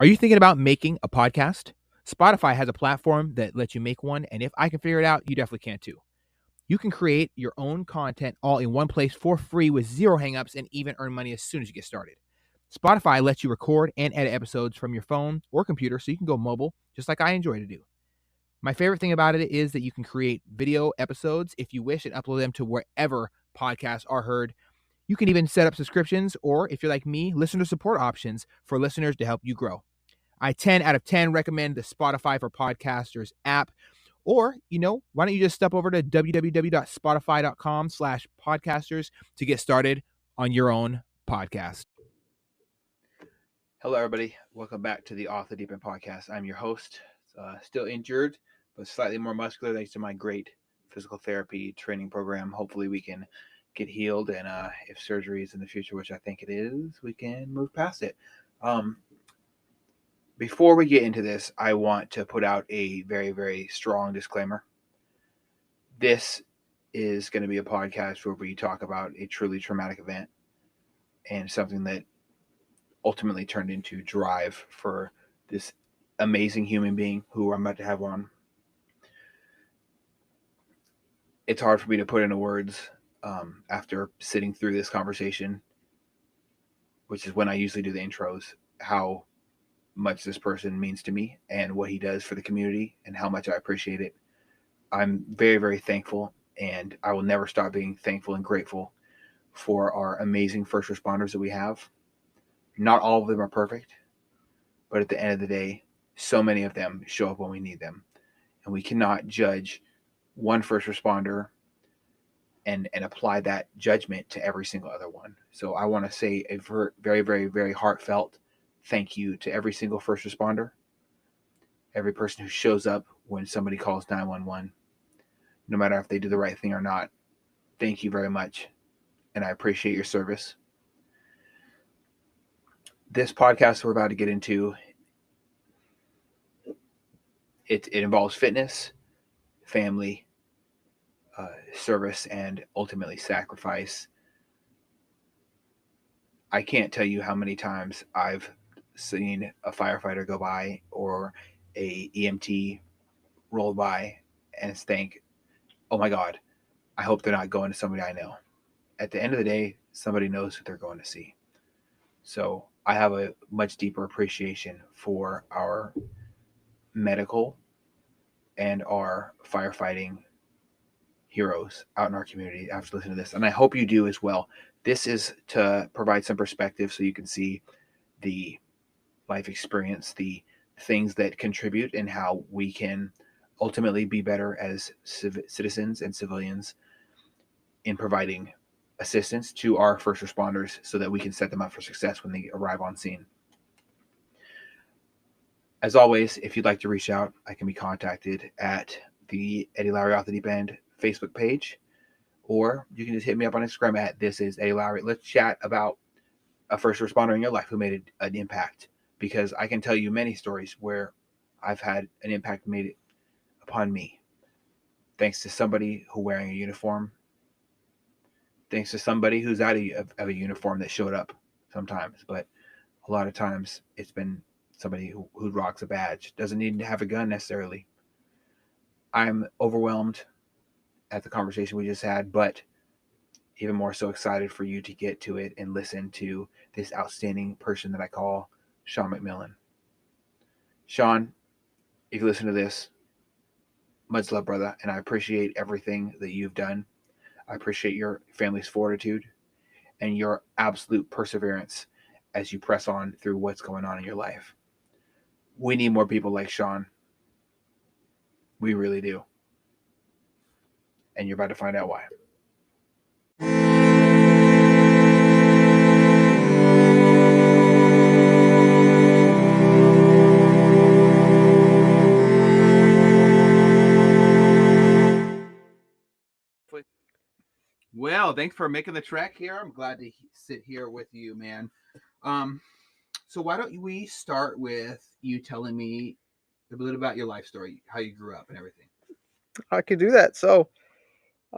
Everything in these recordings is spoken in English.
Are you thinking about making a podcast? Spotify has a platform that lets you make one, and if I can figure it out, you definitely can too. You can create your own content all in one place for free with zero hangups and even earn money as soon as you get started. Spotify lets you record and edit episodes from your phone or computer so you can go mobile, just like I enjoy to do. My favorite thing about it is that you can create video episodes if you wish and upload them to wherever podcasts are heard. You can even set up subscriptions, or if you're like me, listener support options for listeners to help you grow. I 10 out of 10 recommend the Spotify for Podcasters app. Or, why don't you just step over to www.spotify.com/podcasters to get started on your own podcast. Hello, everybody. Welcome back to the Off the Deep End podcast. I'm your host, still injured, but slightly more muscular thanks to my great physical therapy training program. Hopefully we can get healed, and if surgery is in the future, which I think it is, we can move past it. Before we get into this, I want to put out a very, very strong disclaimer. This is going to be a podcast where we talk about a truly traumatic event and something that ultimately turned into drive for this amazing human being who I'm about to have on. It's hard for me to put into words after sitting through this conversation, which is when I usually do the intros, how much this person means to me and what he does for the community and how much I appreciate it. I'm very, very thankful, and I will never stop being thankful and grateful for our amazing first responders that we have. Not all of them are perfect, but at the end of the day, so many of them show up when we need them. And we cannot judge one first responder and apply that judgment to every single other one. So I want to say a very, very, very heartfelt thank you to every single first responder, every person who shows up when somebody calls 911, no matter if they do the right thing or not. Thank you very much, and I appreciate your service. This podcast we're about to get into, it involves fitness, family, service, and ultimately sacrifice. I can't tell you how many times I've seen a firefighter go by or a EMT roll by and think, oh my God, I hope they're not going to somebody I know. At the end of the day, somebody knows who they're going to see. So I have a much deeper appreciation for our medical and our firefighting heroes out in our community after listening to this. And I hope you do as well. This is to provide some perspective so you can see the life experience, the things that contribute, and how we can ultimately be better as citizens and civilians in providing assistance to our first responders so that we can set them up for success when they arrive on scene. As always, if you'd like to reach out, I can be contacted at the Eddie Lowry Off the Deep End Facebook page, or you can just hit me up on Instagram at This Is Eddie Lowry. Let's chat about a first responder in your life who made an impact, because I can tell you many stories where I've had an impact made upon me thanks to somebody who wearing a uniform, thanks to somebody who's out of a uniform that showed up sometimes, but a lot of times it's been somebody who rocks a badge. Doesn't need to have a gun necessarily. I'm overwhelmed at the conversation we just had, but even more so excited for you to get to it and listen to this outstanding person that I call Sean McMillan. Sean, if you listen to this, much love, brother, and I appreciate everything that you've done. I appreciate your family's fortitude and your absolute perseverance as you press on through what's going on in your life. We need more people like Sean. We really do. And you're about to find out why. Well, thanks for making the trek here. I'm glad to sit here with you, man. So why don't we start with you telling me a little about your life story, how you grew up and everything. I could do that. So,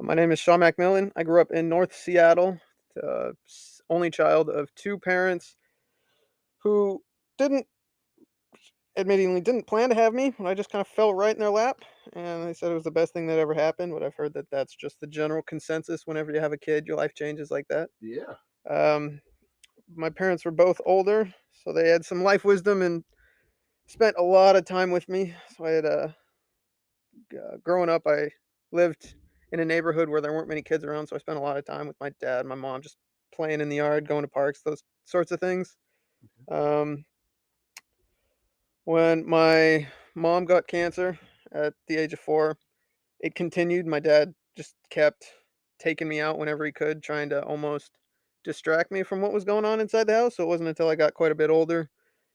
my name is Sean McMillan. I grew up in North Seattle, only child of two parents who didn't admittingly didn't plan to have me, but I just kind of fell right in their lap, and they said it was the best thing that ever happened. But I've heard that that's just the general consensus whenever you have a kid, your life changes like that. Yeah. Um, my parents were both older, so they had some life wisdom and spent a lot of time with me. So I had growing up, I lived in a neighborhood where there weren't many kids around, so I spent a lot of time with my dad, my mom, just playing in the yard, going to parks, those sorts of things. Um, when my mom got cancer at the age of 4, it continued. My dad just kept taking me out whenever he could, trying to almost distract me from what was going on inside the house. So it wasn't until I got quite a bit older,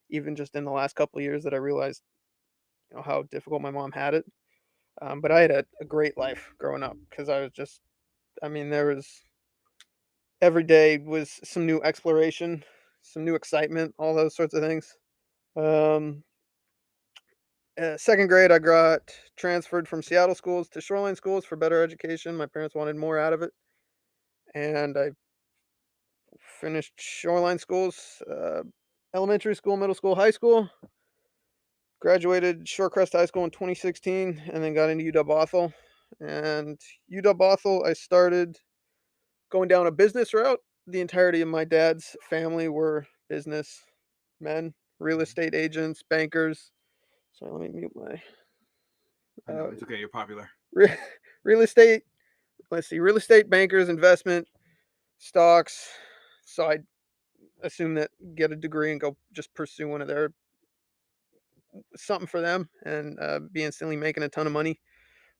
even just in the last couple of years, that I realized, how difficult my mom had it. But I had a great life growing up because I was just, I mean, there was every day was some new exploration, some new excitement, all those sorts of things. Um, Second grade, I got transferred from Seattle schools to Shoreline schools for better education. My parents wanted more out of it, and I finished Shoreline schools, elementary school, middle school, high school. Graduated Shorecrest High School in 2016, and then got into UW Bothell. And UW Bothell, I started going down a business route. The entirety of my dad's family were business men, real estate agents, bankers. Sorry, let me mute my I know it's okay. You're popular. real estate. Let's see, real estate, bankers, investment, stocks. So I assume that get a degree and go just pursue one of their something for them and be instantly making a ton of money.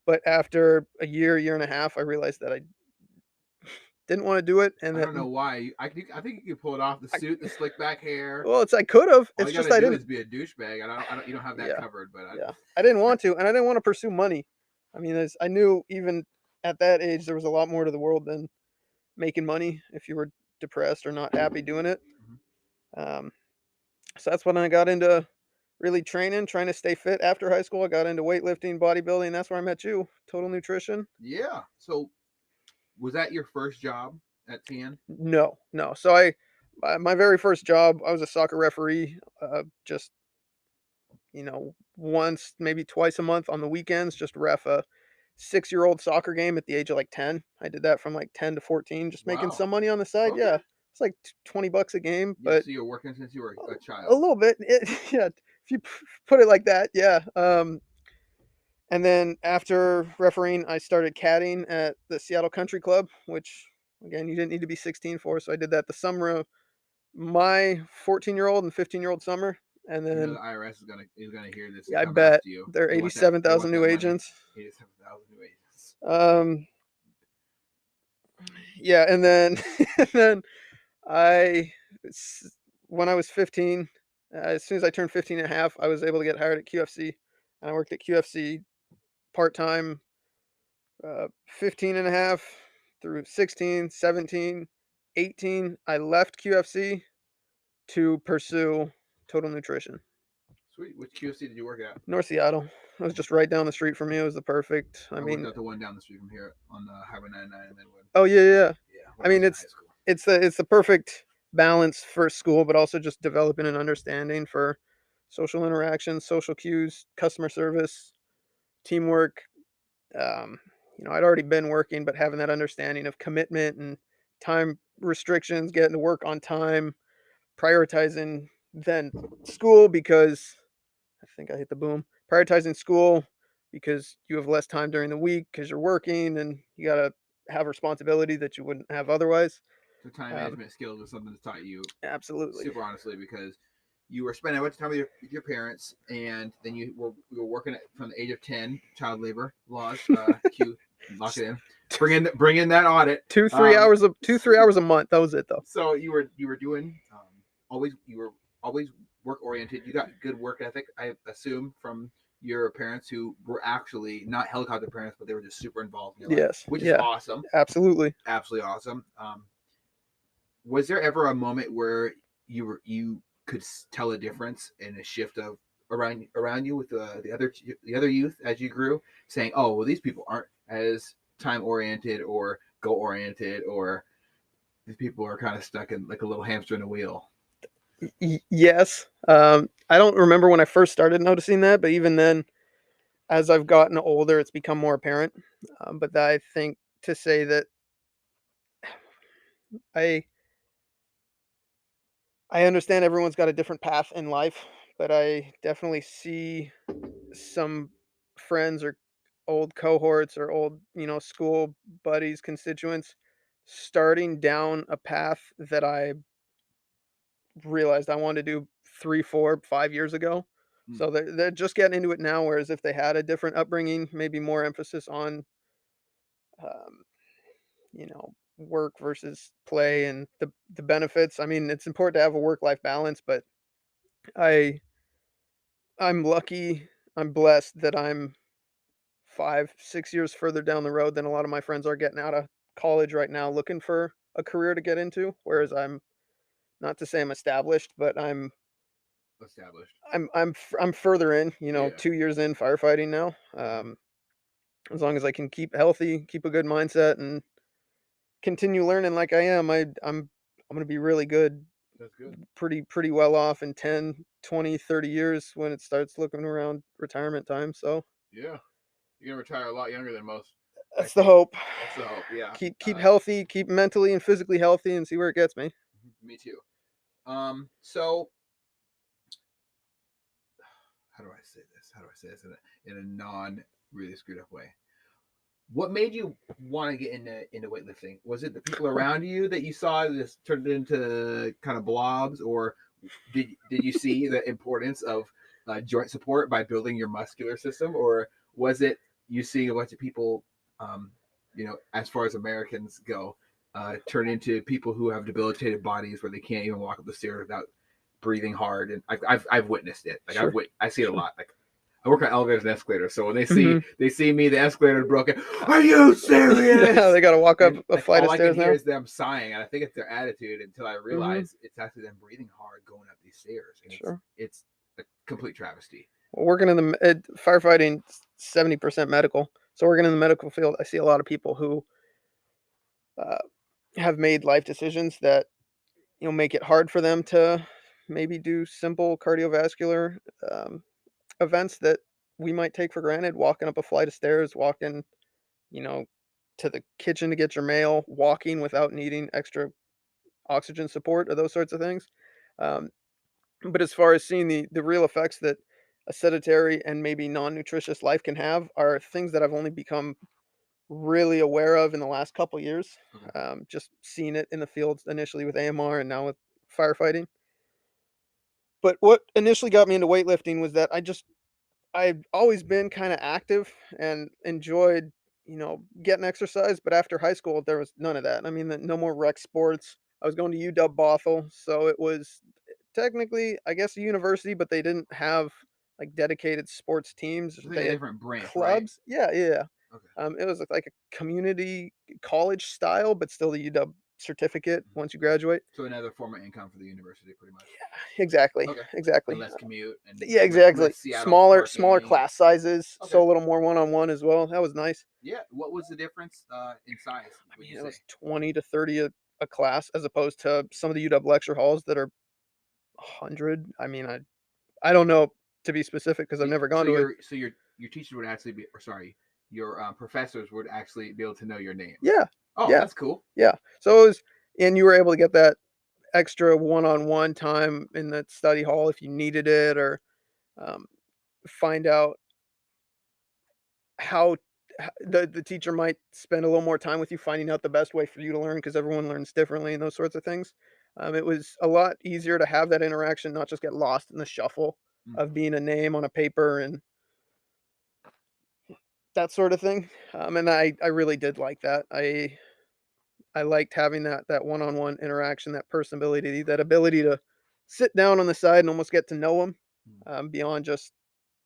But after a year and a half, I realized that I didn't want to do it, and I that don't know why. I think you could pull it off. The suit, the slick back hair. well, I could have. All It's you just gotta I do didn't. is be a douchebag. I don't. You don't have that Yeah, covered. But yeah. I didn't want to, and I didn't want to pursue money. I mean, I knew even at that age there was a lot more to the world than making money. If you were depressed or not happy doing it, um, so that's when I got into really training, trying to stay fit after high school. I got into weightlifting, bodybuilding. That's where I met you. Total Nutrition. yeah. So was that your first job at TN? No, no. So my very first job, I was a soccer referee. Just once, maybe twice a month on the weekends, just ref a 6-year-old soccer game at the age of like 10. I did that from like 10 to 14, just making Wow. some money on the side. Okay. Yeah, it's like $20 a game, Yeah. but So you're working since you were a a child. little bit. Yeah, if you put it like that, yeah. And then after refereeing, I started caddying at the Seattle Country Club, which again you didn't need to be 16 for. So I did that the summer of my 14-year-old and 15-year-old summer, and You know then the IRS is gonna hear this and yeah, I come bet after you. there are They want that. They want 87,000 new that money. agents. 87,000 new agents. Um, yeah, and then and then I when I was 15, as soon as I turned 15 and a half, I was able to get hired at QFC, and I worked at QFC part time, 15 and a half through 16, 17, 18. I left QFC to pursue Total Nutrition. Sweet. Which QFC did you work at? North Seattle. It was just right down the street from me. It was the perfect. I I worked mean, at the one down the street from here on Highway 99 and then when oh yeah, yeah. yeah, I when I mean, was in high school. it's the perfect balance for school, but also just developing an understanding for social interactions, social cues, customer service, teamwork. Um, I'd already been working, but having that understanding of commitment and time restrictions, getting to work on time, prioritizing then school because I think I hit the boom. Prioritizing school because you have less time during the week because you're working and you got to have responsibility that you wouldn't have otherwise. So time Um, management skills was something that taught you absolutely. super honestly because you were spending a bunch of time with your parents and then you were working from the age of 10 child labor laws q lock it in bring in that audit 2-3 hours a month. That was it though. so you were doing you were always work oriented. You got good work ethic, I assume, from your parents who were actually not helicopter parents, but they were just super involved in your life, Yes. which is Yeah. awesome. Absolutely. Absolutely awesome. Was there ever a moment where you could tell a difference in a shift of around you with the other youth as you grew, saying, "Oh, well, these people aren't as time oriented or goal oriented, or these people are kind of stuck in like a little hamster in a wheel." Yes. I don't remember when I first started noticing that, but even then, as I've gotten older, it's become more apparent. But I think to say that I I understand everyone's got a different path in life, but I definitely see some friends or old cohorts or old, school buddies, constituents starting down a path that I realized I wanted to do 3, 4, 5 years ago. Mm. So they're just getting into it now, whereas if they had a different upbringing, maybe more emphasis on, um, work versus play and the benefits. I mean, it's important to have a work-life balance, but I I'm lucky, I'm blessed that I'm 5, 6 years further down the road than a lot of my friends are getting out of college right now looking for a career to get into, whereas I'm not to say I'm established, but Established. I'm further in, Yeah. 2 years in firefighting now. As long as I can keep healthy, keep a good mindset, and continue learning like I am, I'm gonna be really good, That's good. pretty well off in 10, 20, 30 years when it starts looking around retirement time, so Yeah. You're gonna retire a lot younger than most, I that's the think. hope. That's the hope. Yeah. Keep healthy, keep mentally and physically healthy, and see where it gets me. Me too. So how do I say this? How do I say this in a non really screwed up way? What made you want to get into weightlifting? Was it the people around you that you saw this turned into kind of blobs, or did you see the importance of joint support by building your muscular system, or was it you seeing a bunch of people, as far as Americans go, turn into people who have debilitated bodies where they can't even walk up the stairs without breathing hard? And I've witnessed it. Like Sure, I see it a sure. lot. Like I work on elevators and escalators, so when Mhm. they see me, the escalator broken. Are you Now serious? they gotta walk up And a like flight all of I can stairs hear now? is them sighing, and I think it's their attitude until I Mhm. realize it's actually them breathing hard going up these stairs, and Sure. it's a complete travesty. Well, working in firefighting, 70% medical. So working in the medical field, I see a lot of people who, uh, have made life decisions that, make it hard for them to maybe do simple cardiovascular, um, events that we might take for granted, walking up a flight of stairs, walking, you know, to the kitchen to get your mail, walking without needing extra oxygen support or those sorts of things. Um, but as far as seeing the real effects that a sedentary and maybe non-nutritious life can have are things that I've only become really aware of in the last couple years. Okay. Just seeing it in the fields initially with AMR and now with firefighting. But what initially got me into weightlifting was that I've always been kind of active and enjoyed, getting exercise. But after high school, there was none of that. I mean, no more rec sports. I was going to UW Bothell, so it was technically, I guess, a university, but they didn't have like dedicated sports teams. It's like They a had different branch, right? clubs. Yeah, yeah. Okay. It was like a community college style, but still the UW certificate once you graduate. So another form of income for the university, pretty much. Exactly, Okay. And exactly. less commute and Yeah, exactly. less Seattle Smaller parking. class sizes, Okay. so a little more one-on-one as well. That was nice. Yeah. What was the difference in size? I Would mean, you it say? was 20 to 30 a class as opposed to some of the UW lecture halls that are 100. I mean, I don't know to be specific because I've never So gone to it. your teachers would actually be, or sorry, your professors would actually be able to know your name. Yeah, Oh, yeah, that's cool. yeah. So it was, and you were able to get that extra one-on-one time in the study hall if you needed it, or um, find out how the teacher might spend a little more time with you finding out the best way for you to learn because everyone learns differently and those sorts of things. It was a lot easier to have that interaction, not just get lost in the shuffle Mm. of being a name on a paper and that sort of thing. And I really did like that. I liked having that one-on-one interaction, that personability, that ability to sit down on the side and almost get to know them, Mm. beyond just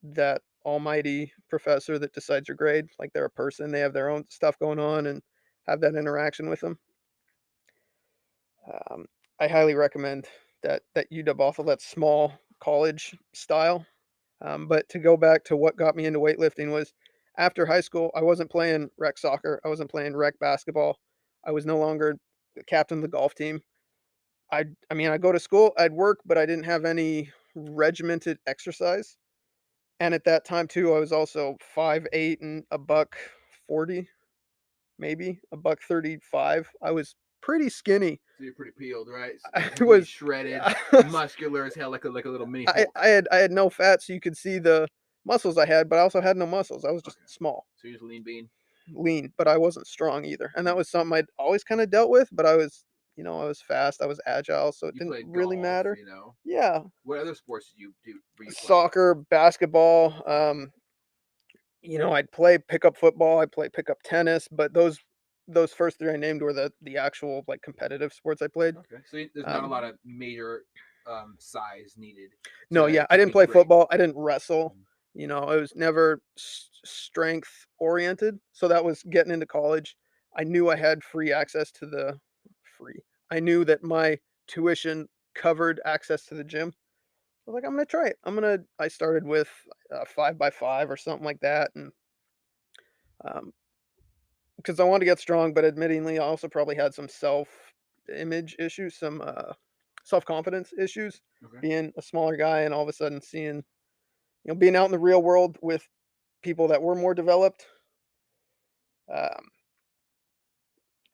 that almighty professor that decides your grade. Like they're a person, they have their own stuff going on, and have that interaction with them. Um, I highly recommend that UW Bothell, that small college style. But to go back to what got me into weightlifting was after high school, I wasn't playing rec soccer. I wasn't playing rec basketball. I was no longer the captain of the golf team. I mean, I go to school, I'd work, but I didn't have any regimented exercise. And at that time too, I was also 5'8" and a buck 40, maybe a buck 35. I was pretty skinny. So you're pretty peeled, right? I Completely was shredded, I was muscular as hell, like a little mini I Hulk. I had I had no fat, so you could see the muscles I had, but I also had no muscles. I was just Okay. small, So you're just lean bean. lean, but I wasn't strong either. And that Mm. was something I'd always kind of dealt with, but I was fast, I was agile, so it You didn't played really golf, matter. you know. Yeah, What other sports did you do? Were you playing? soccer, basketball, I'd play pickup football, I'd play pickup tennis, but those first 3 I named were the actual, like, competitive sports I played. Okay. So there's not a Um, lot of major size needed no, yeah, I to didn't be play great. football, I didn't wrestle, Mm. it was never s strength oriented, so that was getting into college. I knew I had free access to the free I knew that my tuition covered access to the gym. I was like, "I'm gonna try it. I started with, 5 by 5 or something like that, and, um, because I wanted to get strong, but admittingly, I also probably had some self-image issues, some, self-confidence issues, Okay. being a smaller guy and all of a sudden being out in the real world with people that were more developed, um,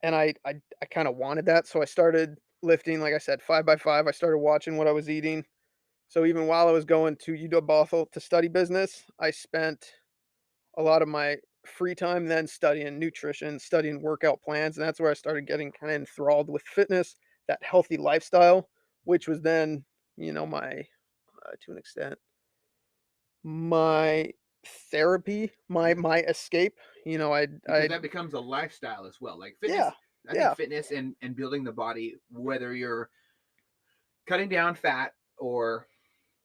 and I kinda wanted that, so I started lifting, like I said, 5 by 5. I started watching what I was eating. So even while I was going to UW Bothell to study business, I spent a lot of my free time then studying nutrition, studying workout plans, and that's where I started getting kinda enthralled with fitness, that healthy lifestyle, which was then, my to an extent, my therapy, my Yeah. my escape. Because I'd that becomes a lifestyle as well. Like Yeah, fitness, I think yeah, fitness and building the body, whether you're cutting down fat or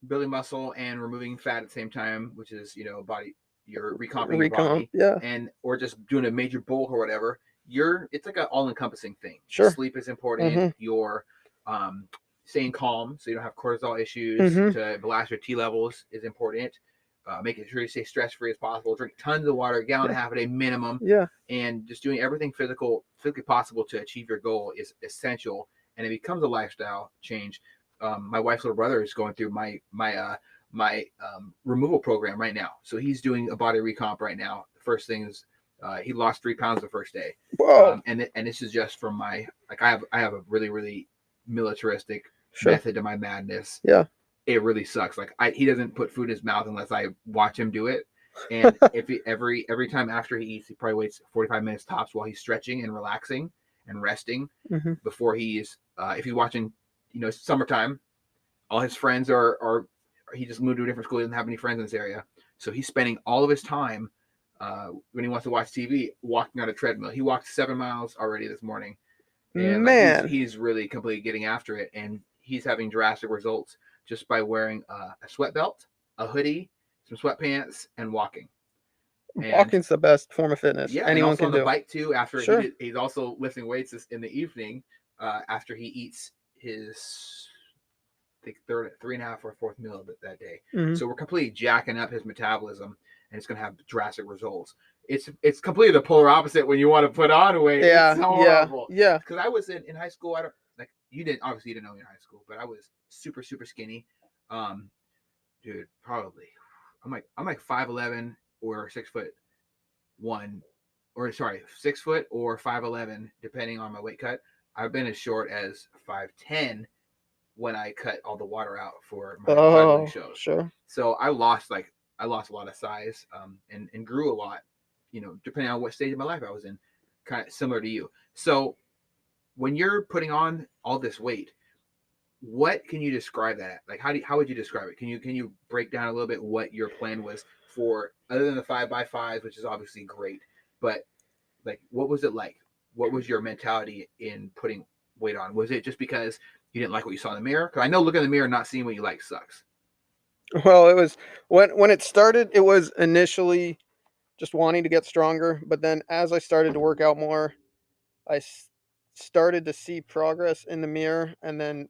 building muscle and removing fat at the same time, which is body, you're recomping your recomp, body, yeah, and or just doing a major bulk or whatever. It's like an all encompassing thing. The sure, sleep is important. mhm, Your um, staying calm so you don't have cortisol issues mhm, to balance your T levels is important. Making sure you stay stress free as possible. Drink tons of water, a gallon and yeah, a half a day minimum, yeah, and just doing everything physically possible to achieve your goal is essential. And it becomes a lifestyle change. My wife's little brother is going through my removal program right now, so he's doing a body recomp right now. The first thing is he lost 3 pounds the first day, whoa, and this is just from my like I have a really really militaristic sure, method to my madness. yeah, It really sucks. Like he doesn't put food in his mouth unless I watch him do it. And if he, every time after he eats, he probably waits 45 minutes tops while he's stretching and relaxing and resting mhm, before he's if he's watching, summertime, all his friends are he just moved to a different school. He doesn't have any friends in this area, so he's spending all of his time when he wants to watch TV walking on a treadmill. He walked 7 miles already this morning, and like he's man, he's really completely getting after it, and he's having drastic results just by wearing a sweat belt, a hoodie, some sweatpants, and walking. And walking's the best form of fitness yeah, and anyone also can on the do. bike too. After Sure, he's also lifting weights in the evening after he eats his I think third, 3.5 or fourth meal of it that day. mhm, So we're completely jacking up his metabolism, and it's going to have drastic results. It's completely the polar opposite when you want to put on weight. It's yeah, yeah, horrible. yeah, Because I was in high school. I don't like you didn't know me in high school, but I was super super skinny. Um, dude, probably I'm like 5'11" or 6'1", or sorry 6 foot or 5'11", depending on my weight cut. I've been as short as 5'10" when I cut all the water out for my bodybuilding oh, shows. sure, So I lost a lot of size and grew a lot, depending on what stage of my life I was in, kind of similar to you. So when you're putting on all this weight, what can you describe that? Like how would you describe it? Can you break down a little bit what your plan was for other than the 5 by 5s, which is obviously great, but like what was it like? What was your mentality in putting weight on? Was it just because you didn't like what you saw in the mirror? Because I know looking in the mirror and not seeing what you like sucks. well, it was when it started, it was initially just wanting to get stronger, but then as I started to work out more, I started to see progress in the mirror, and then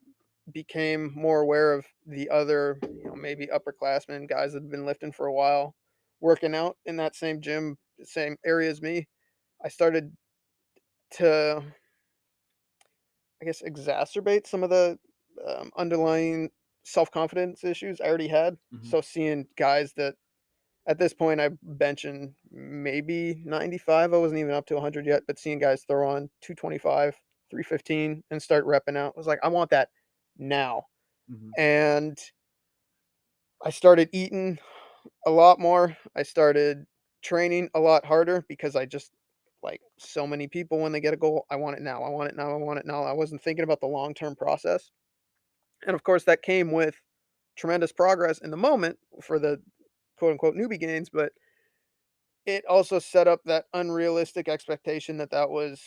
became more aware of the other, maybe upperclassmen, guys that have been lifting for a while, working out in that same gym, the same area as me. I started to, I guess, exacerbate some of the underlying self-confidence issues I already had. Hmm. So seeing guys that at this point I'm benching maybe 95, I wasn't even up to 100 yet, but seeing guys throw on 225, 315 and start repping out, I was like, I want that now. Hmm. And I started eating a lot more. I started training a lot harder because I just like so many people when they get a goal, I want it now. I want it now. I want it now. I wasn't thinking about the long-term process. And of course that came with tremendous progress in the moment for the quote unquote newbie gains, but it also set up that unrealistic expectation that that was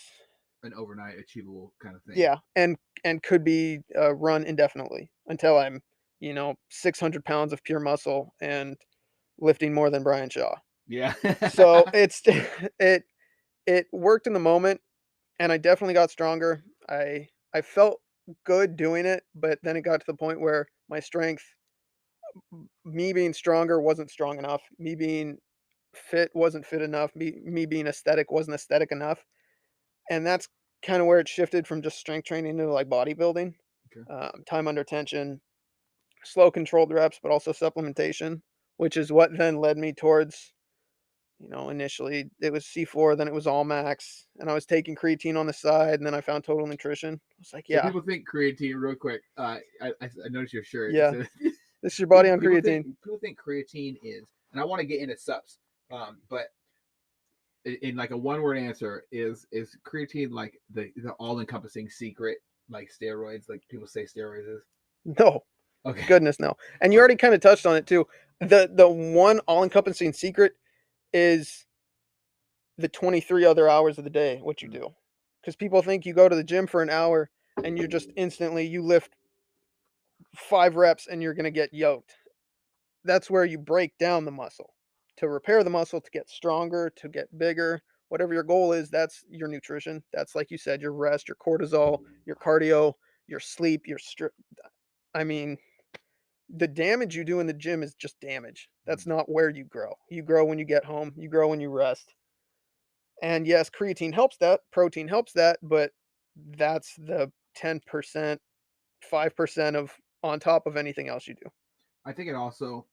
An overnight achievable kind of thing. yeah, and could be run indefinitely until I'm 600 pounds of pure muscle and lifting more than Brian Shaw. Yeah. So it's it worked in the moment, and I definitely got stronger. I felt good doing it, but then it got to the point where my strength, me being stronger wasn't strong enough. Me being fit wasn't fit enough. Me being aesthetic wasn't aesthetic enough. And that's kind of where it shifted from just strength training into like bodybuilding, Okay. time under tension, slow controlled reps, but also supplementation, which is what then led me towards, initially it was C4, then it was All Max, and I was taking creatine on the side, and then I found Total Nutrition. I was like, So yeah, people think creatine, real quick. I noticed your shirt. It yeah, says this is your body on people think creatine. people think creatine is, and I want to get into subs, but in like a one word answer, is creatine like the all encompassing secret like steroids, like people say steroids is? No, Okay. goodness, no. And you Okay. already kind of touched on it too. The one all encompassing secret is the 23 other hours of the day, what you Mm. do. Because people think you go to the gym for an hour and you're just instantly, you lift 5 reps and you're going to get yoked. That's where you break down the muscle to repair the muscle, to get stronger, to get bigger. Whatever your goal is, that's your nutrition. That's, like you said, your rest, your cortisol, your cardio, your sleep, your strip. I mean, the damage you do in the gym is just damage. That's not where you grow. You grow when you get home, you grow when you rest. And yes, creatine helps that, protein helps that, but that's the 10%, 5% of on top of anything else you do. I think it also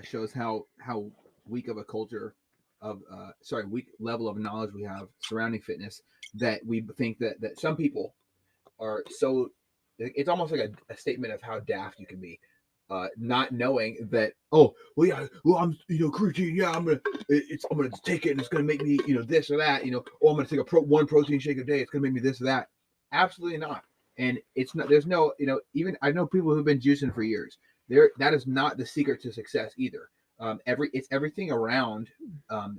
shows how weak of a culture of sorry weak level of knowledge we have surrounding fitness, that we think that some people are so, it's almost like a statement of how daft you can be, not knowing that, oh well, yeah, well, I'm, creatine, yeah, I'm gonna take it and it's gonna make me, this or that, oh, I'm gonna take one protein shake a day, it's gonna make me this or that. Absolutely not. And it's not, there's no, even I know people who've been juicing for years, there, that is not the secret to success either. It's everything around.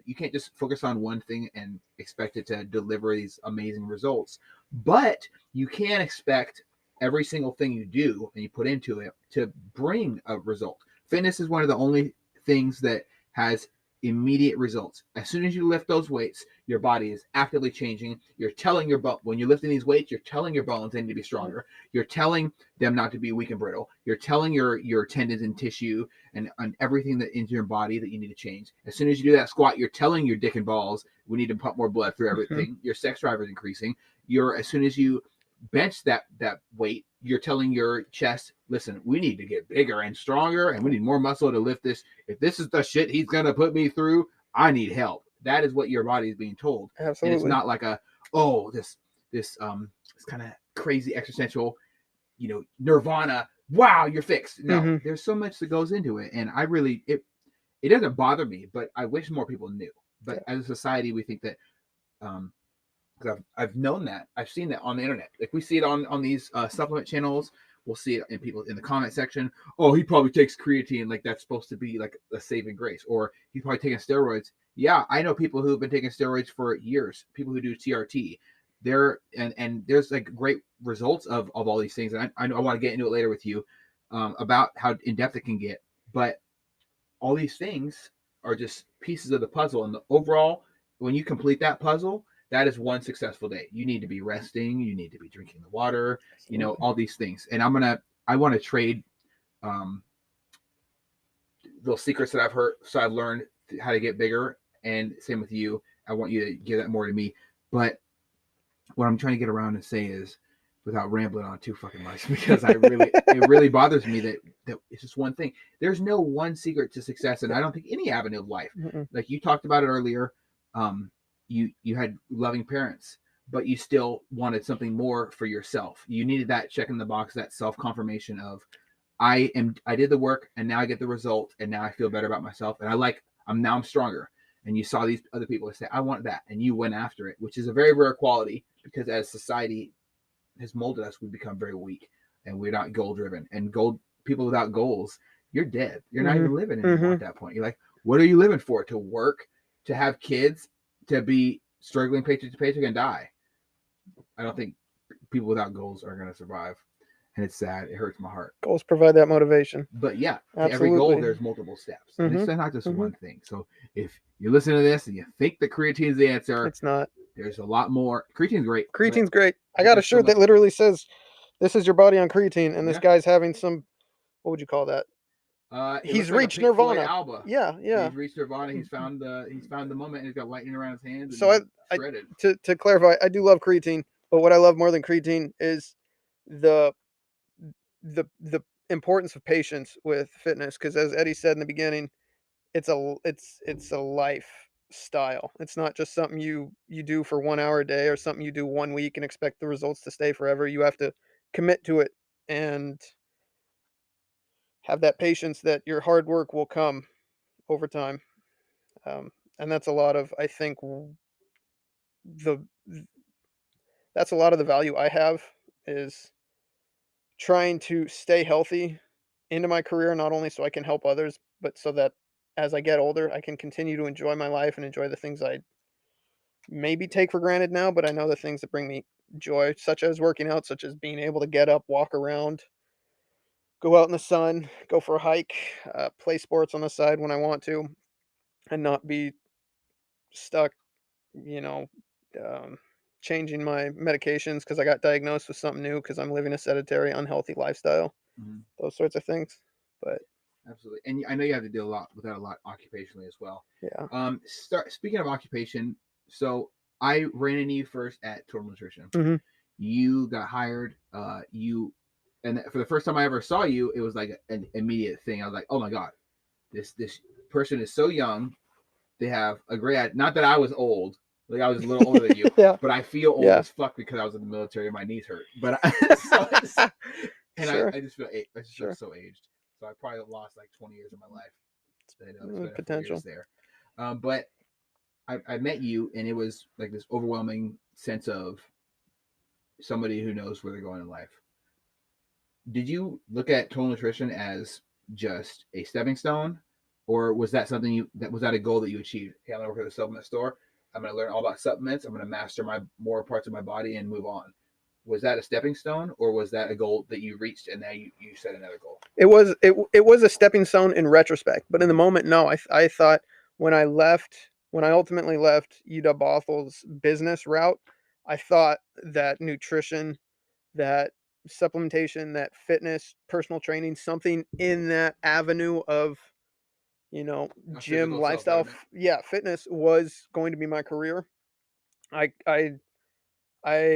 You can't just focus on one thing and expect it to deliver these amazing results, but you can expect every single thing you do and you put into it to bring a result. Fitness is one of the only things that has immediate results. As soon as you lift those weights, your body is actively changing. You're telling your bone, when you're lifting these weights, you're telling your bones they need to be stronger. You're telling them not to be weak and brittle. You're telling your tendons and tissue and everything that into your body that you need to change. As soon as you do that squat, you're telling your dick and balls we need to pump more blood through Mhm. everything. Your sex drive is increasing. As soon as you bench that weight, you're telling your chest, listen, we need to get bigger and stronger, and we need more muscle to lift this. If this is the shit he's gonna put me through, I need help. That is what your body is being told. And it's Absolutely. not like oh, this kind of crazy existential, nirvana, wow, you're fixed. No, Mhm. there's so much that goes into it. And I really, it doesn't bother me, but I wish more people knew. But Yeah. as a society, we think that, um, because I've known that, I've seen that on the internet. Like we see it on these supplement channels. We'll see it in people in the comment section. Oh, he probably takes creatine, like that's supposed to be like a saving grace, or he's probably taking steroids. Yeah, I know people who've been taking steroids for years. People who do TRT, and there's like great results of all these things. And I want to get into it later with you, about how in depth it can get. But all these things are just pieces of the puzzle, and the overall, when you complete that puzzle, that is one successful day. You need to be resting, you need to be drinking the water, Absolutely. all these things. And I want to trade, um those secrets that I've heard, so I've learned how to get bigger, and same with you. I want you to give that more to me. But what I'm trying to get around to say is, without rambling on too fucking much, because it really bothers me that it's just one thing. There's no one secret to success, and I don't think any avenue of life. Mm-mm. Like you talked about it earlier, you had loving parents, but you still wanted something more for yourself. You needed that check in the box, that self confirmation of I did the work and now I get the result and now I feel better about myself and I'm stronger. And you saw these other people say, I want that, and you went after it, which is a very rare quality because as society has molded us, we've become very weak and we're not goal driven. And people without goals, you're dead. You're not even living anymore at that point. You're like, what are you living for? To work, to have kids, to be struggling paycheck to paycheck and die. I don't think people without goals are going to survive. And it's sad. It hurts my heart. Goals provide that motivation. But yeah, to every Absolutely. goal, there's multiple steps. And it's not just one thing. So if you're listening to this and you think that creatine is the answer, It's not. there's a lot more. Creatine's great. Creatine's great. I got a shirt that literally says, "This is your body on creatine," and this guy's having some, what would you call that? He's reached nirvana. Alba. Yeah. He's reached nirvana. He's found the moment, and he's got lightning around his hands. So to clarify, I do love creatine, but what I love more than creatine is the importance of patience with fitness. Because as Eddie said in the beginning, it's a lifestyle. It's not just something you do for 1 hour a day or something you do 1 week and expect the results to stay forever. You have to commit to it and have that patience that your hard work will come over time. And that's a lot of, I think, the that's a lot of the value I have is trying to stay healthy into my career, not only so I can help others, but so that as I get older, I can continue to enjoy my life and enjoy the things I maybe take for granted now, but I know the things that bring me joy, such as working out, such as being able to get up, walk around, go out in the sun, go for a hike, play sports on the side when I want to, and not be stuck, you know, um, changing my medications because I got diagnosed with something new because I'm living a sedentary, unhealthy lifestyle. Those sorts of things. But absolutely, and I know you have to deal a lot with that occupationally as well. Yeah. Speaking of occupation, so I ran into you first at Total Nutrition. Mm-hmm. You got hired. And for the first time I ever saw you, it was like an immediate thing. I was like, oh my god, this person is so young. They have a great. Not that I was old. Like I was a little older than you, yeah. But I feel old as fuck because I was in the military and my knees hurt. But I just feel so aged. So I probably lost like 20 years of my life. It's potential there. But I met you, and it was like this overwhelming sense of somebody who knows where they're going in life. Did you look at Total Nutrition as just a stepping stone, or was that something was that a goal that you achieved? Hey, I'm gonna work at a supplement store. I'm gonna learn all about supplements. I'm gonna master more parts of my body and move on. Was that a stepping stone, or was that a goal that you reached and now you set another goal? It was a stepping stone in retrospect, but in the moment, no. I thought when I ultimately left UW Bothel's business route, I thought that nutrition, that supplementation, that fitness, personal training, something in that avenue of, gym lifestyle, fitness was going to be my career. I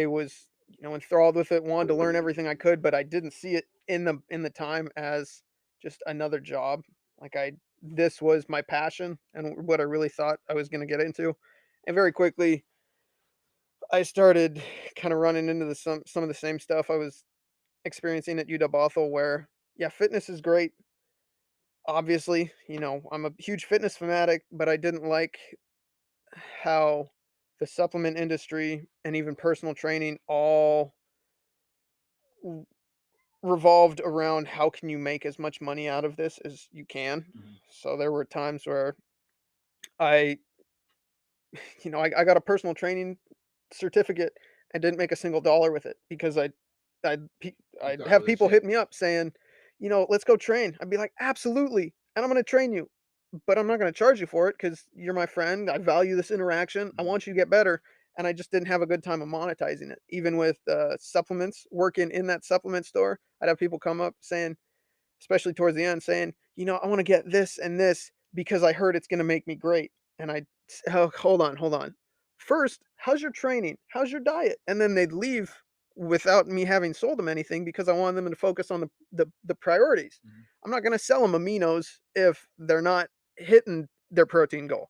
was, enthralled with it, wanted to learn everything I could, but I didn't see it in the time as just another job. This was my passion and what I really thought I was going to get into. And very quickly, I started kind of running into some of the same stuff I was experiencing at UW Bothell, where, fitness is great. Obviously, I'm a huge fitness fanatic, but I didn't like how the supplement industry and even personal training all revolved around how can you make as much money out of this as you can. Mm-hmm. So there were times where I got a personal training certificate and didn't make a single dollar with it because I'd have people hit me up saying, let's go train. I'd be like, absolutely. And I'm going to train you, but I'm not going to charge you for it because you're my friend. I value this interaction. I want you to get better. And I just didn't have a good time of monetizing it. Even with supplements, working in that supplement store, I'd have people come up saying, especially towards the end, saying, I want to get this and this because I heard it's going to make me great. And hold on. First, how's your training? How's your diet? And then they'd leave without me having sold them anything because I wanted them to focus on the priorities. Mhm. I'm not going to sell them aminos if they're not hitting their protein goal.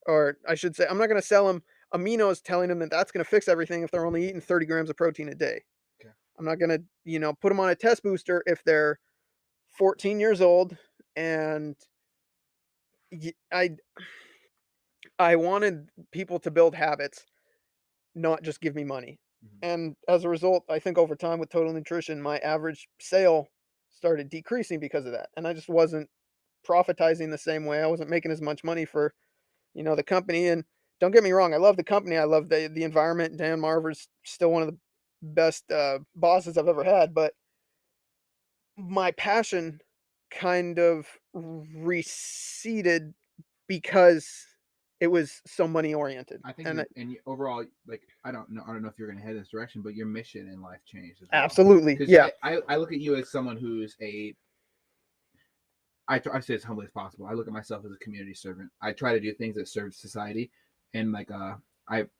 Or I should say, I'm not going to sell them aminos telling them that that's going to fix everything if they're only eating 30 grams of protein a day. Okay. I'm not going to, put them on a test booster if they're 14 years old and y- I I wanted people to build habits, not just give me money. Mhm. And as a result, I think over time with Total Nutrition, my average sale started decreasing because of that. And I just wasn't profitizing the same way. I wasn't making as much money for, the company. And don't get me wrong, I love the company. I love the environment. Dan Marver's still one of the best bosses I've ever had. But my passion kind of receded because it was so money oriented. I think And overall, like I don't know if you're going to head in this direction, but your mission in life changed as well. absolutely, Because yeah. I look at you as someone who's I say as humbly as possible. I look at myself as a community servant. I try to do things that serve society, and like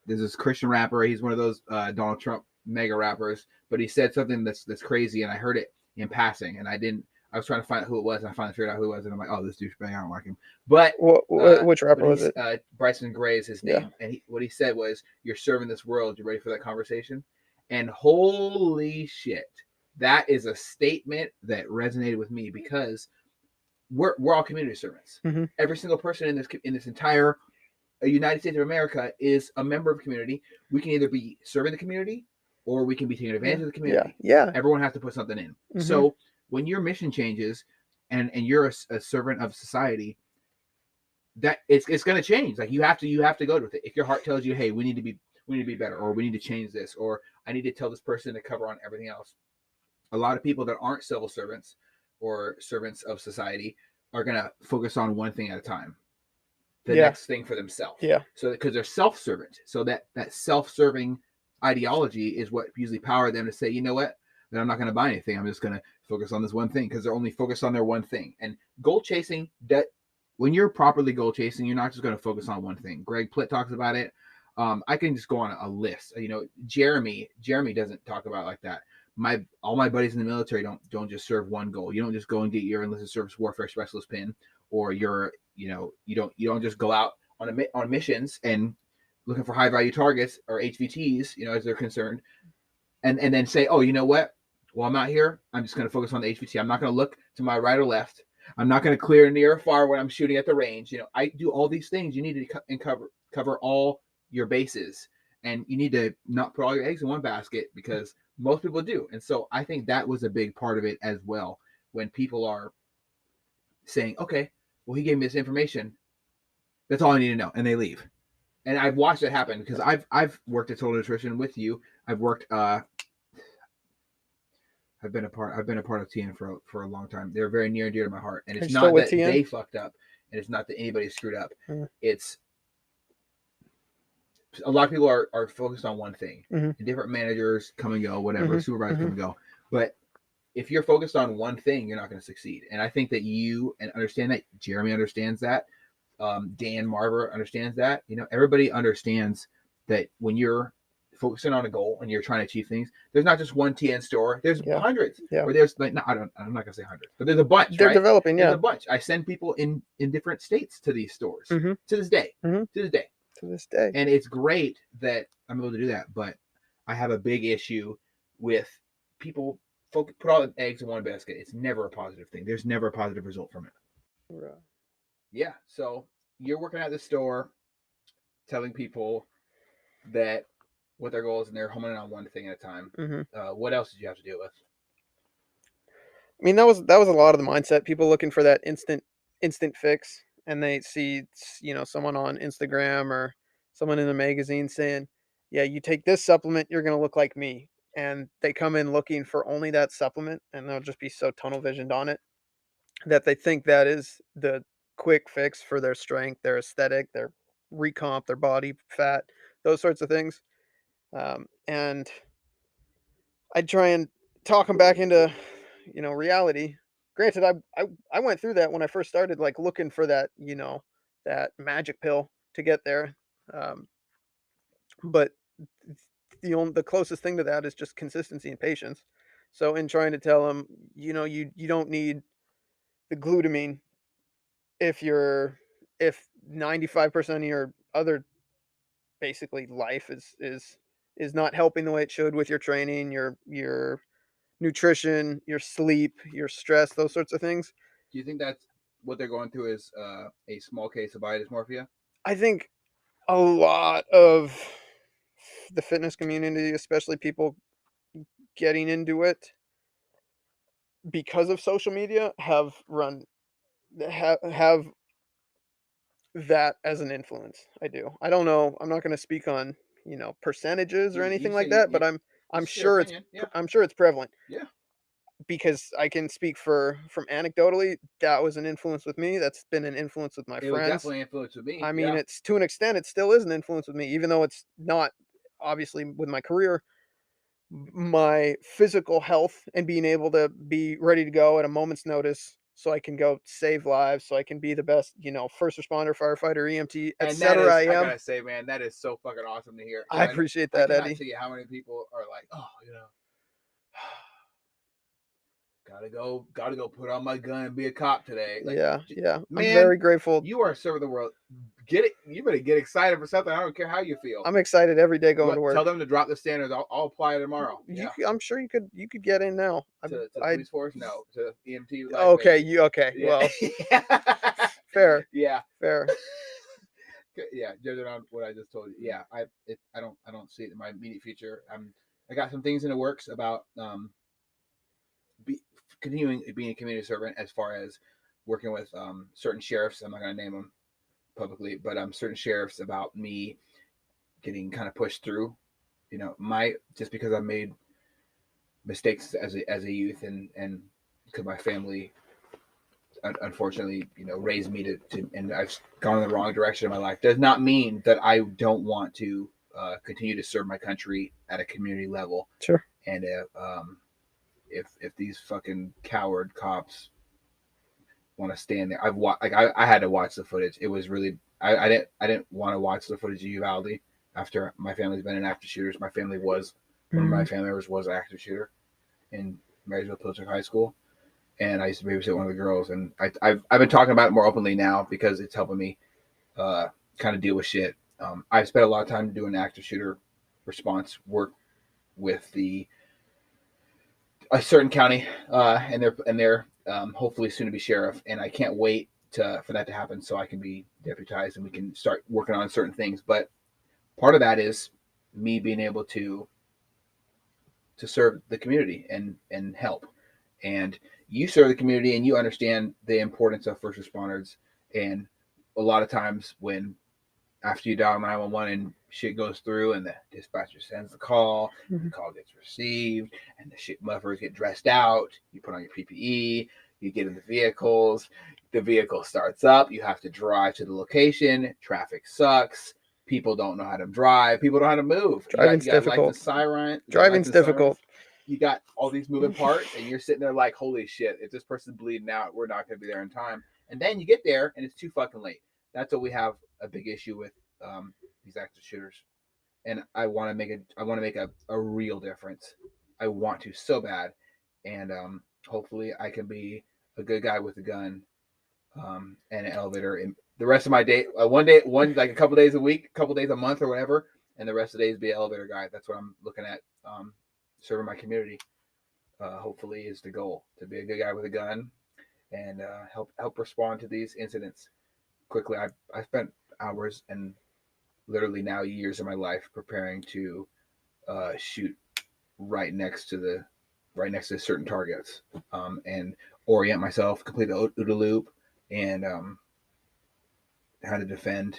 there's this Christian rapper. He's one of those Donald Trump mega rappers, but he said something that's crazy, and I heard it in passing, and I didn't. I was trying to find out who it was, and I finally figured out who it was, and I'm like, oh, this douchebag, I don't like him. But Which rapper was he's it? Bryson Gray is his Yeah. name, and what he said was, "You're serving this world. You ready for that conversation?" And holy shit, that is a statement that resonated with me because we're all community servants. Mm-hmm. Every single person in this entire United States of America is a member of a community. We can either be serving the community or we can be taking advantage Yeah. of the community. Yeah. Everyone has to put something in. Mm-hmm. So when your mission changes and you're a servant of society, that it's going to change. Like you have to go with it. If your heart tells you, hey, we need to be better, or we need to change this, or I need to tell this person to cover on everything else. A lot of people that aren't civil servants or servants of society are going to focus on one thing at a time, the next thing for themselves. Yeah. So because they're self-servant, so that self-serving ideology is what usually power them to say, you know what, then I'm not going to buy anything. I'm just going to focus on this one thing because they're only focused on their one thing. And goal chasing, that when you're properly goal chasing, you're not just going to focus on one thing. Greg Plitt talks about it. I can just go on a list. Jeremy doesn't talk about it like that. All my buddies in the military don't just serve one goal. You don't just go and get your enlisted service warfare specialist pin, or you don't just go out on missions and looking for high value targets or HVTs, as they're concerned, and then say, oh, you know what? Well, I'm out here. I'm just going to focus on the HVT. I'm not going to look to my right or left. I'm not going to clear near or far when I'm shooting at the range. I do all these things. You need to cover all your bases, and you need to not put all your eggs in one basket because most people do. And so I think that was a big part of it as well. When people are saying, okay, well, he gave me this information. That's all I need to know. And they leave. And I've watched it happen because I've worked at Total Nutrition with you. I've been a part of TN for a long time. They're very near and dear to my heart. And it's not that they fucked up, and it's not that anybody screwed up. It's a lot of people are focused on one thing. And different managers come and go, whatever, supervisors come and go. But if you're focused on one thing, you're not going to succeed. And I think that you understand that. Jeremy understands that. Dan Marver understands that. Everybody understands that when you're focusing on a goal and you're trying to achieve things, there's not just one TN store. There's hundreds. Yeah. Or there's I'm not gonna say hundreds, but there's a bunch. They're developing. There's a bunch. I send people in different states to these stores to this day. To this day. And it's great that I'm able to do that, but I have a big issue with people put all the eggs in one basket. It's never a positive thing. There's never a positive result from it. Right. Yeah. So you're working at the store, telling people that what their goal is, and they're homing in on one thing at a time. What else did you have to deal with? I mean, that was a lot of the mindset. People looking for that instant fix, and they see someone on Instagram or someone in a magazine saying, "Yeah, you take this supplement, you're gonna look like me." And they come in looking for only that supplement, and they'll just be so tunnel visioned on it that they think that is the quick fix for their strength, their aesthetic, their recomp, their body fat, those sorts of things. And I try and talk them back into, reality. Granted, I went through that when I first started, like looking for that, that magic pill to get there. But the closest thing to that is just consistency and patience. So in trying to tell them, you don't need the glutamine if you're if 95% of your other basically life is not helping the way it should with your training, your nutrition, your sleep, your stress, those sorts of things. Do you think that's what they're going through is a small case of body dysmorphia? I think a lot of the fitness community, especially people getting into it because of social media, have that as an influence. I do. I don't know. I'm not going to speak on percentages or You anything say like that, but I'm it's your sure opinion. Yeah. I'm sure it's prevalent Yeah. because I can speak from anecdotally. That was an influence with me. That's been an influence with my It was friends. definitely influenced with me. I mean, Yeah. it's to an extent, it still is an influence with me, even though it's not obviously with my career. My physical health and being able to be ready to go at a moment's notice so I can go save lives, so I can be the best, first responder, firefighter, EMT, And that etc. is, I I am. gotta say, man, that is so fucking awesome to hear. I appreciate I that, cannot Eddie. tell you how many people are like, oh, gotta go put on my gun and be a cop today. Like, Yeah. I'm man, very grateful. you are serving the world. Get it. You better get excited for something. I don't care how you feel. I'm excited every day going to work. Tell them to drop the standards. I'll apply tomorrow. Yeah. I'm sure you could get in now. To the police force? No. To EMT life. Okay, okay. Yeah. Well, fair. Yeah. Fair. Yeah, judging on what I just told you. Yeah, I don't see it in my immediate future. I got some things in the works about continuing being a community servant as far as working with certain sheriffs. I'm not going to name them publicly, but certain sheriffs about me getting kind of pushed through. Just because I made mistakes as a youth and because my family unfortunately raised me to and I've gone in the wrong direction in my life does not mean that I don't want to continue to serve my country at a community level. Sure. And if these fucking coward cops want to stand there, I had to watch the footage. It was really I didn't want to watch the footage of Uvalde after my family's been in active shooters. My family was one of my family members was an active shooter in Marysville Pilchuck High School. And I used to babysit one of the girls, and I've been talking about it more openly now because it's helping me kind of deal with shit. I've spent a lot of time doing active shooter response work with a certain county and their hopefully soon to be sheriff, and I can't wait for that to happen so I can be deputized and we can start working on certain things. But part of that is me being able to serve the community and help. And you serve the community and you understand the importance of first responders. And a lot of times when after you dial 911 and shit goes through and the dispatcher sends the call, the call gets received and the shit muffers get dressed out, you put on your PPE, you get in the vehicles, the vehicle starts up, you have to drive to the location, traffic sucks, people don't know how to drive, people don't know how to move. Driving's difficult. Like the siren. Driving's difficult. You got all these moving parts and you're sitting there like, holy shit, if this person's bleeding out, we're not going to be there in time. And then you get there and it's too fucking late. That's what we have a big issue with these active shooters. And I want to make a real difference. I want to so bad. And hopefully I can be a good guy with a gun and an elevator in the rest of my day, like a couple days a week, a couple days a month or whatever. And the rest of the days be an elevator guy. That's what I'm looking at. Serving my community, hopefully, is the goal, to be a good guy with a gun and help respond to these incidents quickly. I spent hours and literally now years of my life preparing to shoot right next to certain targets and orient myself, complete the OODA loop, and how to defend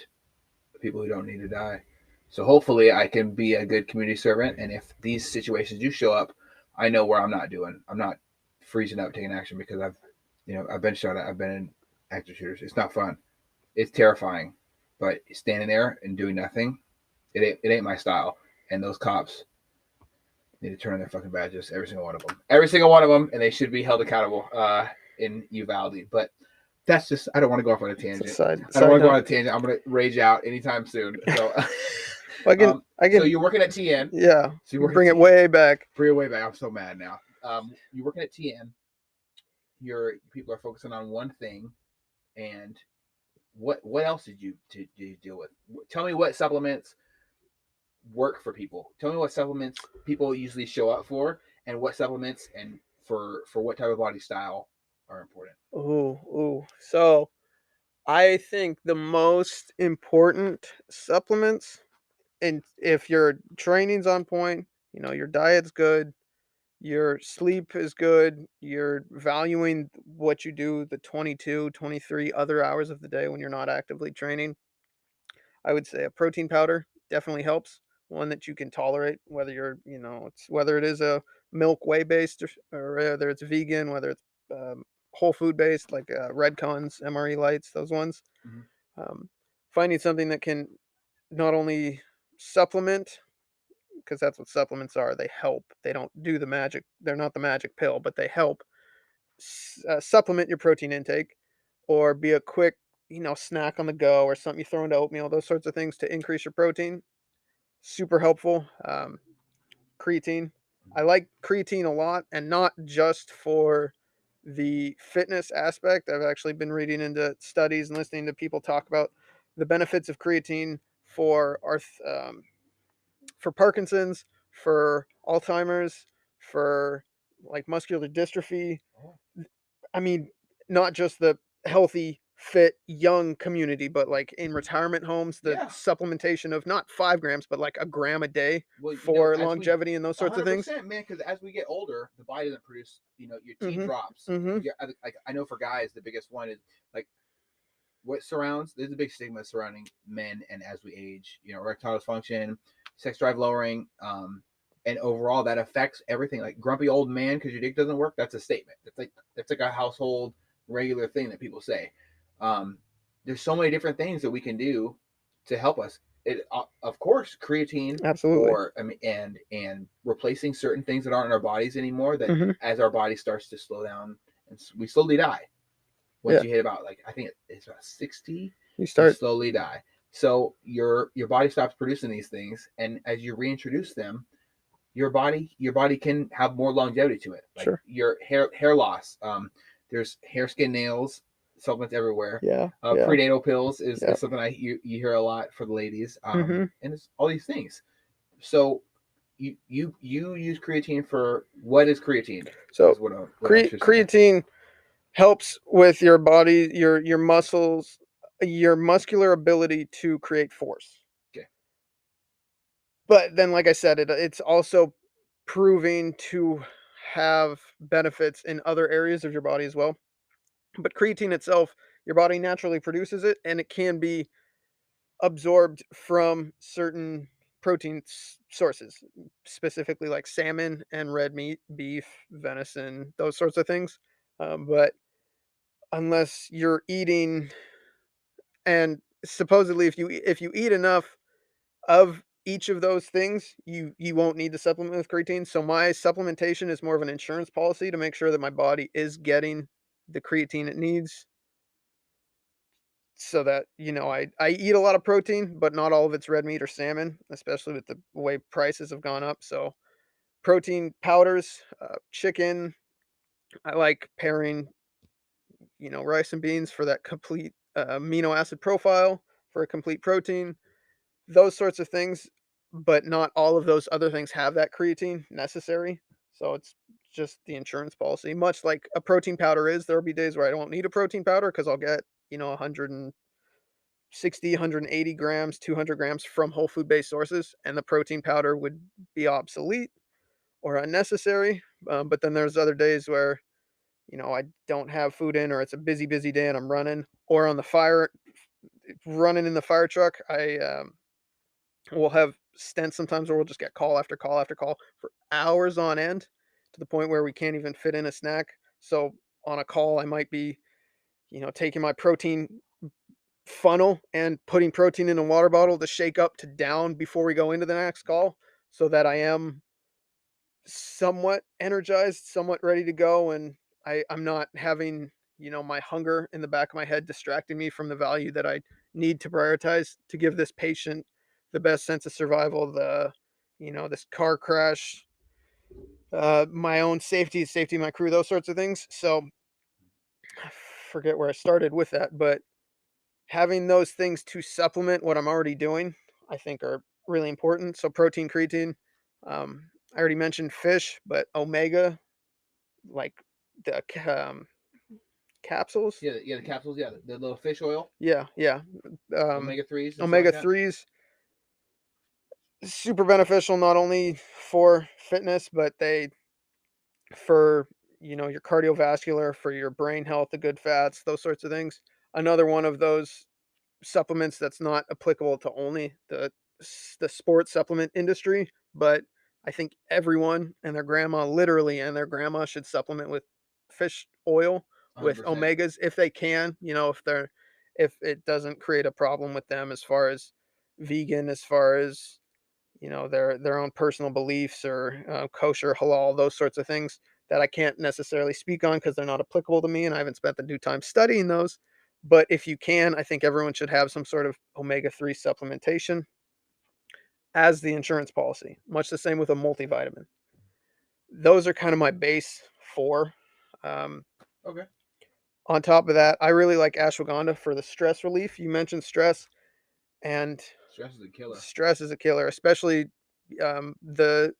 the people who don't need to die. So hopefully I can be a good community servant. And if these situations do show up, I know where I'm not doing. I'm not freezing up, taking action because I've been shot at. I've been in active shooters. It's not fun. It's terrifying, but standing there and doing nothing, it ain't my style. And those cops need to turn in their fucking badges, every single one of them, and they should be held accountable in Uvalde. But that's just, I don't want to go off on a tangent. I don't want to go on a tangent. I'm going to rage out anytime soon. So I can, I So can, you're working at TN. yeah. So you're You working at bring it TN. way back. Bring it way back. I'm so mad now. You're working at TN. Your people are focusing on one thing, and what else did you deal with? Tell me what supplements work for people. Tell me what supplements people usually show up for, and what supplements and for what type of body style are important. Ooh, ooh. So I think the most important supplements, and if your training's on point, your diet's good, your sleep is good, you're valuing what you do the 22, 23 other hours of the day when you're not actively training, I would say a protein powder definitely helps. One that you can tolerate, whether whether it is a milk whey based, or whether it's vegan, whether it's whole food based, like Redcons, MRE lights, those ones. Mm-hmm. Um, Finding something that can not only supplement, because that's what supplements are. They help. They don't do the magic. They're not the magic pill, but they help supplement your protein intake, or be a quick, snack on the go, or something you throw into oatmeal. Those sorts of things to increase your protein. Super helpful. Creatine. I like creatine a lot, and not just for the fitness aspect. I've actually been reading into studies and listening to people talk about the benefits of creatine for for Parkinson's, for Alzheimer's, for like muscular dystrophy. Oh, I mean, not just the healthy, fit, young community, but like in retirement homes, the yeah. supplementation of not 5 grams, but like a gram a day Well, for as we longevity and those sorts of things. 100%, man, because as we get older, the body doesn't produce. Your T Mm-hmm. drops. Mm-hmm. I know for guys, the biggest one is like what surrounds. There's a big stigma surrounding men, and as we age, erectile dysfunction, sex drive lowering, and overall that affects everything. Like grumpy old man because your dick doesn't work. That's a statement. That's like a household regular thing that people say. Um, there's so many different things that we can do to help us. Of course, creatine Absolutely. for and replacing certain things that aren't in our bodies anymore. That Mm-hmm. as our body starts to slow down and we slowly die. Once Yeah. you hit about like I think it's about 60, You you start. slowly die. So your body stops producing these things, and as you reintroduce them, your body can have more longevity to it. Like Sure. your hair loss. There's hair, skin, nails supplements everywhere. Yeah. Yeah. Prenatal pills Yeah. is something you hear a lot for the ladies. Mm-hmm. And it's all these things. So you use creatine for what is creatine? So Is what I should say. creatine helps with your body, your muscles, your muscular ability to create force. Okay. But then, like I said, it's also proving to have benefits in other areas of your body as well. But creatine itself, your body naturally produces it, and it can be absorbed from certain protein sources, specifically like salmon and red meat, beef, venison, those sorts of things. But unless you're eating, and supposedly if you eat enough of each of those things, you won't need to supplement with creatine. So my supplementation is more of an insurance policy to make sure that my body is getting the creatine it needs, so that I eat a lot of protein, but not all of it's red meat or salmon, especially with the way prices have gone up. So protein powders, chicken. I like pairing rice and beans for that complete amino acid profile, for a complete protein, those sorts of things. But not all of those other things have that creatine necessary. So it's just the insurance policy. Much like a protein powder is, there'll be days where I don't need a protein powder because I'll get 160, 180 grams, 200 grams from whole food based sources, and the protein powder would be obsolete or unnecessary. But then there's other days where I don't have food in, or it's a busy, busy day and I'm running, or on the fire, running in the fire truck. I will have stints sometimes where we'll just get call after call after call for hours on end, to the point where we can't even fit in a snack. So on a call, I might be, taking my protein funnel and putting protein in a water bottle to shake up to down before we go into the next call, so that I am somewhat energized, somewhat ready to go, and I'm not having my hunger in the back of my head distracting me from the value that I need to prioritize to give this patient the best sense of survival, this car crash, my own safety of my crew, those sorts of things. So I forget where I started with that, but having those things to supplement what I'm already doing, I think are really important. So protein, creatine. I already mentioned fish, but omega, like the capsules. Yeah, yeah, the capsules. Yeah, the little fish oil, Yeah, yeah. omega threes and stuff like Omega that. 3s, super beneficial not only for fitness, but they for your cardiovascular, for your brain health, the good fats, those sorts of things. Another one of those supplements that's not applicable to only the sports supplement industry, but I think everyone and their grandma, literally, and their grandma should supplement with fish oil with 100%. omegas if they can. If it doesn't create a problem with them as far as vegan, as far as their own personal beliefs or kosher, halal, those sorts of things that I can't necessarily speak on because they're not applicable to me and I haven't spent the due time studying those. But if you can, I think everyone should have some sort of omega-3 supplementation as the insurance policy, much the same with a multivitamin. Those are kind of my base four. Um, Okay. on top of that, I really like ashwagandha for the stress relief. You mentioned stress, and Stress is a killer. stress is a killer, especially the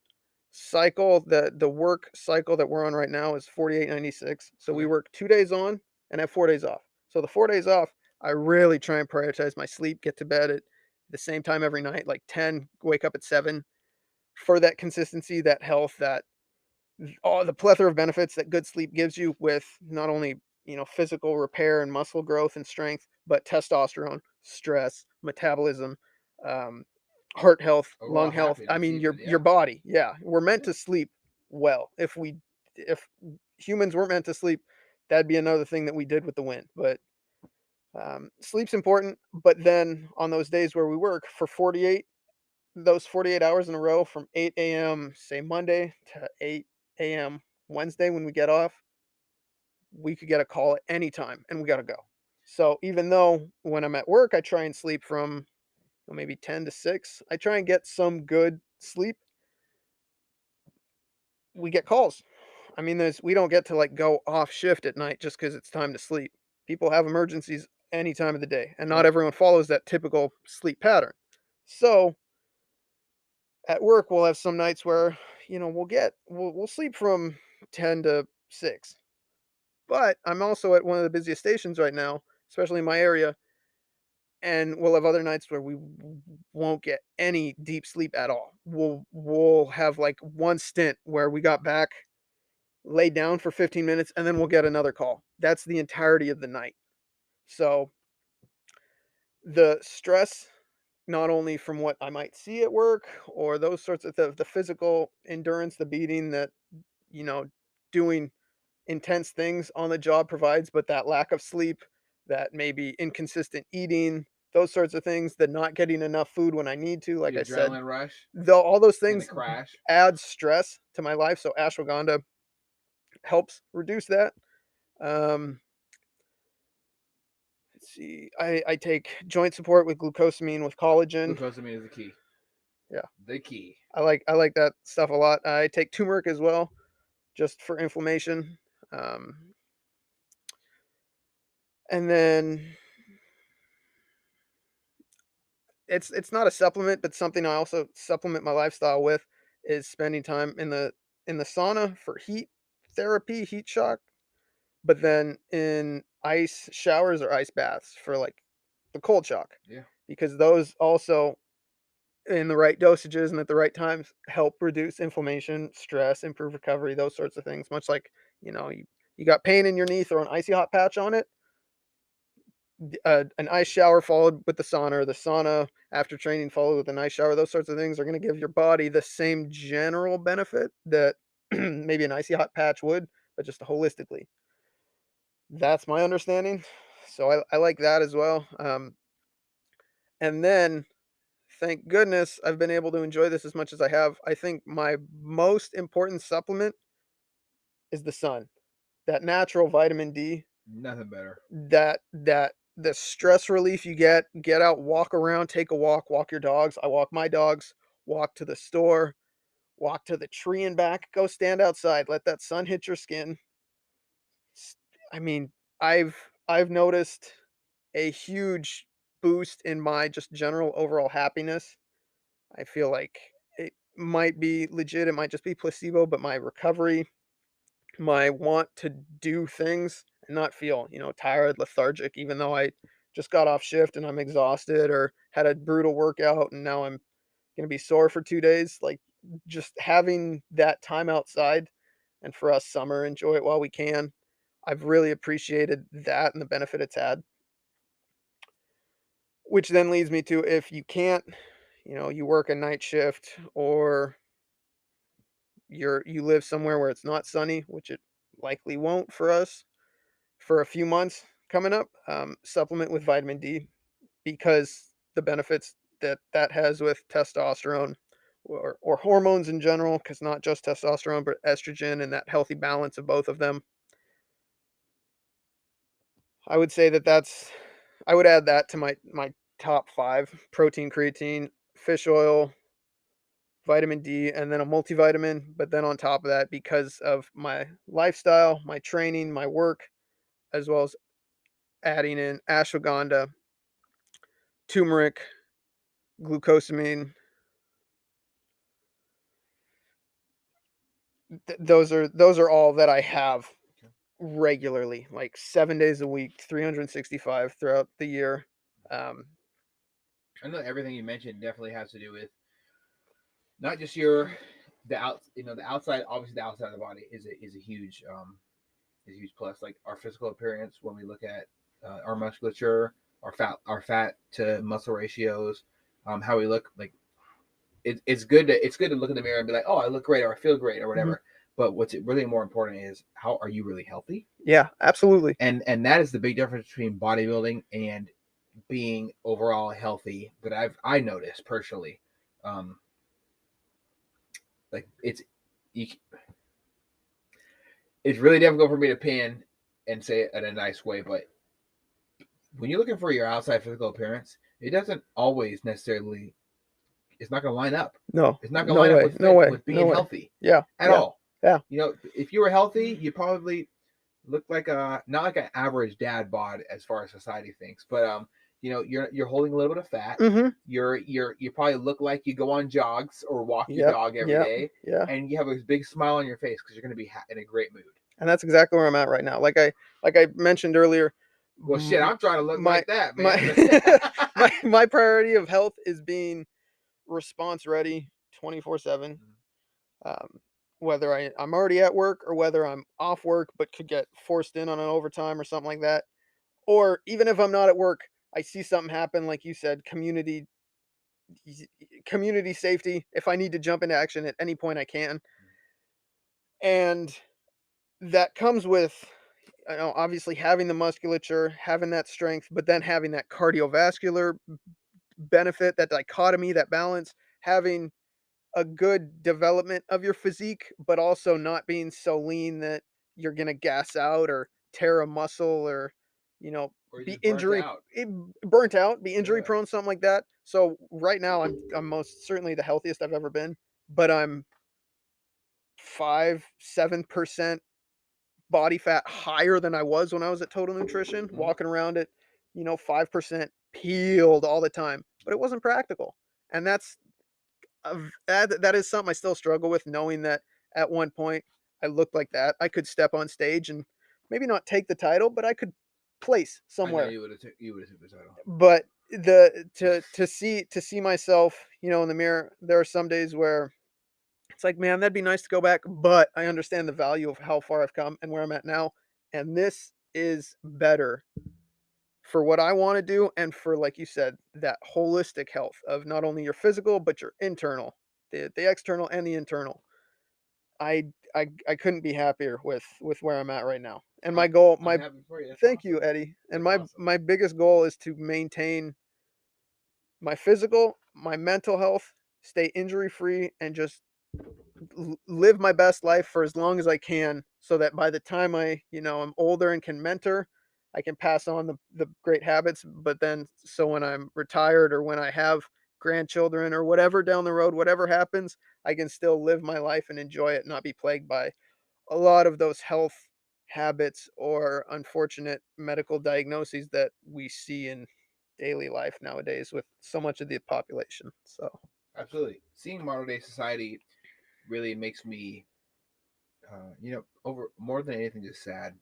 the work cycle that we're on right now is 48-96. So we Okay. work 2 days on and have 4 days off. So the 4 days off, I really try and prioritize my sleep, get to bed at the same time every night, like 10, wake up at 7, for that consistency, that health, that all the plethora of benefits that good sleep gives you, with not only physical repair and muscle growth and strength, but testosterone, stress, metabolism, um, heart health, lung Overall health. I happiness, mean, even. your Yeah. body. Yeah, we're meant Yeah. to sleep well. If humans weren't meant to sleep, that'd be another thing that we did with the wind. But sleep's important. But then on those days where we work for 48 hours in a row, from 8 a.m., say Monday, to 8 a.m. Wednesday when we get off, we could get a call at any time and we got to go. So even though when I'm at work, I try and sleep from maybe 10 to 6, I try and get some good sleep. We get calls. I mean, we don't get to like go off shift at night just because it's time to sleep. People have emergencies any time of the day, and not Right. everyone follows that typical sleep pattern. So at work, we'll have some nights where we'll sleep from 10 to 6. But I'm also at one of the busiest stations right now, especially in my area, and we'll have other nights where we won't get any deep sleep at all. We'll have like one stint where we got back, laid down for 15 minutes, and then we'll get another call. That's the entirety of the night. So the stress, not only from what I might see at work or those sorts of the physical endurance, the beating that you know doing intense things on the job provides, but that lack of sleep, that maybe inconsistent eating, those sorts of things, the not getting enough food when I need to, like The I said, adrenaline rush though all those and the things crash. add stress to my life. So ashwagandha helps reduce that. Um, let's see. I take joint support with glucosamine with collagen. Glucosamine is the key. Yeah, The key. I like that stuff a lot. I take turmeric as well, just for inflammation. Um, and then it's not a supplement, but something I also supplement my lifestyle with is spending time in the sauna for heat therapy, heat shock, but then in ice showers or ice baths for like the cold shock, Yeah. because those also, in the right dosages and at the right times, help reduce inflammation, stress, improve recovery, those sorts of things. Much like, you got pain in your knee, throw an icy hot patch on it. An ice shower followed with the sauna, or the sauna after training followed with an ice shower, those sorts of things are going to give your body the same general benefit that maybe an icy hot patch would, but just holistically. That's my understanding. So I like that as well. And then, thank goodness, I've been able to enjoy this as much as I have. I think my most important supplement is the sun, that natural vitamin D, Nothing better. that the stress relief you get out, walk around, take a walk, walk your dogs. I walk my dogs, walk to the store, walk to the tree and back, go stand outside, let that sun hit your skin. S- I mean, I've I've noticed a huge boost in my just general overall happiness. I feel like it might be legit, it might just be placebo, but my recovery, my want to do things and not feel, tired, lethargic, even though I just got off shift and I'm exhausted or had a brutal workout and now I'm going to be sore for 2 days. Like just having that time outside and for us, summer, enjoy it while we can. I've really appreciated that and the benefit it's had, which then leads me to if you can't, you work a night shift or you live somewhere where it's not sunny, which it likely won't for us for a few months coming up, supplement with vitamin D because the benefits that has with testosterone or hormones in general, because not just testosterone, but estrogen and that healthy balance of both of them. I would say I would add that to my top five: protein, creatine, fish oil, vitamin D, and then a multivitamin. But then on top of that, because of my lifestyle, my training, my work, as well as adding in ashwagandha, turmeric, glucosamine. Those are all that I have regularly, like 7 days a week, 365 throughout the year. Um, I know everything you mentioned definitely has to do with not just your the outside. Obviously, the outside of the body is a huge plus. Like our physical appearance when we look at our musculature, our fat to muscle ratios, how we look. Like it's good to look in the mirror and be like, oh, I look great or I feel great or mhm. whatever. But what's really more important is how are you really healthy? Yeah, absolutely. And that is the big difference between bodybuilding and being overall healthy that I noticed personally. Um, like you, it's really difficult for me to pin and say it in a nice way, but when you're looking for your outside physical appearance, it doesn't always necessarily. It's not going to line up. No, It's not going to no line up way, with no way, with no being way. healthy Yeah, at yeah, all. yeah. If you were healthy, you probably look like a not like an average dad bod as far as society thinks, but you're holding a little bit of fat. Mm-hmm. You probably look like you go on jogs or walk your Yep, dog every yep, day, yeah. and you have a big smile on your face because you're going to be in a great mood. And that's exactly where I'm at right now. Like I mentioned earlier, Well, shit, I'm trying to look my like that, my man. my priority of health is being response ready 24/7. Um, whether I'm already at work or whether I'm off work but could get forced in on an overtime or something like that. Or even if I'm not at work, I see something happen, like you said, community safety. If I need to jump into action at any point, I can. And that comes with, obviously having the musculature, having that strength, but then having that cardiovascular benefit, that dichotomy, that balance, having a good development of your physique, but also not being so lean that you're gonna gas out or tear a muscle or, Or you be just burnt injury out. burnt out, be injury Yeah. prone, something like that. So right now I'm most certainly the healthiest I've ever been, but I'm 5-7% body fat higher than I was when I was at Total Nutrition, Mhm. walking around at, 5% peeled all the time. But it wasn't practical. And that is something I still struggle with, knowing that at one point I looked like that. I could step on stage and maybe not take the title, but I could place I know somewhere. you would have took the title. But the to see myself, in the mirror, there are some days where it's like, man, that'd be nice to go back, but I understand the value of how far I've come and where I'm at now, and this is better for what I want to do and for, like you said, that holistic health of not only your physical but your internal, the external and the internal. I couldn't be happier with where I'm at right now. And my I'm goal, I'm my happy for you. That's thank you, awesome. Eddie. And That's my awesome. my biggest goal is to maintain my physical, my mental health, stay injury free, and just live my best life for as long as I can, so that by the time I'm older and can mentor, I can pass on the great habits, but then so when I'm retired or when I have grandchildren or whatever down the road, whatever happens, I can still live my life and enjoy it, not be plagued by a lot of those health habits or unfortunate medical diagnoses that we see in daily life nowadays with so much of the population. So, Absolutely. Seeing modern day society really makes me, over more than anything, just sad.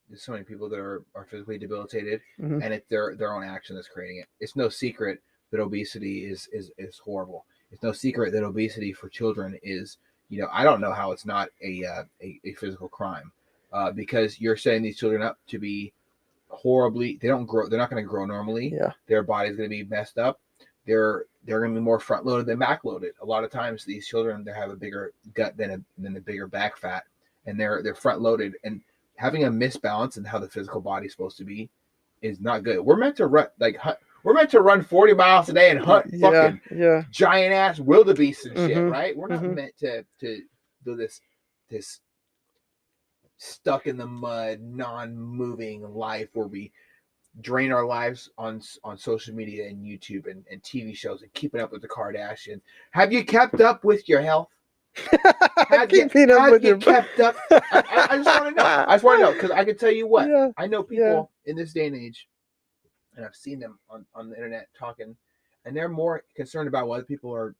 There's so many people that are physically debilitated, mhm. and it's their own action that's creating it. It's no secret that obesity is horrible. It's no secret that obesity for children is, I don't know how it's not a physical crime, because you're setting these children up to be horribly. They don't grow. They're not going to grow normally. Yeah. Their body's going to be messed up. They're going to be more front loaded than back loaded. A lot of times, these children, they have a bigger gut than a bigger back fat, and they're front loaded. And having a misbalance in how the physical body's supposed to be is not good. We're meant to run we're meant to run 40 miles a day and hunt Yeah, fucking yeah. giant ass wildebeest and shit, Mhm, right? We're not mhm. meant to do this stuck in the mud, non-moving life where we drain our lives on social media and YouTube and TV shows and keeping up with the Kardashians. Have you kept up with your health? Keeping up Have with you your kept up? I just want to know. I just want to know because I can tell you what. Yeah, I know yeah. people in this day and age, and I've seen them on the internet talking, and they're more concerned about what other people are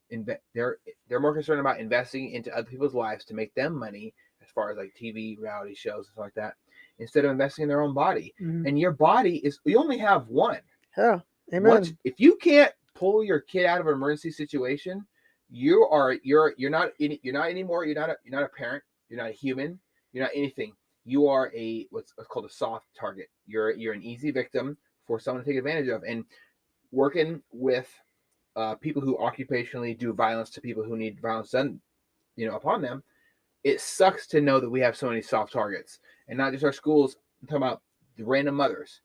they're more concerned about investing into other people's lives to make them money as far as like TV reality shows and stuff like that, instead of investing in their own body. Mhm. And your body is you only have one. Yeah. Amen. If you can't pull your kid out of an emergency situation, you're not anymore. You're not a parent. You're not a human. You're not anything. You are what's called a soft target. You're an easy victim for someone to take advantage of. And working with people who occupationally do violence to people who need violence done, upon them, it sucks to know that we have so many soft targets, and not just our schools. I'm talking about the random mothers.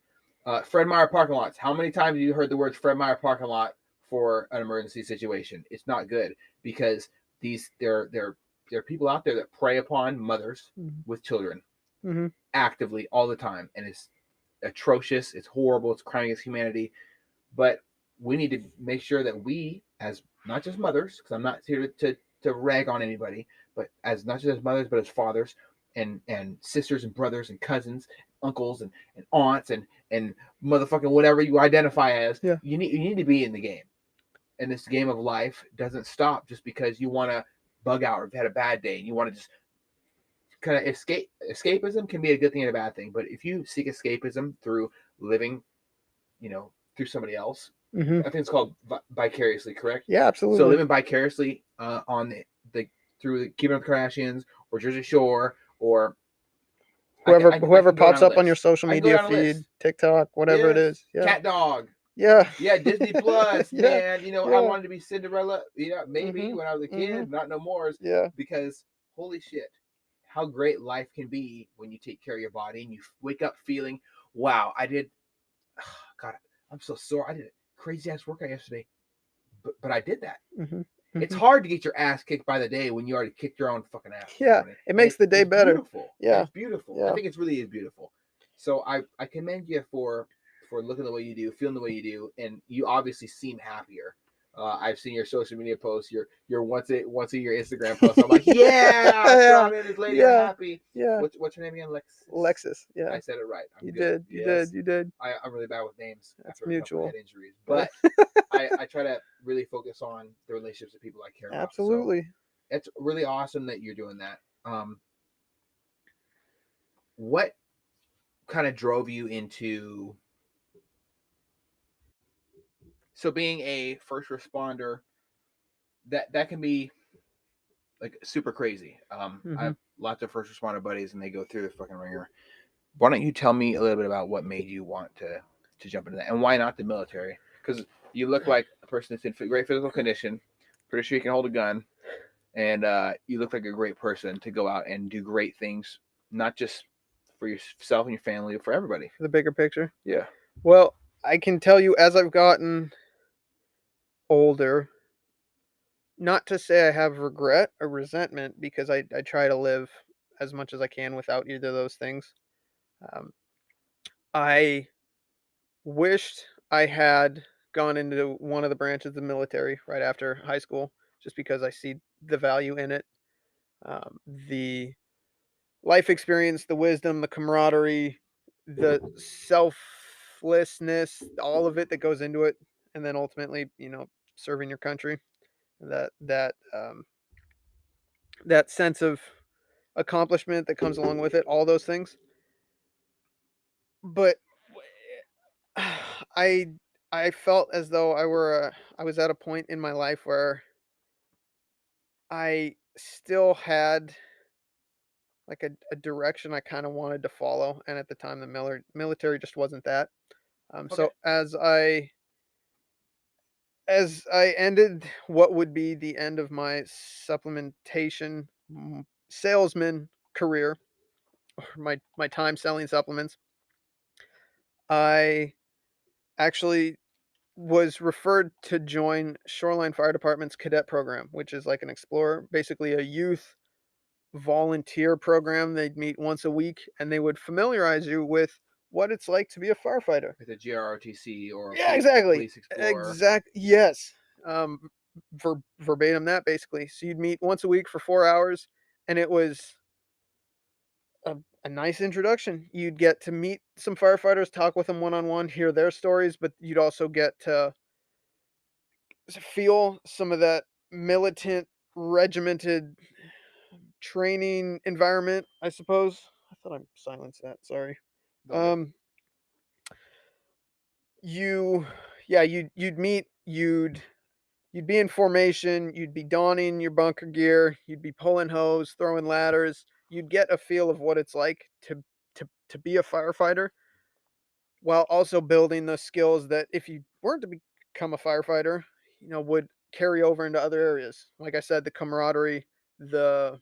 Fred Meyer parking lots. How many times have you heard the words Fred Meyer parking lot for an emergency situation? It's not good because there are people out there that prey upon mothers Mhm, with children mhm. actively all the time, and it's atrocious. It's horrible. It's crime against humanity. But we need to make sure that we, as not just mothers, because I'm not here to rag on anybody, but as not just as mothers, but as fathers and sisters and brothers and cousins, uncles and aunts and motherfucking whatever you identify as, Yeah. you need to be in the game. And this game of life doesn't stop just because you want to bug out or have had a bad day and you want to just kind of escape. Escapism can be a good thing and a bad thing, but if you seek escapism through living, through somebody else, Mhm. I think it's called vicariously, correct? Yeah, So absolutely. living vicariously on the through the Keeping Up with the Kardashians or Jersey Shore or Whoever I whoever can go pops down a up on your list. social I can go media down a feed, list. TikTok, whatever it Yes, is. Yeah. Cat Dog. Yeah. Yeah, Disney Plus, Yeah. man. I Yeah. wanted to be Cinderella. Maybe Mhm. when I was a kid, Mhm. not no more. Yeah. Because holy shit, how great life can be when you take care of your body and you wake up feeling, wow, I did. God, I'm so sore. I did a crazy ass workout yesterday, but I did that. Mhm. It's Mhm. hard to get your ass kicked by the day when you already kicked your own fucking ass in the Yeah. morning, It and makes the day it's better. beautiful. Yeah. It's beautiful. I Yeah. think it really is beautiful. So I commend you for looking the way you do, feeling the way you do, and you obviously seem happier. I've seen your social media posts, your once a year Instagram post. I'm like, yeah, Yeah. Sean and his lady are Yeah. happy. Yeah. What's her name again? Lexus. Lexus. Yeah. I said it right. I'm You good. did. You Yes. did. You did. I'm really bad with names That's after a couple of head mutual. injuries, Yeah. but I try to really focus on the relationships of people I care about. So Absolutely. it's really awesome that you're doing that. What kind of drove you into being a first responder? That can be like super crazy. I Mhm. have lots of first responder buddies, and they go through the fucking ringer. Why don't you tell me a little bit about what made you want to jump into that, and why not the military? Because you look like a person that's in great physical condition. Pretty sure you can hold a gun, and you look like a great person to go out and do great things, not just for yourself and your family, but for everybody. For the bigger picture. Yeah. Well, I can tell you as I've gotten older, not to say I have regret or resentment because I try to live as much as I can without either of those things. Um, I wished I had gone into one of the branches of the military right after high school, just because I see the value in it. The life experience, the wisdom, the camaraderie, the selflessness, all of it that goes into it, and then ultimately, serving your country. That sense of accomplishment that comes along with it, all those things. But I I felt as though I was at a point in my life where I still had like a direction I kind of wanted to follow, and at the time the military just wasn't that. Okay. So as I ended what would be the end of my supplementation salesman career, or my time selling supplements, I actually was referred to join Shoreline Fire Department's cadet program, which is like an explorer, basically a youth volunteer program. They'd meet once a week and they would familiarize you with what it's like to be a firefighter. Like the GROTC or Yeah, a exactly. police explorer. Exact. Yes. Um, verbatim that basically. So you'd meet once a week for 4 hours, and it was a nice introduction. You'd get to meet some firefighters, talk with them one on one, hear their stories, but you'd also get to feel some of that militant, regimented training environment, I suppose. I thought I silenced that. Sorry. All good. Um, you, yeah, you'd meet, you'd be in formation, you'd be donning your bunker gear, you'd be pulling hose, throwing ladders. You'd get a feel of what it's like to be a firefighter, while also building the skills that if you weren't to become a firefighter, would carry over into other areas. Like I said, the camaraderie, the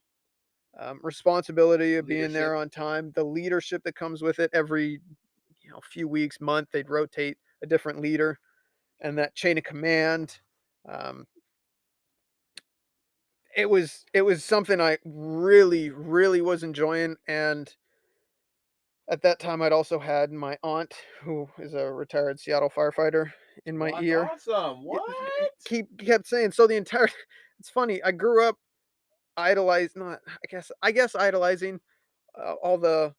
responsibility of being there Leadership. on time, the leadership that comes with it. Every few weeks, month, they'd rotate a different leader, and that chain of command. Um, it was something I really really was enjoying, and at that time I'd also had my aunt, who is a retired Seattle firefighter, in my Well, that's ear. awesome. Y- What? kept saying, so the entire it's funny, I grew up idolized, not I guess idolizing all the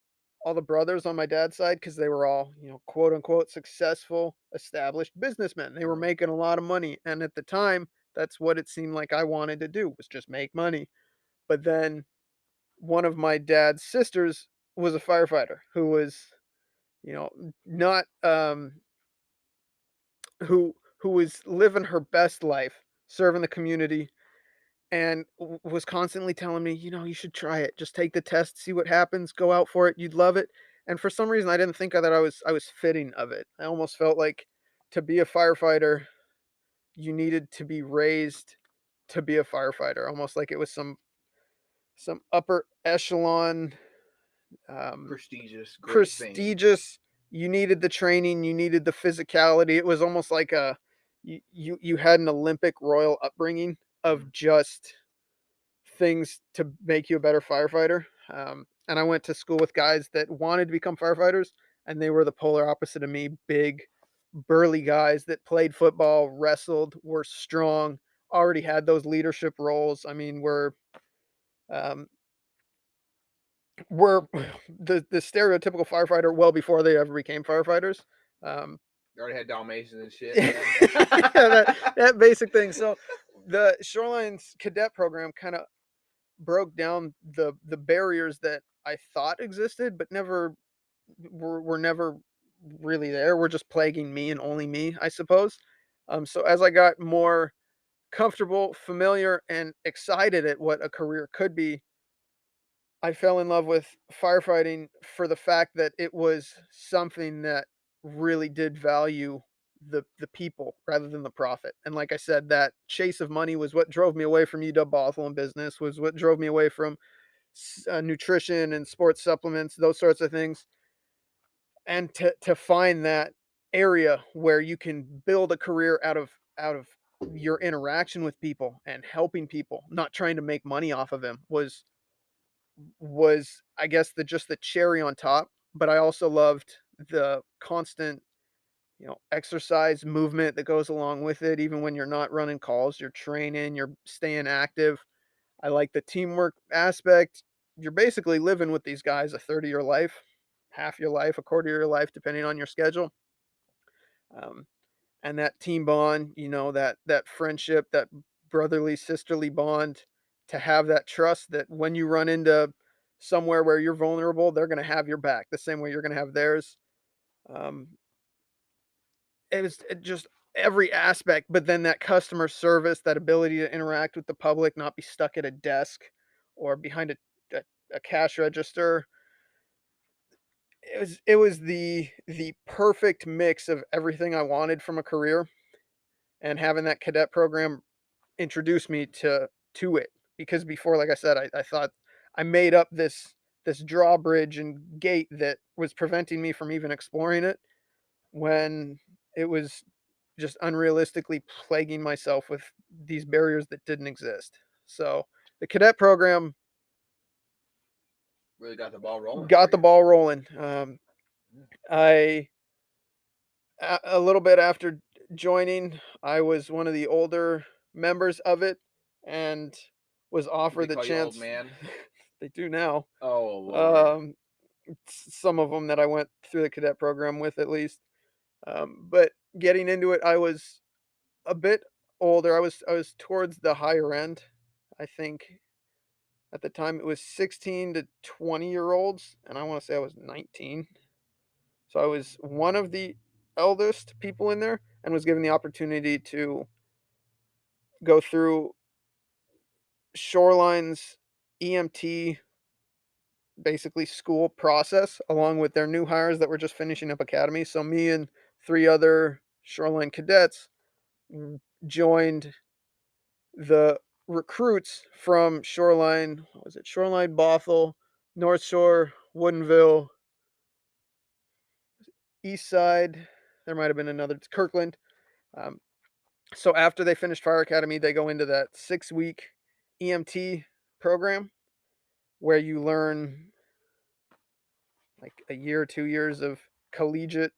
brothers on my dad's side, because they were all, quote unquote successful established businessmen. They were Mhm. making a lot of money, and at the time that's what it seemed like I wanted to do, was just make money. But then one of my dad's sisters was a firefighter who was, not who was living her best life, serving the community, and was constantly telling me, you should try it. Just take the test, see what happens, go out for it. You'd love it. And for some reason, I didn't think that I was fitting of it. I almost felt like to be a firefighter, you needed to be raised to be a firefighter, almost like it was some upper echelon, um, Prestigious, great thing. prestigious. You needed the training, you needed the physicality. It was almost like you had an Olympic royal upbringing Mhm. of just things to make you a better firefighter. And I went to school with guys that wanted to become firefighters, and they were the polar opposite of me. Big, burly guys that played football, wrestled, were strong, already had those leadership roles. I mean, um, were the stereotypical firefighter well before they ever became firefighters. Um, You already had Dalmatians and shit. yeah, Yeah. that basic thing. So the Shoreline's cadet program kind of broke down the barriers that I thought existed, but never were never really there. Were just plaguing me and only me, I suppose. So as I got more comfortable, familiar, and excited at what a career could be, I fell in love with firefighting for the fact that it was something that really did value the people rather than the profit. And like I said, that chase of money was what drove me away from UW Bothell and business, was what drove me away from nutrition and sports supplements, those sorts of things. And to find that area where you can build a career out of your interaction with people and helping people, not trying to make money off of them, was I guess the cherry on top. But I also loved the constant, exercise movement that goes along with it. Even when you're not running calls, you're training, you're staying active. I like the teamwork aspect. You're basically living with these guys a third of your life, half your life, a quarter of your life, depending on your schedule. Um, and that team bond, that friendship, that brotherly, sisterly bond, to have that trust that when you run into somewhere where you're vulnerable, they're going to have your back the same way you're going to have theirs. Um, it just every aspect, but then that customer service, that ability to interact with the public, not be stuck at a desk or behind a, a cash register. It was the perfect mix of everything I wanted from a career, and having that cadet program introduced me to it. Because before, like I said, I thought I made up this drawbridge and gate that was preventing me from even exploring it, when it was just unrealistically plaguing myself with these barriers that didn't exist. So the cadet program Really got the ball rolling got for the you. ball rolling. Yeah. I a little bit after joining, I was one of the older members of it, and was Did they offered the call you old chance. man? They do now. Oh Lord. Um, some of them that I went through the cadet program with, at least. But getting into it, I was a bit older. I was towards the higher end. I think at the time it was 16 to 20-year olds, and I want to say I was 19. So I was one of the eldest people in there, and was given the opportunity to go through Shoreline's EMT, basically school process, along with their new hires that were just finishing up academy. So me and three other Shoreline cadets joined the recruits from Shoreline. What was it? Shoreline, Bothell, North Shore, Woodinville, East Side. There might have been another. It's Kirkland. Um, so after they finish fire academy, they go into that 6-week EMT program, where you learn like a year, 2 years of collegiate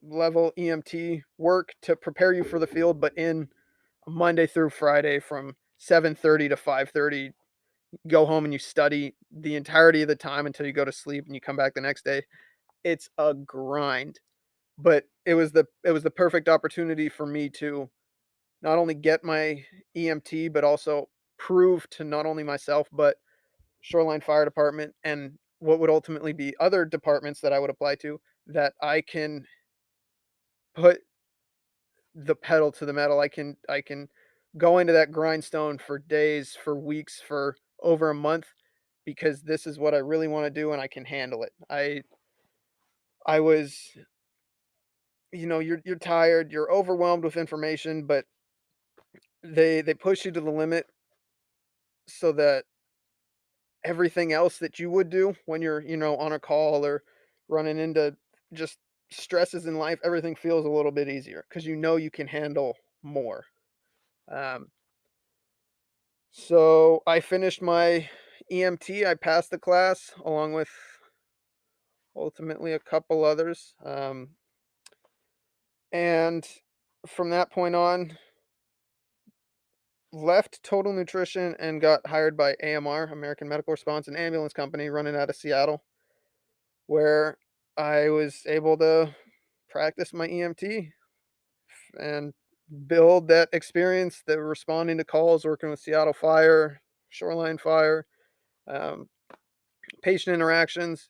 level EMT work to prepare you for the field, but in Monday through Friday from 7:30 to 5:30. Go home and you study the entirety of the time until you go to sleep, and you come back the next day. It's a grind, but it was the perfect opportunity for me to not only get my EMT, but also prove to not only myself, but Shoreline Fire Department and what would ultimately be other departments that I would apply to, that I can put the pedal to the metal. I can go into that grindstone for days, for weeks, for over a month, because this is what I really want to do, and I can handle it. I was, you're tired, you're overwhelmed with information, but they push you to the limit, so that everything else that you would do when you're, on a call or running into just stresses in life, everything feels a little bit easier because you can handle more. Um, so I finished my EMT. I passed the class along with ultimately a couple others. And from that point on, left Total Nutrition and got hired by AMR, American Medical Response, an ambulance company running out of Seattle, where I was able to practice my EMT and build that experience, the responding to calls, working with Seattle Fire, Shoreline Fire, um, patient interactions.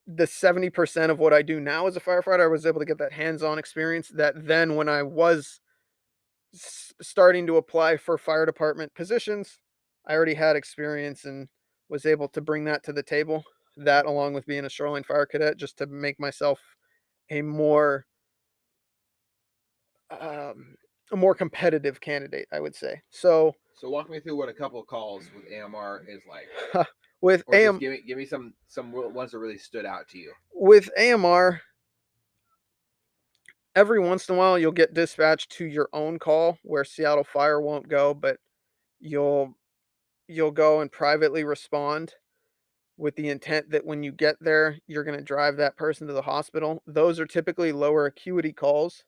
The 70% of what I do now as a firefighter, I was able to get that hands-on experience, that then when I was starting to apply for fire department positions, I already had experience and was able to bring that to the table. That, along with being a Shoreline Fire Cadet, just to make myself a more um, a more competitive candidate, I would say. So So walk me through what a couple of calls with AMR is like, with or just AM give me some ones that really stood out to you. with AMR, every once in a while you'll get dispatched to your own call where Seattle Fire won't go, but you'll go and privately respond. with the intent that when you get there, you're going to drive that person to the hospital. Those are typically lower acuity calls.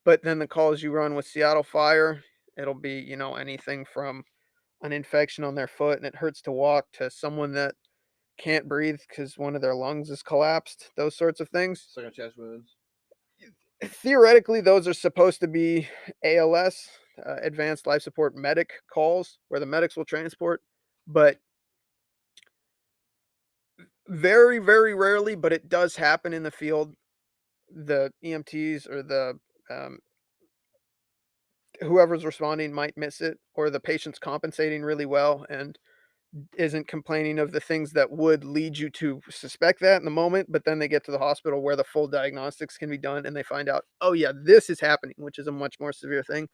But then the calls you run with Seattle Fire, it'll be, anything from an infection on their foot and it hurts to walk to someone that can't breathe because one of their lungs is collapsed, those sorts of things. Second chest wounds. Theoretically, those are supposed to be ALS, advanced life support medic calls, where the medics will transport. But very, very rarely, but it does happen in the field. The EMTs or the um, whoever's responding might miss it, or the patient's compensating really well and isn't complaining of the things that would lead you to suspect that in the moment, but then they get to the hospital where the full diagnostics can be done and they find out, oh yeah, this is happening, which is a much more severe thing.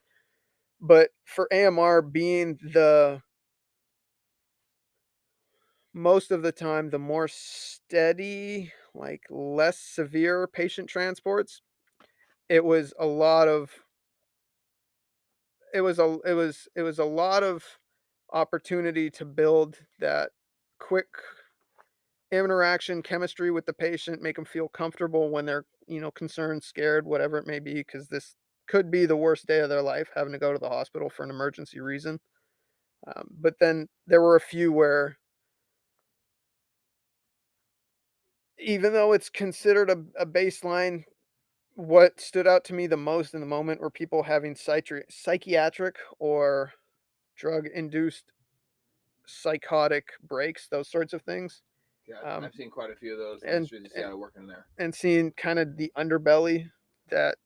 But for AMR being the most of the time the more steady, like less severe patient transports, it was a lot of it was a lot of opportunity to build that quick interaction chemistry with the patient, make them feel comfortable when they're, concerned, scared, whatever it may be, because this could be the worst day of their life, having to go to the hospital for an emergency reason. But then there were a few where, even though it's considered a baseline, what stood out to me the most in the moment were people having psychiatric or drug induced psychotic breaks, those sorts of things. Yeah, Um, I've seen quite a few of those in the and, streets of and Seattle working in there. and seeing kind of the underbelly that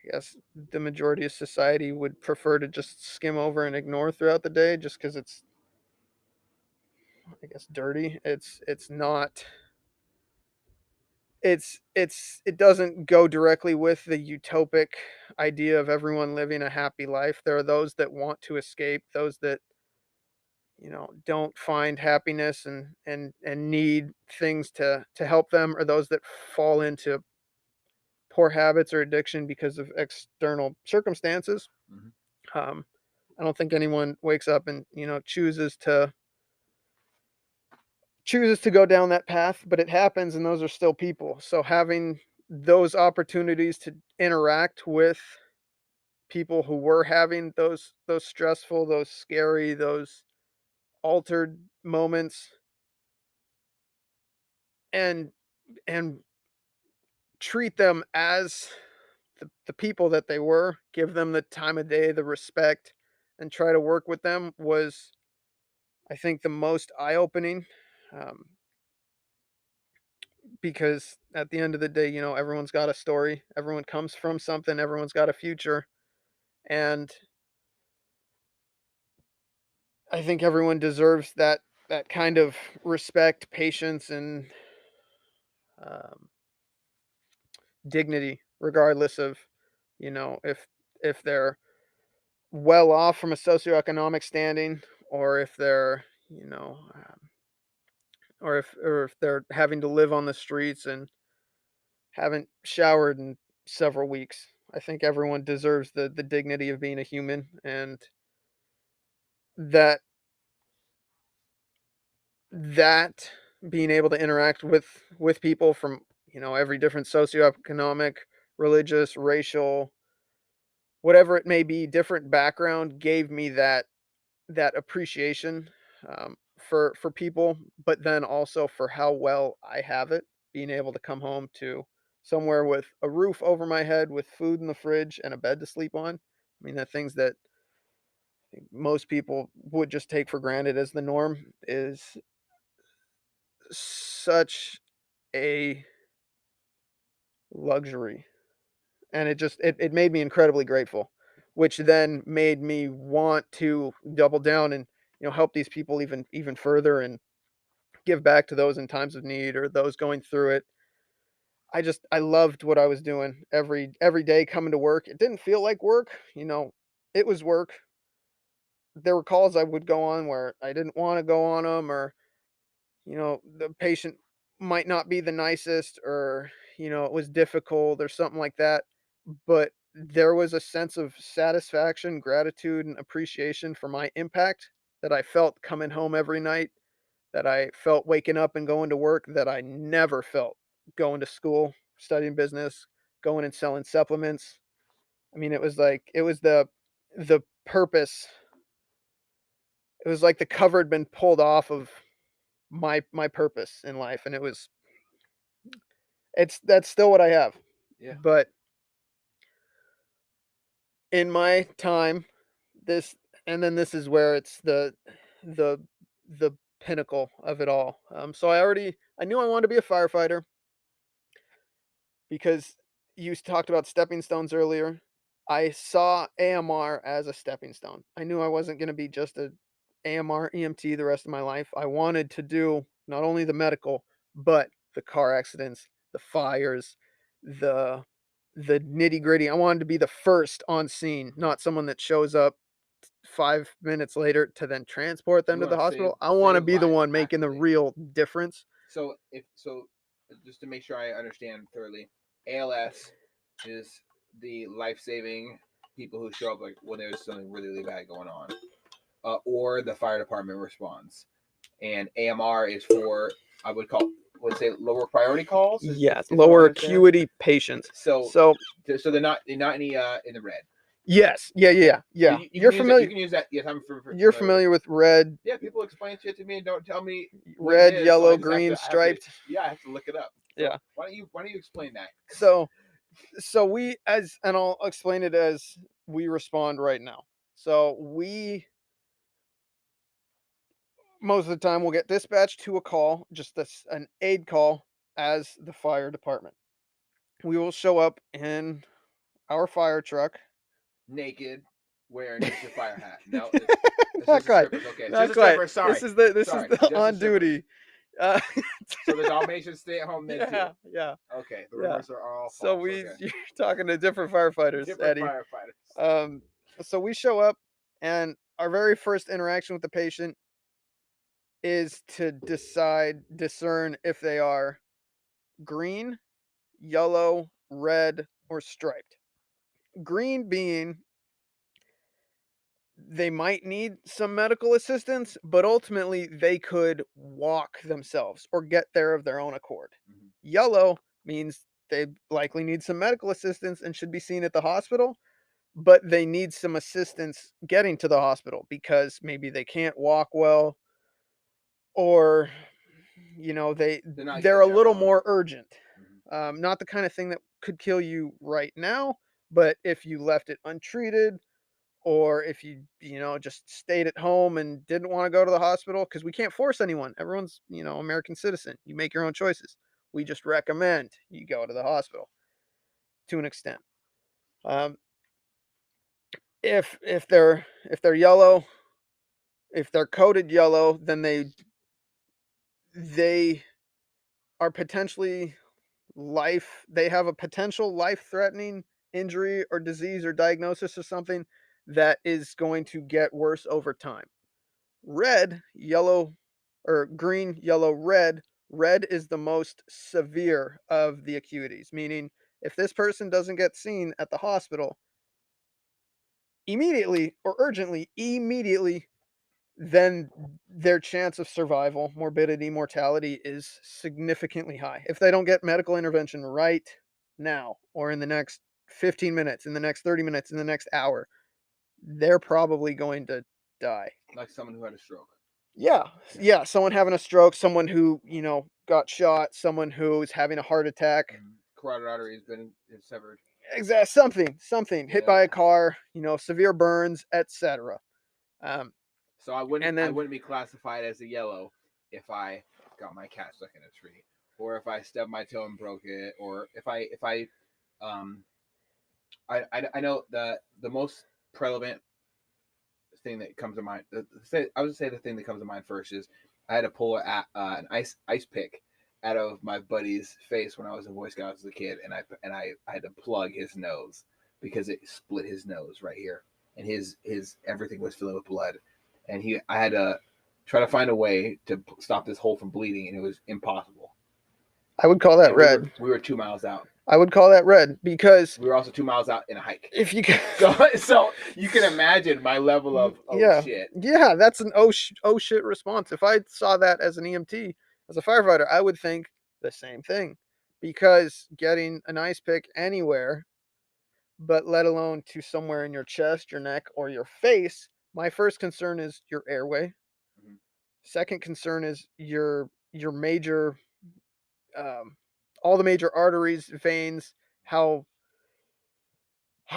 I guess the majority of society would prefer to just skim over and ignore throughout the day just because it's, I guess, dirty. It's not it doesn't go directly with the utopic idea of everyone living a happy life. There are those that want to escape, those that, don't find happiness and need things to help them, or those that fall into poor habits or addiction because of external circumstances. Mhm. Um, I don't think anyone wakes up and, chooses to go down that path, but it happens, and those are still people. So having those opportunities to interact with people who were having those stressful, those scary, those altered moments, and and treat them as the people that they were, give them the time of day, the respect, and try to work with them was, I think, the most eye-opening. Um, because at the end of the day, everyone's got a story, everyone comes from something, everyone's got a future, and I think everyone deserves that kind of respect, patience, and um, dignity, regardless of, if they're well off from a socioeconomic standing, or if they're, or if they're having to live on the streets and haven't showered in several weeks. I think everyone deserves the dignity of being a human, and that that being able to interact with people from, every different socioeconomic, religious, racial, whatever it may be, different background, gave me that appreciation, for people, but then also for how well I have it, being able to come home to somewhere with a roof over my head, with food in the fridge, and a bed to sleep on. I mean, the things that I think most people would just take for granted as the norm is such a luxury. And it made me incredibly grateful, which then made me want to double down and, help these people even further and give back to those in times of need or those going through it. I loved what I was doing every day coming to work. It didn't feel like work, it was work. There were calls I would go on where I didn't want to go on them, or, the patient might not be the nicest, or, it was difficult or something like that. But there was a sense of satisfaction, gratitude, and appreciation for my impact that I felt coming home every night, that I felt waking up and going to work that I never felt going to school, studying business, going and selling supplements. I mean, it was the purpose. It was like the cover had been pulled off of my purpose in life, and that's still what I have. Yeah. But in my time, this and then this is where it's the the pinnacle of it all. So I knew I wanted to be a firefighter because you talked about stepping stones earlier. I saw AMR as a stepping stone. I knew I wasn't going to be just a AMR EMT the rest of my life. I wanted to do not only the medical, but the car accidents, the fires, the the nitty gritty. I wanted to be the first on scene, not someone that shows up 5 minutes later to then transport them You to the wanna hospital. I want to save be the lives, one making the actually. real difference. So just to make sure I understand thoroughly, ALS is the life-saving people who show up like when there's something really, really bad going on, or the fire department responds. And AMR is for, I would say lower priority calls. Yes, if lower I understand. acuity patients. So So they're not in the red. yes, yeah. You You're can use familiar. you can use that. Yes, I'm You're familiar with red, Yeah, people explain shit to me and don't tell me what it red, is. So yellow, I just green, have to, striped. yeah, I have to look it up. So Yeah. why don't you explain that? So we and I'll explain it as we respond right now. So we most of the time will get dispatched to a call, just an aid call as the fire department. We will show up in our fire truck. Naked, wearing just a fire hat. No, it's Not just a quite. strippers. Okay, it's Not just a quite. stripper. Sorry. This Sorry, is the just a on strippers. duty. Uh, So the Dalmatians stay at home then yeah, too. yeah, Okay, the yeah. rumors are all So false. Okay. you're talking to different firefighters, Different Eddie. firefighters. Um, so we show up, and our very first interaction with the patient is to discern if they are green, yellow, red, or striped. Green being they might need some medical assistance, but ultimately they could walk themselves or get there of their own accord. Mhm. Yellow means they likely need some medical assistance and should be seen at the hospital, but they need some assistance getting to the hospital because maybe they can't walk well, or they're a Getting there little alone. more urgent. Mhm. Not the kind of thing that could kill you right now, but if you left it untreated, or if you just stayed at home and didn't want to go to the hospital, because we can't force anyone. Everyone's American citizen. You make your own choices. We just recommend you go to the hospital to an extent. Um, if they're yellow, if they're coded yellow, then they are potentially they have a potential life-threatening injury or disease or diagnosis of something that is going to get worse over time. Red, yellow, or green, yellow, red. Red is the most severe of the acuities, meaning if this person doesn't get seen at the hospital immediately or urgently, immediately, then their chance of survival, morbidity, mortality is significantly high. If they don't get medical intervention right now, or in the next 15 minutes, in the next 30 minutes, in the next hour, they're probably going to die. Like someone who had a stroke. Yeah. Someone having a stroke, someone who, got shot, someone who is having a heart attack. Carotid artery is severed. Exactly. Something hit by a car, severe burns, etc. So I And then wouldn't be classified as a yellow if I got my cat stuck in a tree, or if I stubbed my toe and broke it, or if um I know the most prevalent thing that comes to mind. I would say the thing that comes to mind first is I had to pull an ice pick out of my buddy's face when I was in Boy Scouts as a kid, and I had to plug his nose because it split his nose right here, and his everything was filling with blood, and I had to try to find a way to stop this hole from bleeding, and it was impossible. I would call that And red. We were 2 miles out. I would call that red, because We were also 2 miles out in a hike. if you can, So you can imagine my level of yeah, shit. yeah, that's an oh shit response. If I saw that as an EMT, as a firefighter, I would think the same thing, because getting an ice pick anywhere, but let alone to somewhere in your chest, your neck, or your face, my first concern is your airway. Mhm. Second concern is your major, all the major arteries, veins, how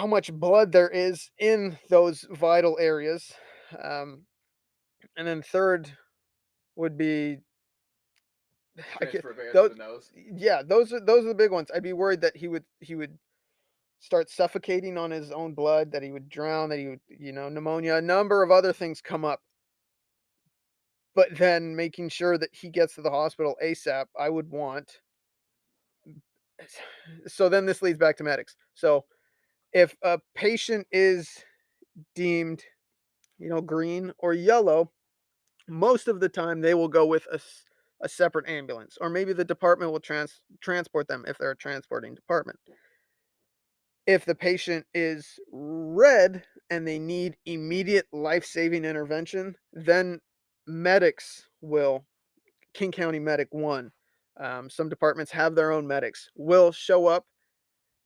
much blood there is in those vital areas. Um, and then third would be, I get Transfer barriers to those. the nose. Yeah, those are the big ones. I'd be worried that he would start suffocating on his own blood, that he would drown, that he would, pneumonia, a number of other things come up. But then making sure that he gets to the hospital ASAP, I would want. So then this leads back to medics. So if a patient is deemed, green or yellow, most of the time they will go with a separate ambulance, or maybe the department will transport them if they're a transporting department. If the patient is red and they need immediate life-saving intervention, then medics will, King County Medic 1, some departments have their own medics, will show up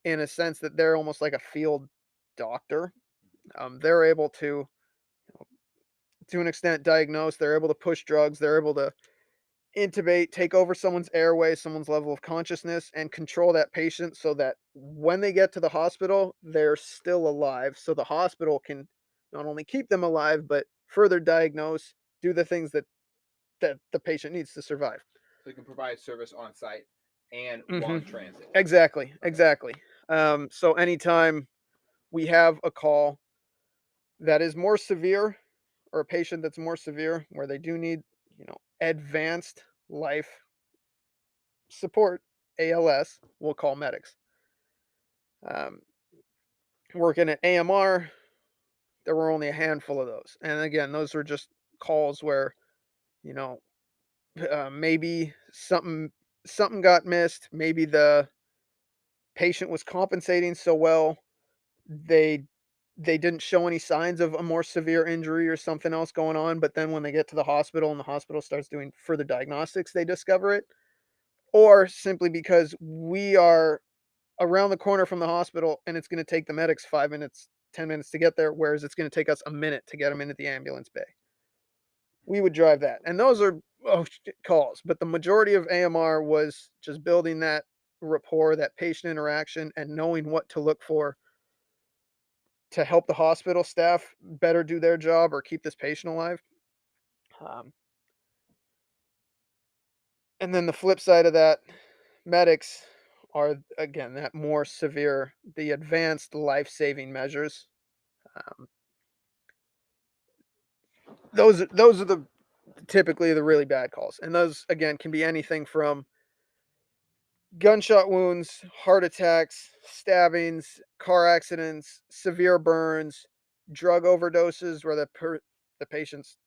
in a sense that they're almost like a field doctor. They're able to an extent, diagnose, they're able to push drugs, they're able to intubate, take over someone's airway, someone's level of consciousness, and control that patient so that when they get to the hospital, they're still alive. So the hospital can not only keep them alive, but further diagnose, do the things that the patient needs to survive. So you can provide service on site and while Hmm. in transit. Exactly, exactly. So anytime we have a call that is more severe, or a patient that's more severe, where they do need, advanced life support, ALS, we'll call medics. Um, Working at AMR, there were only a handful of those, and again, those were just calls where, you know maybe something got missed. Maybe the patient was compensating so well, they they didn't show any signs of a more severe injury or something else going on, but then when they get to the hospital and the hospital starts doing further diagnostics, they discover it. Or simply because we are around the corner from the hospital and it's going to take the medics 5 minutes, 10 minutes to get there, whereas it's going to take us a minute to get them into the ambulance bay. We would drive that. And those are calls. But the majority of AMR was just building that rapport, that patient interaction, and knowing what to look for to help the hospital staff better do their job or keep this patient alive. Um, and then the flip side of that, medics are, again, that more severe, the advanced life-saving measures. Um, those are the typically the really bad calls, and those again can be anything from gunshot wounds, heart attacks, stabbings, car accidents, severe burns, drug overdoses where the patient's,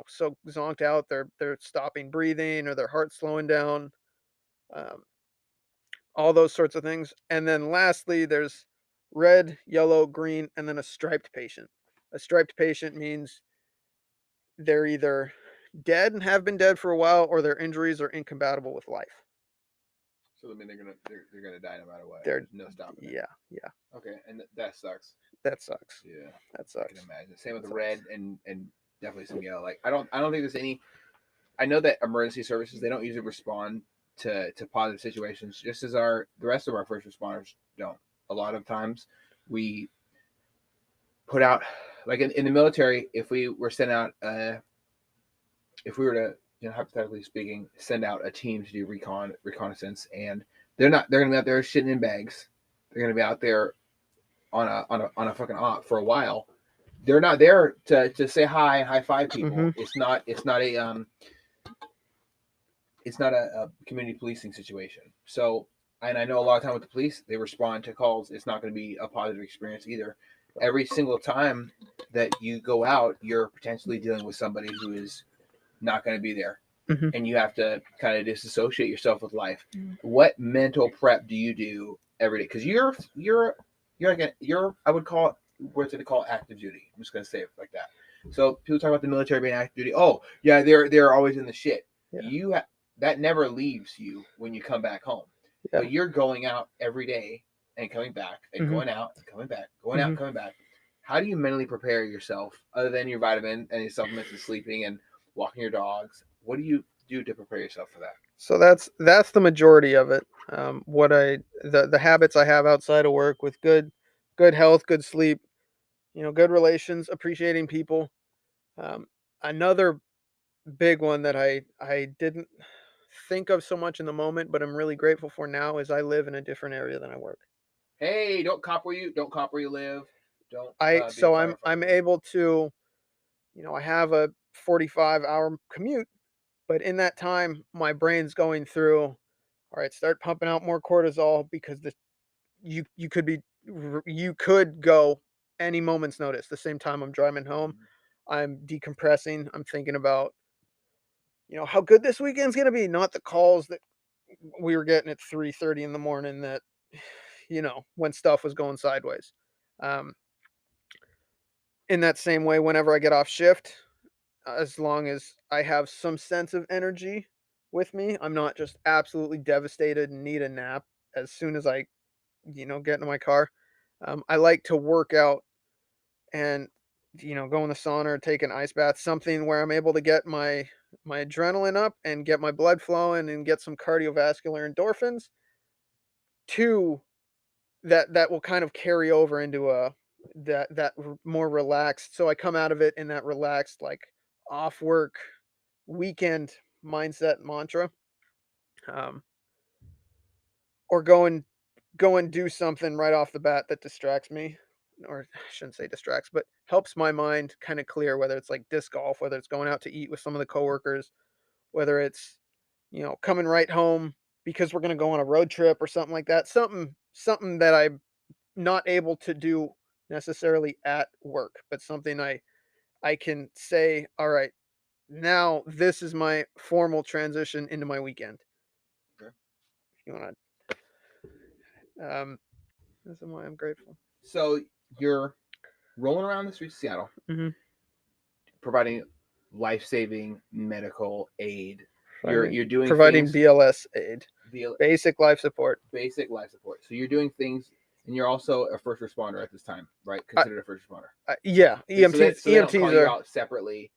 so zonked out they're stopping breathing, or their heart slowing down, um, all those sorts of things. And then lastly, there's red, yellow, green, and then a striped patient. A striped patient means they're either dead and have been dead for a while, or their injuries are incompatible with life. So I mean they're gonna die no matter what. They're There's no stopping it. Yeah, yeah. Okay, and that sucks. That sucks. Yeah, That I can sucks. imagine. Same with That the sucks. red and definitely some yellow. Like I don't think there's any. I know that emergency services, they don't usually respond to positive situations, just as the rest of our first responders don't. A lot of times we put out, like in the military, if we were sent out if we were to, hypothetically speaking, send out a team to do reconnaissance, and they're gonna be out there shitting in bags. They're gonna be out there on a fucking op for a while. They're not there to say hi and high five people. Mm-hmm. It's not a community policing situation. So, and I know a lot of time with the police, they respond to calls. It's not going to be a positive experience either. Every single time that you go out, you're potentially dealing with somebody who is not going to be there. Mhm. and you have to kind of disassociate yourself with life. Mm. What mental prep do you do every day? Because you're I would call it, what's it called, active duty. I'm just gonna say it like that. So people talk about the military being active duty. Oh yeah, they're always in the shit. Yeah. That never leaves you when you come back home. Yeah. But you're going out every day and coming back and Mhm. going out and coming back, going out and Mhm. coming back. How do you mentally prepare yourself other than your vitamin and your supplements and sleeping and walking your dogs? What do you do to prepare yourself for that? So that's the majority of it. What I the habits I have outside of work with good health, good sleep, good relations, appreciating people. Um, Another big one that I didn't think of so much in the moment, but I'm really grateful for now is I live in a different area than I work. Hey, don't cop where you live. Don't I be a so I'm firefighter. able to, I have a 45-hour commute, but in that time my brain's going through, all right, start pumping out more cortisol because you could be you could go any moment's notice. The same time I'm driving home, Mhm. I'm decompressing. I'm thinking about, how good this weekend's gonna be, not the calls that we were getting at 3:30 in the morning that, when stuff was going sideways. Um, in that same way, whenever I get off shift, as long as I have some sense of energy with me, I'm not just absolutely devastated and need a nap as soon as I, get into my car. I like to work out and, go in the sauna or take an ice bath, something where I'm able to get my adrenaline up and get my blood flowing and get some cardiovascular endorphins to that will kind of carry over into more relaxed. So I come out of it in that relaxed, like, off work weekend mindset mantra. Um, or go and do something right off the bat that distracts me, or I shouldn't say distracts, but helps my mind kind of clear, whether it's like disc golf, whether it's going out to eat with some of the coworkers, whether it's, coming right home because we're going to go on a road trip or something like that. Something that I'm not able to do necessarily at work, but something I can say, all right, now this is my formal transition into my weekend. Okay. You want to This is why I'm grateful. So you're rolling around the streets of Seattle, Hmm. providing life-saving medical aid. Providing, You're doing providing things BLS aid, via basic life support. basic life support. So you're doing things, and you're also a first responder at this time, right? I, Considered a first responder. Yeah, So they don't call EMTs you are. out separately,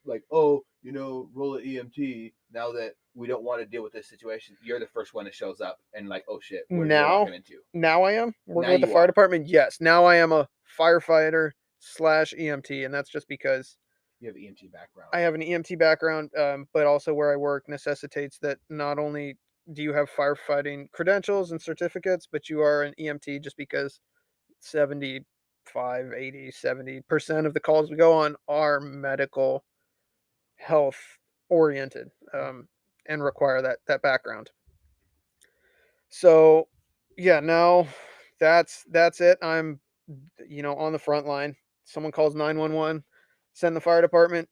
like, oh, roll an EMT. Now that we don't want to deal with this situation, you're the first one that shows up and like, oh shit, what are we now walking into? now I am working Now with the you fire are. department. Yes, now I am a firefighter slash EMT, and that's just because You have an EMT background. I have an EMT background, but also where I work necessitates that not only do you have firefighting credentials and certificates, but you are an EMT, just because 75, 80, 70% of the calls we go on are medical health oriented, and require that background. So yeah, now that's it. I'm, on the front line. Someone calls 911, send the fire department.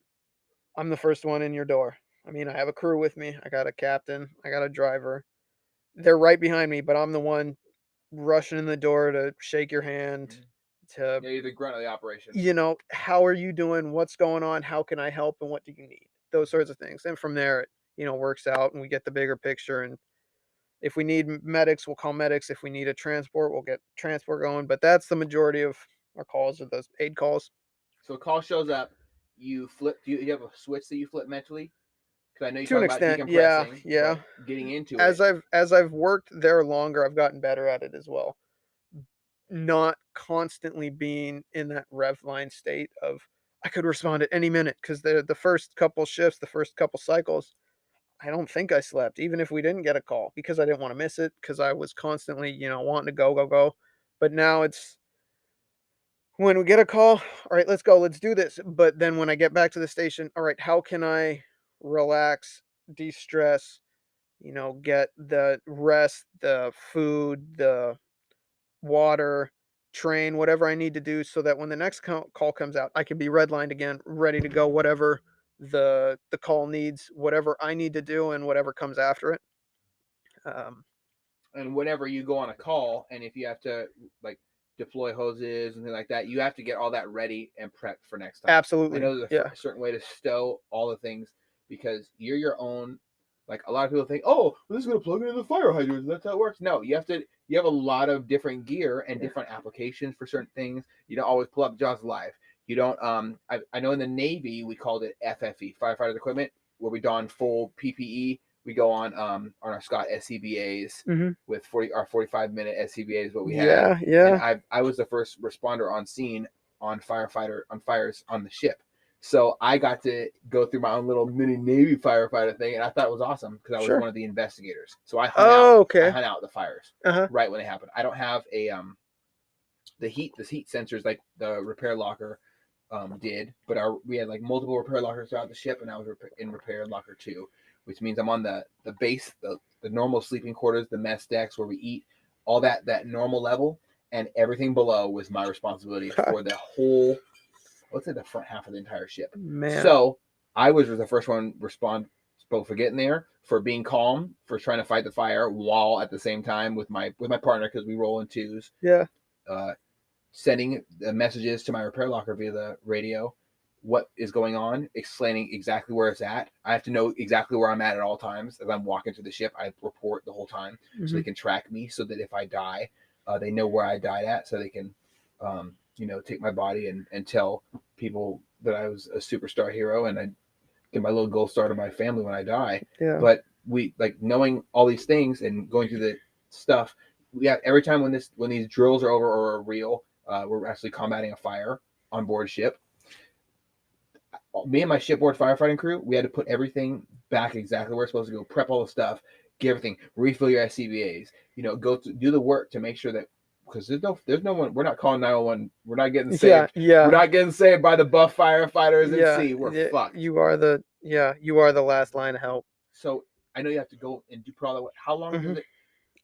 I'm the first one in your door. I mean, I have a crew with me. I got a captain, I got a driver. They're right behind me, but I'm the one rushing in the door to shake your hand, Mm-hmm. to, Yeah, you're the grunt of the operation. how are you doing? What's going on? How can I help? And what do you need? Those sorts of things. And from there, it, works out and we get the bigger picture. And if we need medics, we'll call medics. If we need a transport, we'll get transport going. But that's the majority of our calls, are those aid calls. So a call shows up, you flip. You have a switch that you flip mentally? Because I know you To talk an about extent, yeah, decompressing, yeah. but getting into As it. I've worked there longer, I've gotten better at it as well. Not constantly being in that rev line state of, I could respond at any minute, because the first couple shifts, the first couple cycles, I don't think I slept, even if we didn't get a call, because I didn't want to miss it, because I was constantly, wanting to go, go, go. But now it's, when we get a call, all right, let's go, let's do this. But then when I get back to the station, all right, how can I relax, de-stress, get the rest, the food, the water, train, whatever I need to do, so that when the next call comes out, I can be redlined again, ready to go, whatever the call needs, whatever I need to do, and whatever comes after it. Um, And whenever you go on a call, and if you have to like deploy hoses and things like that, you have to get all that ready and prepped for next time. I Absolutely, know there's yeah, a certain way to stow all the things because you're your own. Like a lot of people think, oh, well, this is gonna plug into the fire hydrant. That's how it works. No, you have to. You have a lot of different gear and yeah, different applications for certain things. You don't always pull up Jaws Live. You don't. I know in the Navy we called it FFE, firefighter equipment, where we don full PPE. We go on our Scott SCBAs hmm, with 45-minute SCBAs, what we had, yeah, and yeah, I was the first responder on scene on fires on the ship. So I got to go through my own little mini Navy firefighter thing, and I thought it was awesome because I was sure. one of the investigators. So Oh, I okay. hunt out the fires Uh-huh. right when they happen. I don't have the heat sensors like the repair locker did, but we had like multiple repair lockers throughout the ship, and I was in repair locker 2, which means I'm on the base, the normal sleeping quarters, the mess decks where we eat, all that normal level, and everything below was my responsibility for the whole, let's say the front half of the entire ship. Man. So I was the first one responsible for getting there, for being calm, for trying to fight the fire while at the same time with my partner because we roll in twos, Yeah. uh, sending the messages to my repair locker via the radio, what is going on, explaining exactly where it's at. I have to know exactly where I'm at all times. As I'm walking to the ship, I report the whole time so Hmm. they can track me so that if I die, they know where I died at so they can, take my body and tell people that I was a superstar hero and I get my little gold star to my family when I die. Yeah. But we like knowing all these things and going through the stuff. We have every time when these drills are over or are real, we're actually combating a fire on board ship. Me and my shipboard firefighting crew, we had to put everything back exactly where it's supposed to go, prep all the stuff, get everything, refill your SCBAs, go to do the work to make sure that because there's no one, we're not calling 911, we're not getting Yeah. saved, we're Yeah. not getting saved by the buff firefighters at Yeah. sea. We're Yeah. fucked. You are the last line of help. So I know you have to go and do put all that work. How long Hmm. does it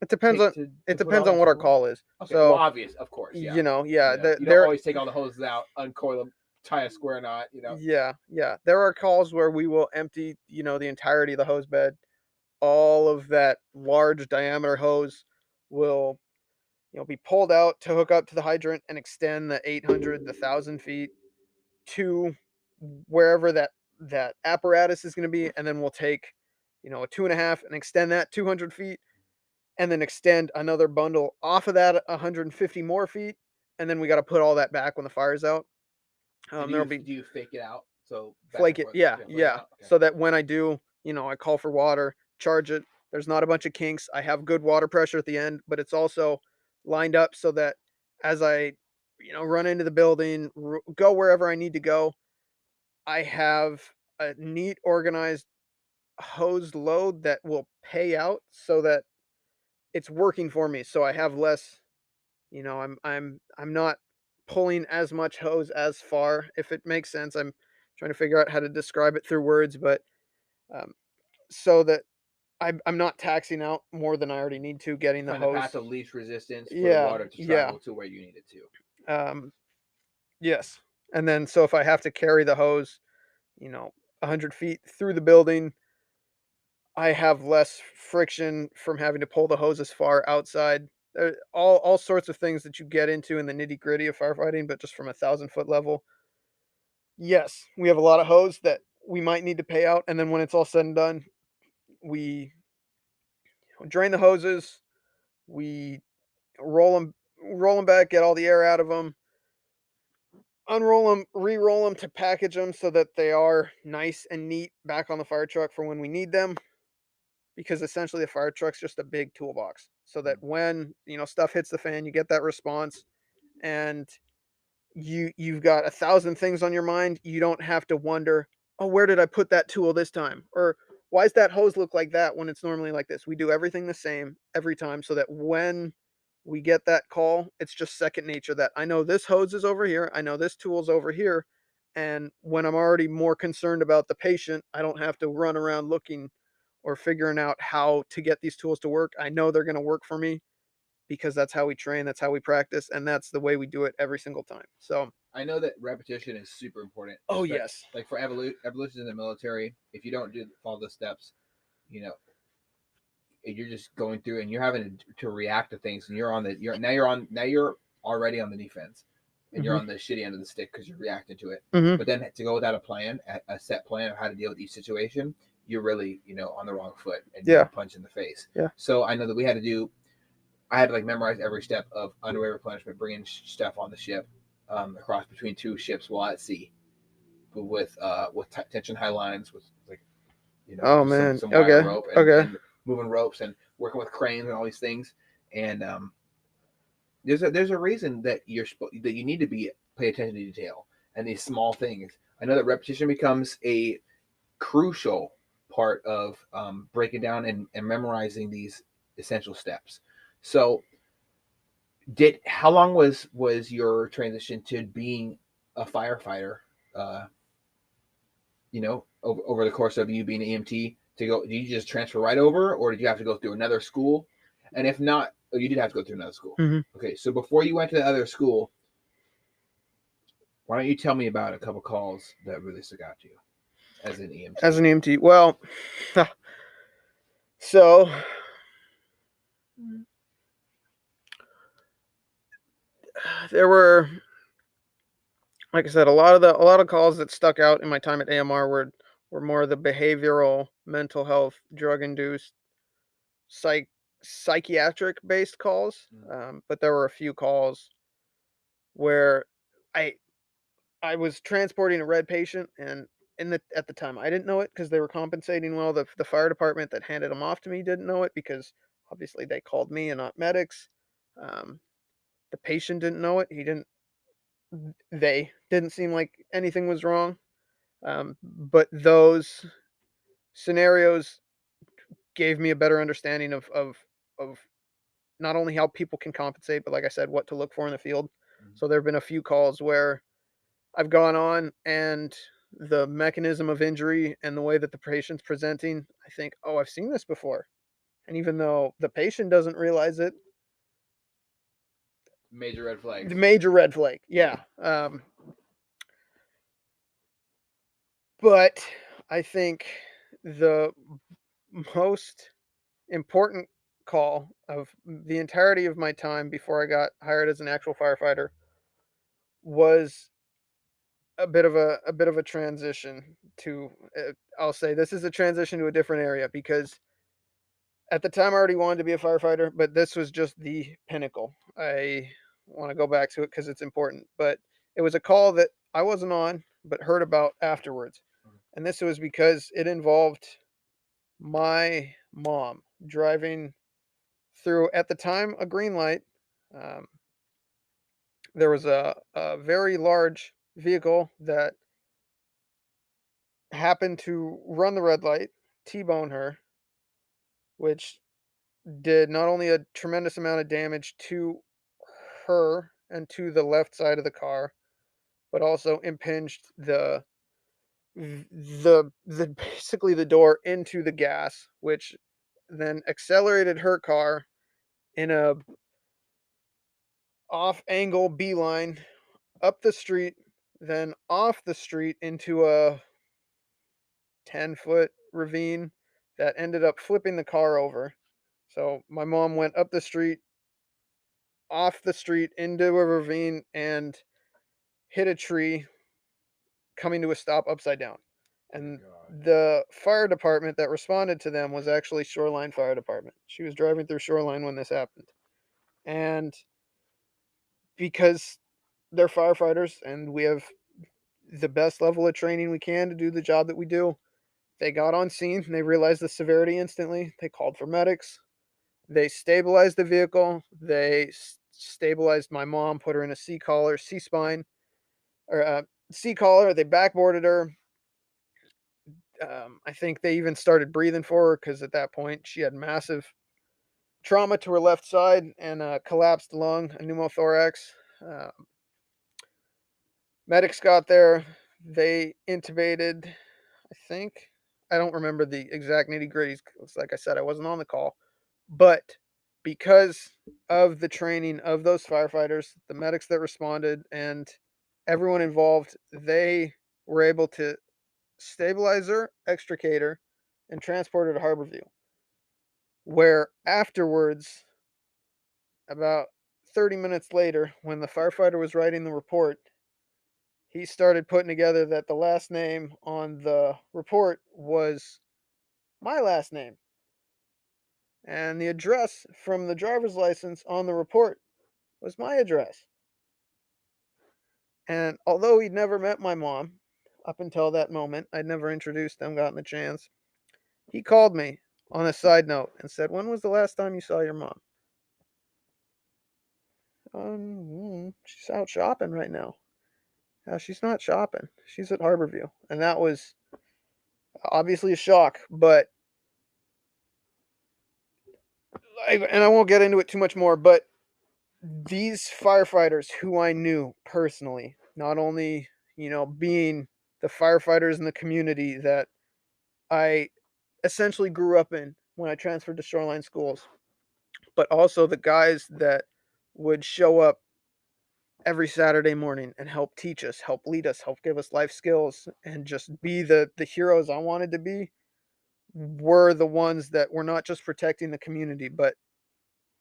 It depends take on to it put all depends on that what our stuff away? call is. Okay, well, So, obvious, of course, yeah. yeah, You don't always take all the hoses out, uncoil them, tie a square knot. yeah, there are calls where we will empty, the entirety of the hose bed. All of that large diameter hose will, be pulled out to hook up to the hydrant and extend the 800, the 1,000 feet to wherever that apparatus is going to be, and then we'll take, a 2.5 and extend that 200 feet, and then extend another bundle off of that 150 more feet, and then we got to put all that back when the fire's out. So There'll be do you fake it out? So back flake and it, forth, yeah, yeah, flake it yeah, out. Okay. so that when I do, I call for water, charge it. There's not a bunch of kinks. I have good water pressure at the end, but it's also lined up so that as I, run into the building, go wherever I need to go, I have a neat, organized hose load that will pay out so that it's working for me. So I have less, I'm not pulling as much hose as far, if it makes sense. I'm trying to figure out how to describe it through words, but um, so that I'm not taxing out more than I already need to getting the Find the hose. path of least resistance for the Yeah, water to yeah, travel to where you need it to. um, yes. And then so if I have to carry the hose, you know, 100 feet through the building, I have less friction from having to pull the hose as far outside. All sorts of things that you get into in the nitty gritty of firefighting, but just from 1,000 foot level. Yes, we have a lot of hose that we might need to pay out, and then when it's all said and done, we drain the hoses, we roll them back, get all the air out of them, unroll them, re-roll them to package them so that they are nice and neat back on the fire truck for when we need them. Because essentially the fire truck's just a big toolbox, so that when stuff hits the fan, you get that response, and you've got 1,000 things on your mind. You don't have to wonder, oh, where did I put that tool this time, or why does that hose look like that when it's normally like this. We do everything the same every time, so that when we get that call, it's just second nature that I know this hose is over here, I know this tool's over here, and when I'm already more concerned about the patient, I don't have to run around looking or figuring out how to get these tools to work. I know they're going to work for me because that's how we train, that's how we practice, and that's the way we do it every single time. So, I know that repetition is super important. Oh yes. Like for evolution in the military, if you don't follow the steps, you know, you're just going through and you're having to react to things, and you're already on the defense, and you're Hmm. on the shitty end of the stick because you're reacting to it. Hmm. But then to go without a plan, a set plan of how to deal with each situation, you're really on the wrong foot and you Yeah. get punched in the face. Yeah. So I know that I had to like memorize every step of underway replenishment, bringing stuff on the ship, across between two ships while at sea, but with tension high lines, with like Oh just man. some wire Okay. rope, Okay. and moving ropes and working with cranes and all these things. And there's a reason that that you need to be pay attention to detail and these small things. I know that repetition becomes a crucial part of breaking down and memorizing these essential steps. So, did how long was your transition to being a firefighter? Uh, over the course of you being an EMT to go, did you just transfer right over, or did you have to go through another school? And if not, oh, you did have to go through another school. Hmm. Okay, so before you went to the other school, why don't you tell me about a couple calls that really stuck out to you as an EMT? As an EMT, well, so there were, like I said, a lot of calls that stuck out in my time at AMR were more the behavioral, mental health, drug induced, psychiatric based calls. But there were a few calls where I I was transporting a red patient, and at the time I didn't know it because they were compensating well. The fire department that handed them off to me didn't know it because obviously they called me and not medics. Um, the patient didn't know it. They didn't seem like anything was wrong. But those scenarios gave me a better understanding of not only how people can compensate, but like I said, what to look for in the field. Mm-hmm. So there have been a few calls where I've gone on and the mechanism of injury and the way that the patient's presenting, I think, oh, I've seen this before. And even though the patient doesn't realize it, Major red flags. the major red flag. Yeah. But I think the most important call of the entirety of my time before I got hired as an actual firefighter was a bit of a transition to I'll say this is a transition to a different area because at the time I already wanted to be a firefighter, but this was just the pinnacle. I want to go back to it because it's important, but it was a call that I wasn't on but heard about afterwards. And this was because it involved my mom driving through, at the time, a green light. Um, there was a very large vehicle that happened to run the red light, T-bone her, which did not only a tremendous amount of damage to her and to the left side of the car, but also impinged the basically the door into the gas, which then accelerated her car in a off angle beeline up the street, then off the street into a 10-foot ravine that ended up flipping the car over. So my mom went up the street, off the street into a ravine, and hit a tree, coming to a stop upside down. And the fire department that responded to them was actually Shoreline Fire Department. She was driving through Shoreline when this happened. And because they're firefighters and we have the best level of training we can to do the job that we do, they got on scene and they realized the severity instantly. They called for medics. They stabilized the vehicle. They stabilized my mom, put her in a C-collar, C-spine, or C-collar. They backboarded her. I think they even started breathing for her because at that point she had massive trauma to her left side and a collapsed lung, a pneumothorax. Uh, Medics got there. They intubated, I think. I don't remember the exact nitty gritties. Like I said, I wasn't on the call. But because of the training of those firefighters, the medics that responded, and everyone involved, they were able to stabilize her, extricate her, and transport her to Harborview, where afterwards, about 30 minutes later, when the firefighter was writing the report, he started putting together that the last name on the report was my last name. And the address from the driver's license on the report was my address. And although he'd never met my mom up until that moment, I'd never introduced them, gotten the chance, he called me on a side note and said, "When was the last time you saw your mom?" She's out shopping right now. She's not shopping. She's at Harborview. And that was obviously a shock, but and I won't get into it too much more, but these firefighters who I knew personally, not only, being the firefighters in the community that I essentially grew up in when I transferred to Shoreline Schools, but also the guys that would show up every Saturday morning and help teach us, help lead us, help give us life skills, and just be the heroes I wanted to be, were the ones that were not just protecting the community, but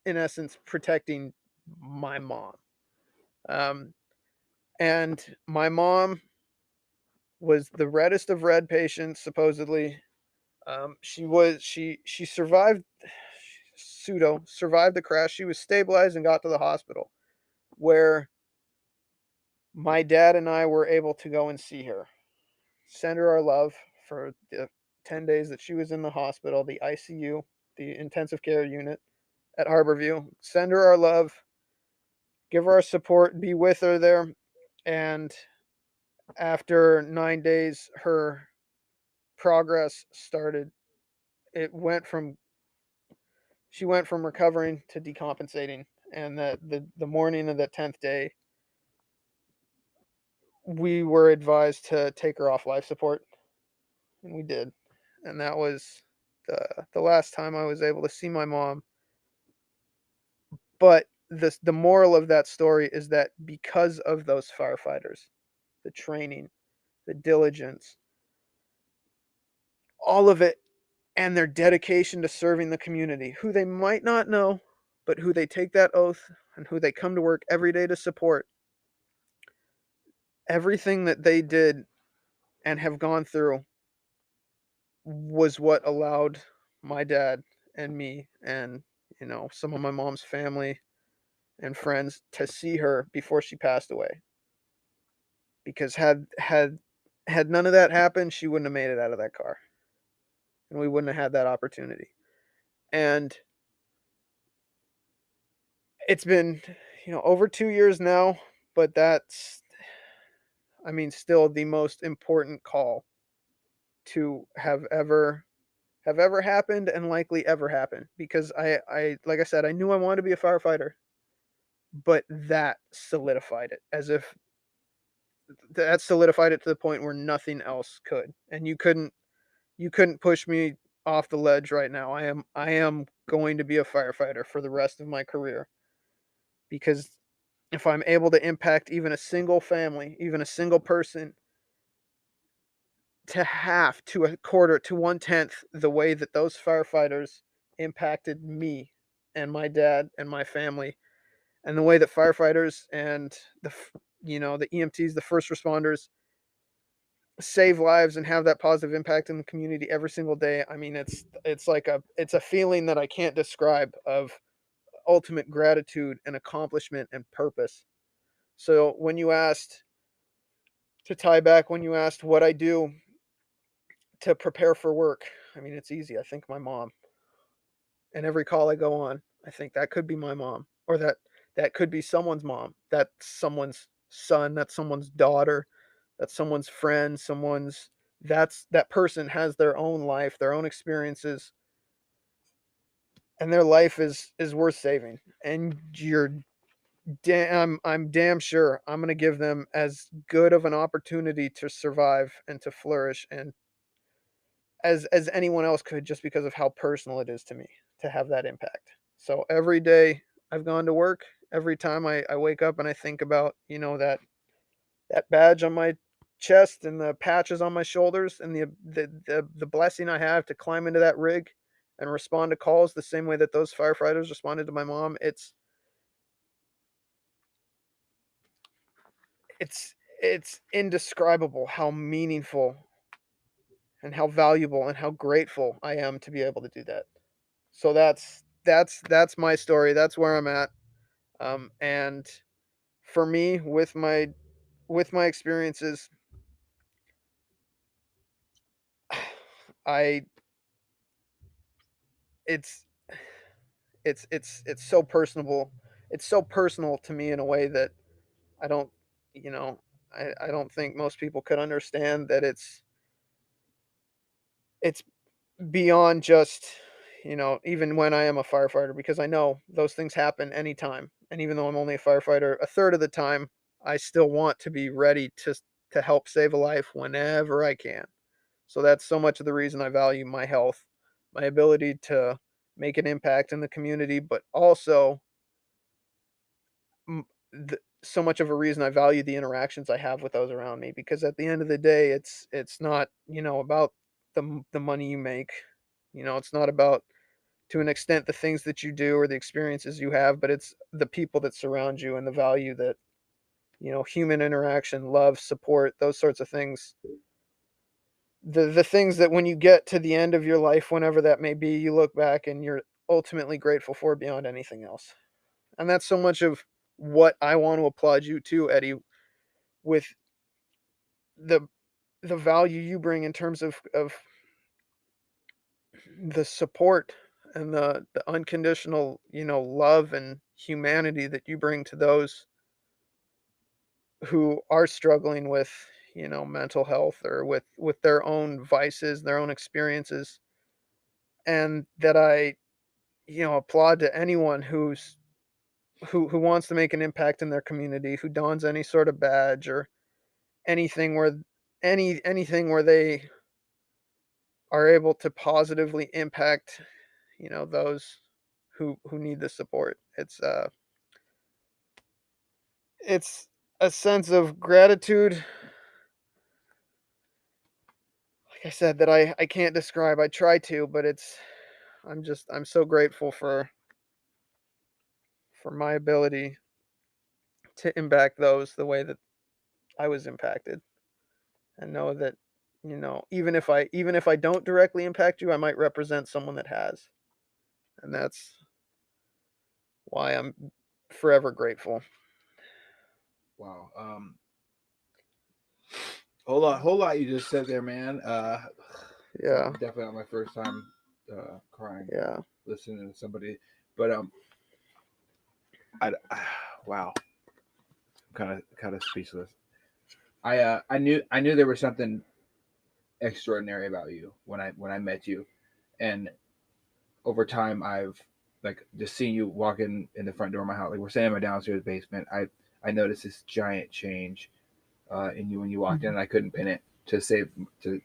in essence protecting my mom. Um, and my mom was the reddest of red patients, supposedly. She survived, pseudo survived the crash. She was stabilized and got to the hospital, where my dad and I were able to go and see her, send her our love for the 10 days that she was in the hospital, the ICU, the intensive care unit at Harborview. Send her our love, give her our support, be with her there. And after 9 days, her progress started. It went from She went from recovering to decompensating. And the morning of the 10th day, we were advised to take her off life support, and we did. And that was the last time I was able to see my mom. But the moral of that story is that because of those firefighters, the training, the diligence, all of it, and their dedication to serving the community, who they might not know, but who they take that oath and who they come to work every day to support, everything that they did and have gone through was what allowed my dad and me and some of my mom's family and friends to see her before she passed away. Because had none of that happened, she wouldn't have made it out of that car, and we wouldn't have had that opportunity. And it's been over 2 years now, but that's, I mean, still the most important call to have ever happened, and likely ever happen, because I like I said, I knew I wanted to be a firefighter, but that solidified it, as if that solidified it to the point where nothing else could. And you couldn't push me off the ledge right now. I am going to be a firefighter for the rest of my career, because if I'm able to impact even a single family, even a single person, to half, to a quarter, to 1/10 the way that those firefighters impacted me and my dad and my family, and the way that firefighters and the EMTs, the first responders, save lives and have that positive impact in the community every single day. I mean, it's a feeling that I can't describe, of ultimate gratitude and accomplishment and purpose. So when you asked what I do to prepare for work, I mean, it's easy. I think my mom. And every call I go on, I think that could be my mom, or that could be someone's mom. That's someone's son, that's someone's daughter, that's someone's friend, that person has their own life, their own experiences, and their life is worth saving. And I'm damn sure I'm going to give them as good of an opportunity to survive and to flourish, and as anyone else could, just because of how personal it is to me to have that impact. So every day I've gone to work, every time I wake up and I think about, that badge on my chest and the patches on my shoulders and the blessing I have to climb into that rig and respond to calls the same way that those firefighters responded to my mom. It's indescribable how meaningful and how valuable and how grateful I am to be able to do that. So that's my story. That's where I'm at. And for me, with my experiences, I it's it's so personable. It's so personal to me in a way that I don't, you know, I don't think most people could understand that it's beyond just, even when I am a firefighter, because I know those things happen anytime. And even though I'm only a firefighter a third of the time, I still want to be ready to help save a life whenever I can. So that's so much of the reason I value my health, my ability to make an impact in the community, but also so much of a reason I value the interactions I have with those around me, because at the end of the day, it's not, about the money you make. It's not about, to an extent, the things that you do or the experiences you have, but it's the people that surround you and the value that, human interaction, love, support, those sorts of things. The things that when you get to the end of your life, whenever that may be, you look back and you're ultimately grateful for beyond anything else. And that's so much of what I want to applaud you to, Eddie, with the the value you bring in terms of the support and the unconditional, love and humanity that you bring to those who are struggling with, mental health or with their own vices, their own experiences. And that I, applaud to anyone who wants to make an impact in their community, who dons any sort of badge or anything where anything where they are able to positively impact, those who need the support. It's a sense of gratitude, like I said, that I can't describe. I try to, but I'm so grateful for my ability to impact those the way that I was impacted, and know that, even if I don't directly impact you, I might represent someone that has. And that's why I'm forever grateful. Wow. Whole lot you just said there, man. Yeah. Definitely not my first time crying Yeah. listening to somebody, but I wow, kind of speechless. I knew there was something extraordinary about you when I met you, and over time I've like just seeing you walk in the front door of my house. Like we're staying in my downstairs basement. I noticed this giant change in you when you walked in, and I couldn't pin it to save to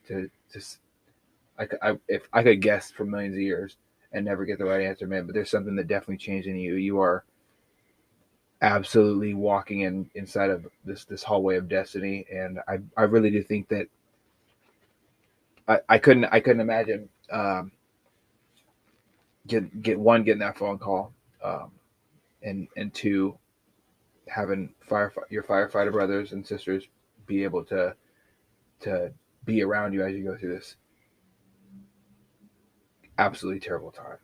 if I could guess for millions of years and never get the right answer, man. But there's something that definitely changed in you. You are absolutely walking inside of this hallway of destiny, and I really do think that I couldn't imagine getting that phone call, um, and two, having your firefighter brothers and sisters be able to be around you as you go through this absolutely terrible time,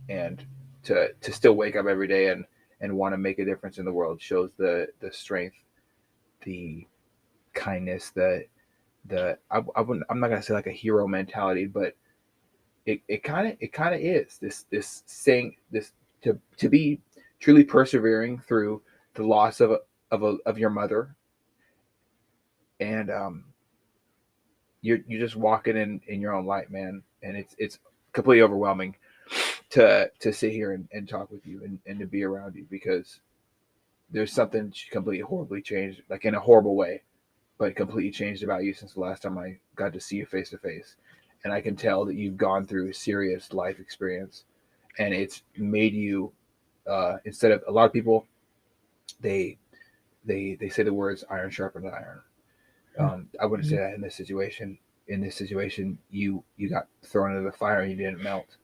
and to still wake up every day and want to make a difference in the world shows the strength, the kindness, I wouldn't, I'm not gonna say like a hero mentality, but it kind of is this saying this to be truly persevering through the loss of your mother, and you're just walking in your own light, man, and it's completely overwhelming to sit here and talk with you and to be around you, because there's something completely horribly changed, like in a horrible way, but completely changed about you since the last time I got to see you face to face. And I can tell that you've gone through a serious life experience, and it's made you, instead of a lot of people, they they say the words iron sharpened iron. I wouldn't say that in this situation. In this situation, you got thrown into the fire and you didn't melt.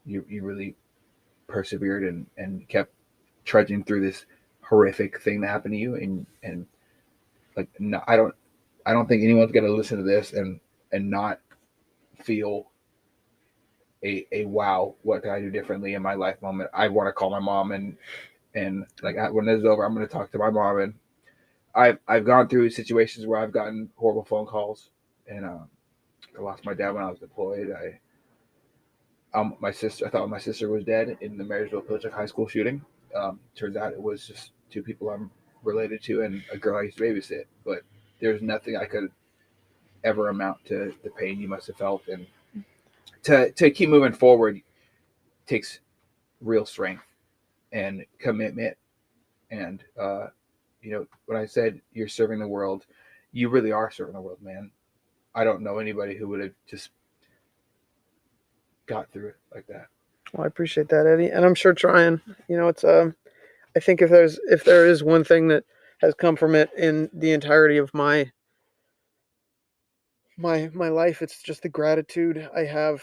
You really persevered and kept trudging through this horrific thing that happened to you. And like, no, I don't think anyone's gonna listen to this and not feel a wow, what can I do differently in my life moment. I want to call my mom and like when this is over, I'm gonna talk to my mom. And I've gone through situations where I've gotten horrible phone calls, and I lost my dad when I was deployed. My sister, I thought my sister was dead in the Marysville Pilchuck High School shooting. Turns out it was just two people I'm related to and a girl I used to babysit. But there's nothing I could ever amount to the pain you must have felt. And to keep moving forward takes real strength and commitment. And when I said you're serving the world, you really are serving the world, man. I don't know anybody who would have just got through it like that. Well, I appreciate that, Eddie, and I'm sure trying. It's I think if there is one thing that has come from it in the entirety of my life, it's just the gratitude I have,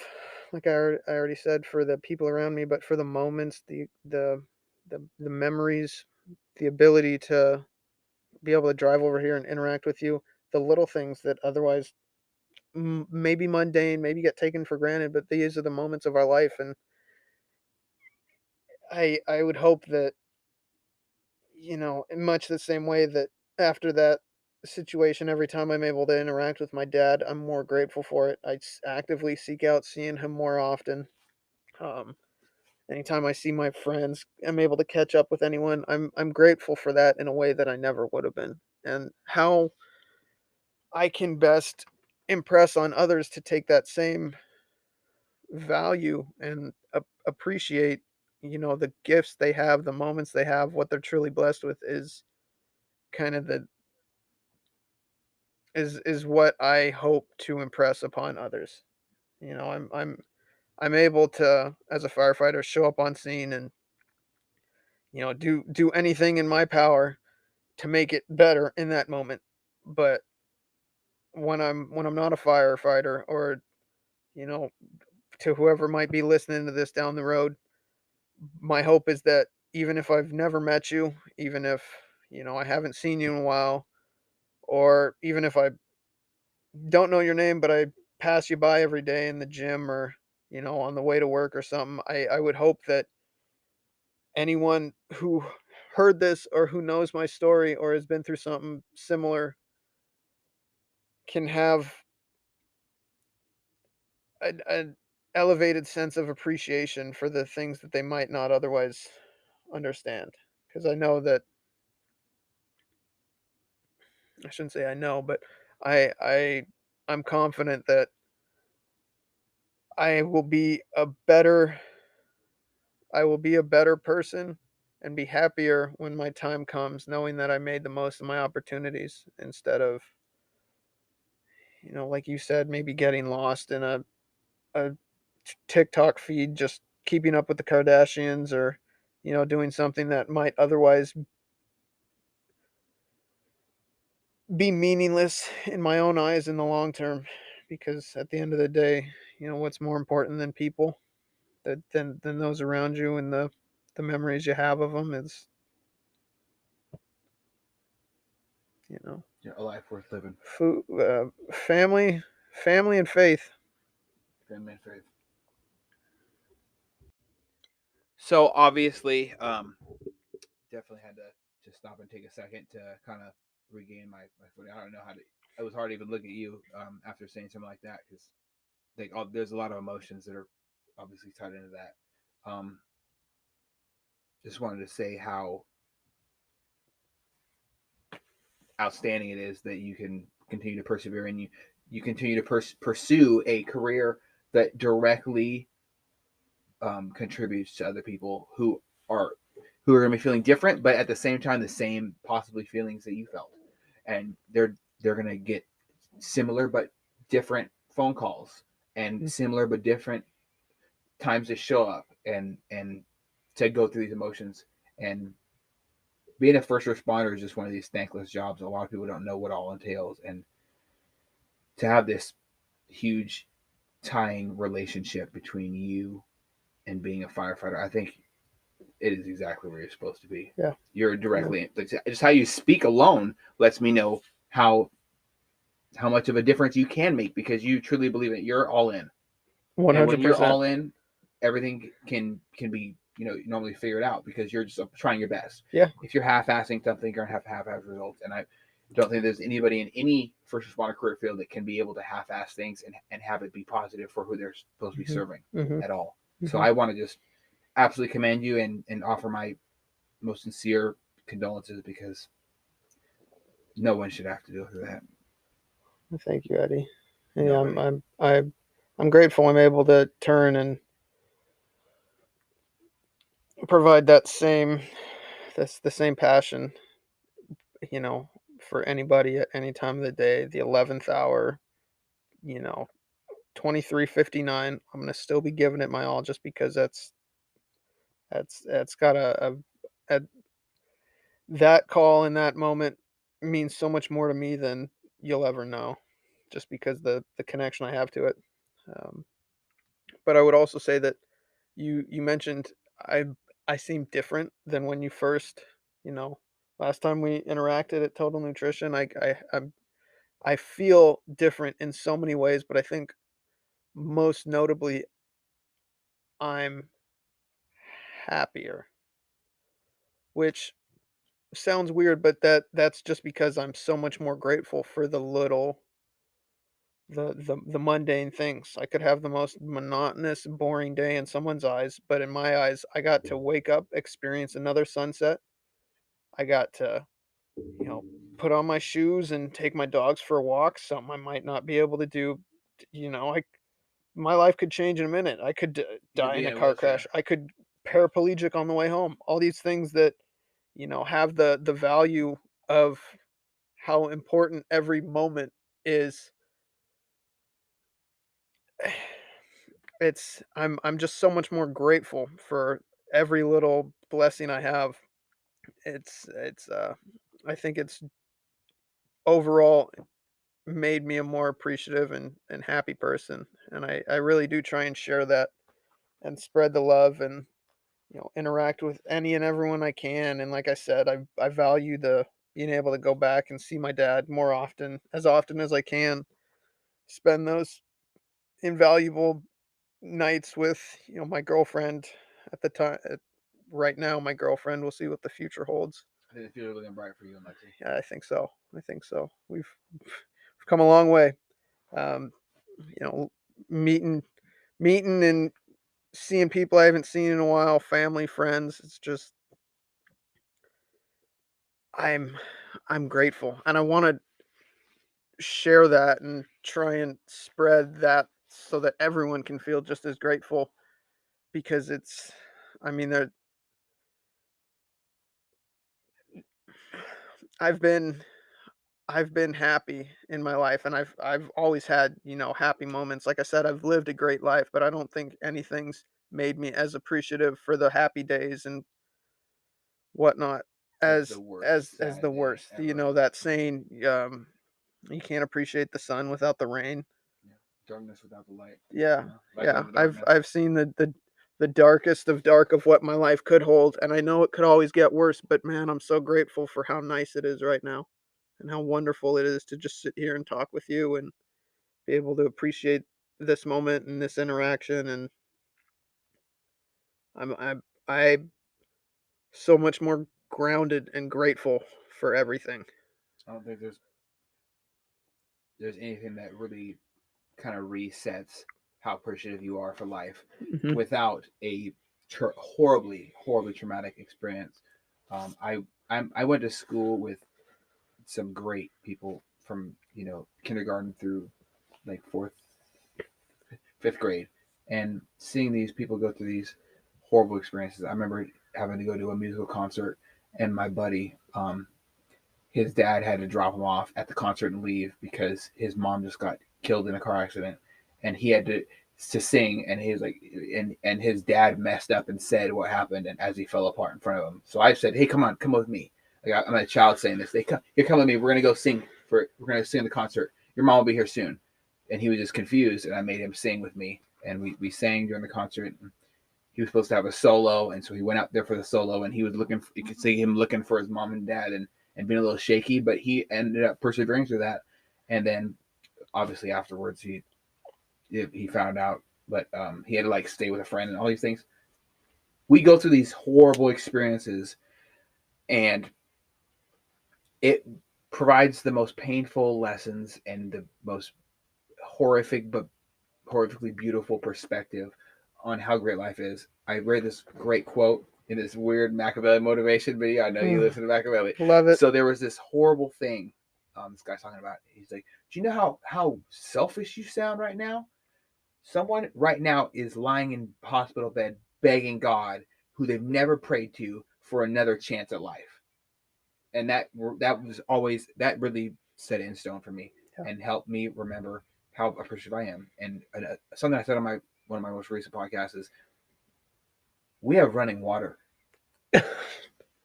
like I already said, for the people around me, but for the moments, the memories, the ability to be able to drive over here and interact with you, the little things that otherwise maybe mundane, maybe get taken for granted, but these are the moments of our life. And I would hope that, in much the same way that after that situation, every time I'm able to interact with my dad, I'm more grateful for it. Actively seek out seeing him more often. Um, Anytime I see my friends, I'm able to catch up with anyone. I'm grateful for that in a way that I never would have been. And how I can best impress on others to take that same value and appreciate, the gifts they have, the moments they have, what they're truly blessed with, is kind of the is what I hope to impress upon others. I'm able to, as a firefighter, show up on scene and, do anything in my power to make it better in that moment. But when I'm not a firefighter, or, you know to whoever might be listening to this down the road, my hope is that even if I've never met you, even if, I haven't seen you in a while, or even if I don't know your name, but I pass you by every day in the gym, or, on the way to work or something, I would hope that anyone who heard this, or who knows my story, or has been through something similar, can have an elevated sense of appreciation for the things that they might not otherwise understand. Because I know that, I shouldn't say I know, but I'm confident that I will be a better I will be a better person and be happier when my time comes, knowing that I made the most of my opportunities, instead of, like you said, maybe getting lost in a TikTok feed, just keeping up with the Kardashians, or, doing something that might otherwise be meaningless in my own eyes in the long term. Because at the end of the day, what's more important than people, than those around you, and the memories you have of them, is, you know Yeah, a life worth living. food, family and faith. Family and faith. So obviously, definitely had to stop and take a second to kind of regain my footing. I don't know how to. It was hard to even look at you after saying something like that, because there's a lot of emotions that are obviously tied into that. Um, just wanted to say how outstanding it is that you can continue to persevere, and you continue to pursue a career that directly contributes to other people are who are going to be feeling different, but at the same time the same possibly feelings that you felt, and they're going to get similar but different phone calls, and similar but different times to show up and to go through these emotions, and being a first responder is just one of these thankless jobs. A lot of people don't know what all entails, and to have this huge tying relationship between you and being a firefighter, I think it is exactly where you're supposed to be. Yeah. You're directly just how you speak alone lets me know how much of a difference you can make because you truly believe it. You're all in. And when you're 100%. all in, everything can be normally figured out because you're just trying your best. Yeah. If you're half-assing something, you're gonna have half-ass results. And I don't think there's anybody in any first responder career field that can be able to half-ass things and have it be positive for who they're supposed to be serving at all. So I want to just absolutely commend you and offer my most sincere condolences because no one should have to go through that. Thank you, Eddie. Yeah, I'm grateful I'm able to turn and provide the same passion, for anybody at any time of the day. The 11th hour, 23:59. I'm gonna still be giving it my all just because that's got a that call in that moment means so much more to me than you'll ever know, just because the connection I have to it. Um, but I would also say that you mentioned I I seem different than when you first, you know, last time we interacted at Total Nutrition. I feel different in so many ways, but I think most notably I'm happier, which sounds weird, but that's just because I'm so much more grateful for the little the mundane things. I could have the most monotonous, boring day in someone's eyes, but in my eyes, I got to wake up, experience another sunset. I got to, put on my shoes and take my dogs for a walk, something I might not be able to do. I my life could change in a minute. I could die in a car crash. I could paraplegic on the way home. All these things that, have the value of how important every moment is. I'm just so much more grateful for every little blessing I have. It's I think it's overall made me a more appreciative and happy person. And I really do try and share that and spread the love and interact with any and everyone I can. And like I said, I value the being able to go back and see my dad more often as I can. Spend those invaluable nights with my girlfriend at the time. Right now, my girlfriend. We'll see what the future holds. I think the future is looking bright for you and Lexi. Yeah, I think so. We've come a long way. Um, meeting and seeing people I haven't seen in a while, family, friends. It's just I'm I'm grateful, and I want to share that and try and spread that so that everyone can feel just as grateful because it's I mean there I've been I've been happy in my life, and I've always had, happy moments. Like I said, I've lived a great life, but I don't think anything's made me as appreciative for the happy days and whatnot As the worst, as sad the day worst. ever. That saying, you can't appreciate the sun without the rain. Yeah. Darkness without the light. Yeah, Light yeah. without the darkness. I've seen the darkest of dark of what my life could hold, and I know it could always get worse. But man, I'm so grateful for how nice it is right now, and how wonderful it is to just sit here and talk with you and be able to appreciate this moment and this interaction. And I so much more grounded and grateful for everything. I don't think there's anything that really kind of resets how appreciative you are for life Mhm. without a horribly traumatic experience. I went to school with some great people from kindergarten through like fourth, fifth grade, and seeing these people go through these horrible experiences. I remember having to go to a musical concert, and my buddy, his dad had to drop him off at the concert and leave because his mom just got killed in a car accident, and he had to sing, and he was like, and his dad messed up and said what happened, and as he fell apart in front of him. So I said, "Hey, come on, come with me." Like I'm a child saying this. You're coming with me. We're gonna go sing for. We're gonna sing the concert. Your mom will be here soon. And he was just confused, and I made him sing with me, and we sang during the concert. He was supposed to have a solo, and so he went out there for the solo, and he was looking. You could see him looking for his mom and dad, and being a little shaky, but he ended up persevering through that. And then obviously afterwards he found out, but he had to like stay with a friend and all these things. We go through these horrible experiences, and it provides the most painful lessons and the most horrific but horrifically beautiful perspective on how great life is. I read this great quote in this weird Machiavelli motivation video. I know you listen to Machiavelli. Love it. So there was this horrible thing this guy's talking about. He's like, do you know how selfish you sound right now? Someone right now is lying in hospital bed begging God, who they've never prayed to, for another chance at life. And that was always, that really set it in stone for me and helped me remember how appreciative I am. And something I said on one of my most recent podcasts is, we have running water.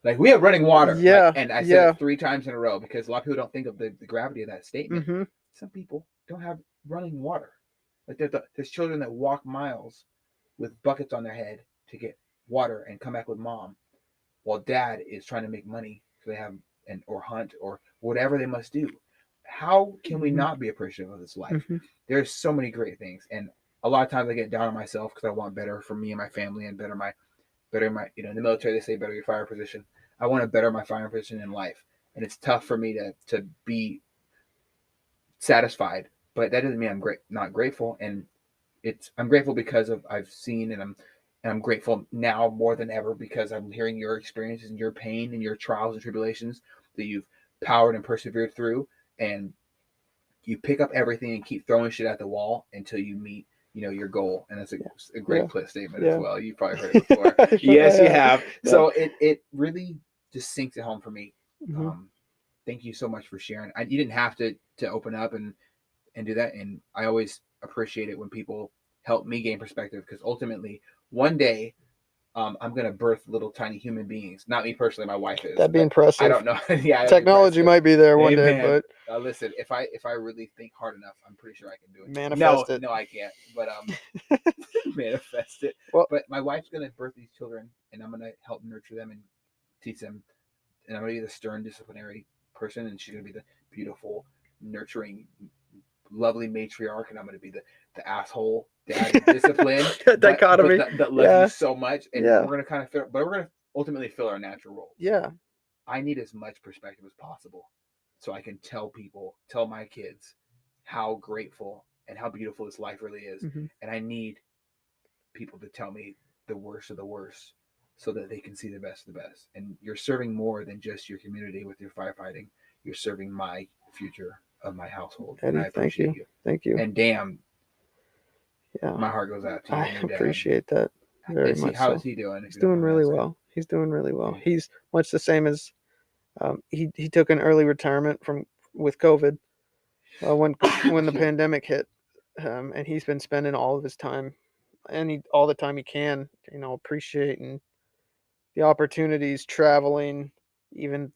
Like, we have running water. Yeah. Like, and I said it 3 times in a row because a lot of people don't think of the gravity of that statement. Mm-hmm. Some people don't have running water. Like, there's children that walk miles with buckets on their head to get water and come back with mom, while dad is trying to make money so they have or hunt or whatever they must do. How can we not be appreciative of this life? Mm-hmm. There's so many great things, and a lot of times I get down on myself because I want better for me and my family and better my in the military they say better your fire position. I want to better my fire position in life, and it's tough for me to be satisfied, but that doesn't mean I'm not grateful. And I'm grateful because I've seen, and I'm grateful now more than ever because I'm hearing your experiences and your pain and your trials and tribulations that you've powered and persevered through, and you pick up everything and keep throwing shit at the wall until you meet your goal. And that's a great statement as well. You probably heard it before. Yes, you have. Yeah. So it really just sinks it home for me. Mm-hmm. Thank you so much for sharing. You didn't have to open up and do that, and I always appreciate it when people help me gain perspective, because ultimately one day I'm going to birth little tiny human beings. Not me personally, my wife is. That'd be impressive. I don't know. Yeah, technology might be there one day, but listen, if I really think hard enough, I'm pretty sure I can do it. Manifest it. No, I can't. But manifest it. Well, but my wife's going to birth these children, and I'm going to help nurture them and teach them. And I'm going to be the stern, disciplinary person, and she's going to be the beautiful, nurturing, lovely matriarch, and I'm going to be the asshole dad, discipline dichotomy that loves you so much, and we're going to kind of but we're going to ultimately fill our natural roles. Yeah, I need as much perspective as possible, so I can tell my kids how grateful and how beautiful this life really is. Mm-hmm. And I need people to tell me the worst of the worst, so that they can see the best of the best. And you're serving more than just your community with your firefighting. You're serving my future of my household. Eddie, and I appreciate you. Thank you. And damn, my heart goes out to you. I appreciate that very much. How is he doing? He's doing really well. He's doing really well. Yeah. He's much the same as he took an early retirement with COVID when the pandemic hit, and he's been spending all of his time and all the time he can, appreciating the opportunities, traveling, even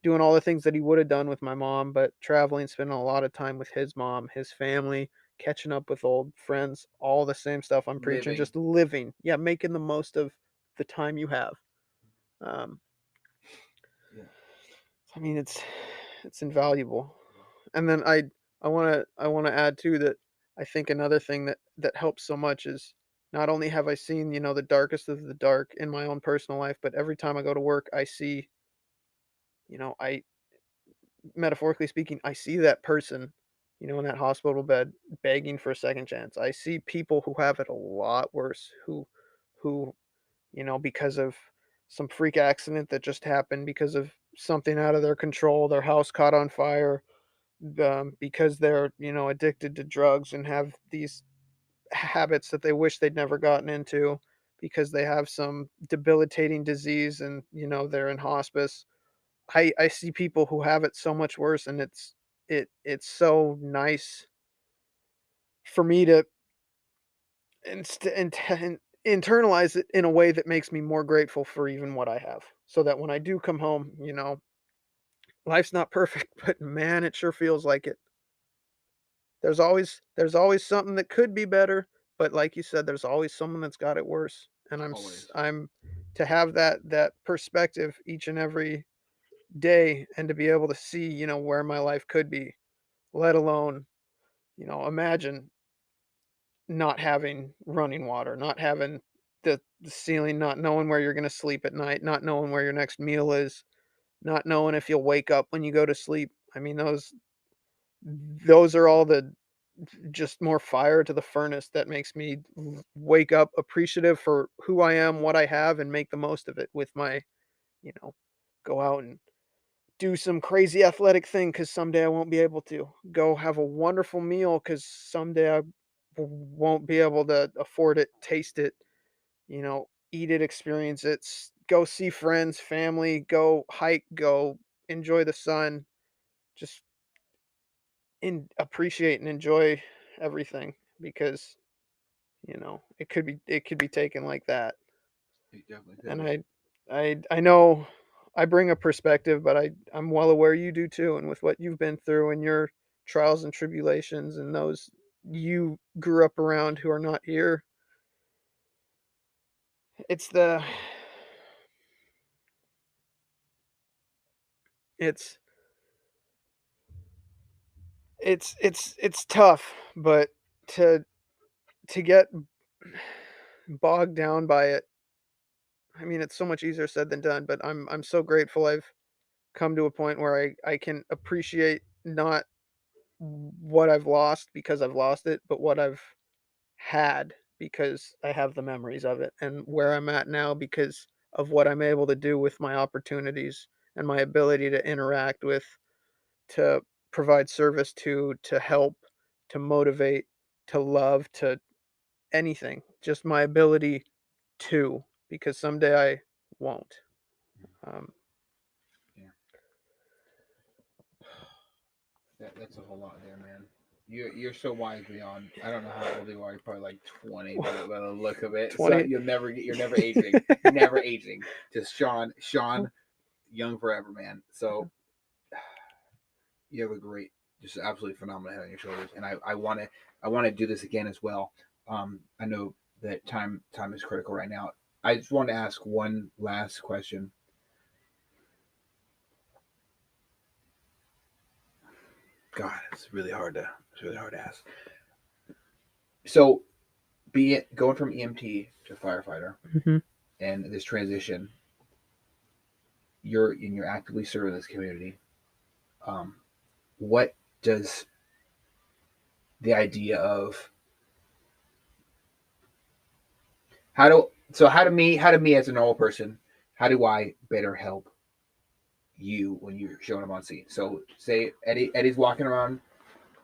doing all the things that he would have done with my mom, but traveling, spending a lot of time with his mom, his family, catching up with old friends, all the same stuff I'm preaching, just living. Yeah, making the most of the time you have. I mean, it's invaluable. And then I want to add too that I think another thing that helps so much is not only have I seen, the darkest of the dark in my own personal life, but every time I go to work, I see, metaphorically speaking, I see that person, in that hospital bed begging for a second chance. I see people who have it a lot worse, who, because of some freak accident that just happened, because of something out of their control, their house caught on fire, because they're, addicted to drugs and have these habits that they wish they'd never gotten into, because they have some debilitating disease and, they're in hospice. I see people who have it so much worse, and it's so nice for me to internalize it in a way that makes me more grateful for even what I have. so that when I do come home, life's not perfect, but man, it sure feels like it. There's always something that could be better, but like you said, there's always someone that's got it worse. And Always. I'm to have that perspective each and every day, and to be able to see, where my life could be, let alone, imagine not having running water, not having the ceiling, not knowing where you're going to sleep at night, not knowing where your next meal is, not knowing if you'll wake up when you go to sleep. I mean, those are all the just more fire to the furnace that makes me wake up appreciative for who I am, what I have, and make the most of it with my, you know, go out and do some crazy athletic thing because someday I won't be able to. Go have a wonderful meal because someday I won't be able to afford it, taste it, eat it, experience it. Go see friends, family, go hike, go enjoy the sun, just appreciate and enjoy everything because it could be taken like that. It definitely could And be. I know I bring a perspective, but I'm well aware you do too. And with what you've been through and your trials and tribulations and those you grew up around who are not here, it's the it's it's tough, but to get bogged down by it, I mean, it's so much easier said than done. But I'm so grateful I've come to a point where I can appreciate not what I've lost because I've lost it, but what I've had because I have the memories of it, and where I'm at now because of what I'm able to do with my opportunities and my ability to interact with, to provide service to help, to motivate, to love, to anything. Just my ability to, because someday I won't. Um, Yeah. That's a whole lot there, man. You're so wise beyond. I don't know how old you are. You're probably like 20 by the look of it. So 20. you're never aging, never aging. Just Sean, young forever, man. So you have a great, just absolutely phenomenal head on your shoulders, and I want to do this again as well. I know that time is critical right now. I just want to ask one last question. God, it's really hard to ask. So, be it going from EMT to firefighter Mhm. and this transition, you're actively serving this community. Um, what does the idea of how do me as a normal person, how do I better help you when you're showing up on scene? So say Eddie's walking around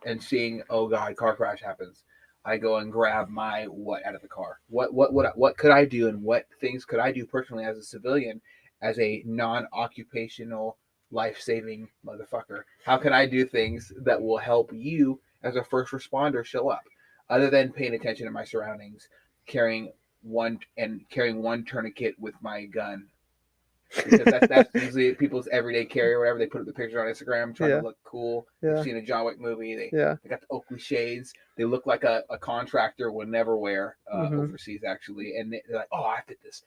and seeing, oh God, car crash happens. I go and grab my what out of the car. What could I do, and what things could I do personally as a civilian, as a non-occupational life saving motherfucker? How can I do things that will help you as a first responder show up, other than paying attention to my surroundings, carrying carrying one tourniquet with my gun, because that's usually people's everyday carry or whatever. They put up the picture on Instagram trying to Yeah, look cool. They've yeah, seen a John Wick movie. yeah. They got the Oakley shades. They look like a contractor would never wear Mhm. overseas actually, and they're like, oh, I fit this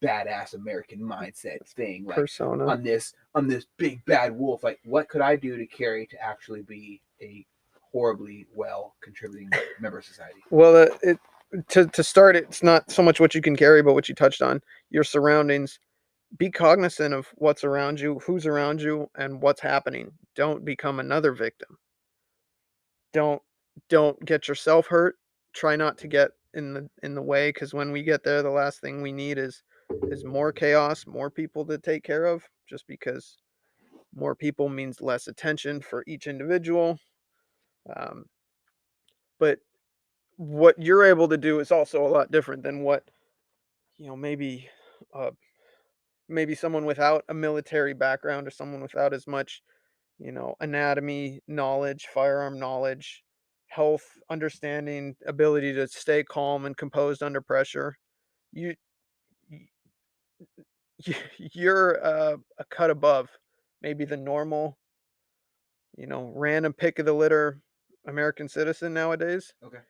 badass American mindset thing, like Persona. I'm this big bad wolf. Like, what could I do to carry to actually be a horribly well contributing member of society? Well, to start, it's not so much what you can carry, but what you touched on, your surroundings. Be cognizant of what's around you, who's around you, and what's happening. Don't become another victim. Don't don't get yourself hurt. Try not to get in the way, because when we get there, the last thing we need is more chaos, more people to take care of. Just because more people means less attention for each individual. Um, but what you're able to do is also a lot different than what maybe uh, maybe someone without a military background or someone without as much anatomy knowledge, firearm knowledge, health understanding, ability to stay calm and composed under pressure. You you're a cut above maybe the normal, random pick of the litter American citizen nowadays. Okay.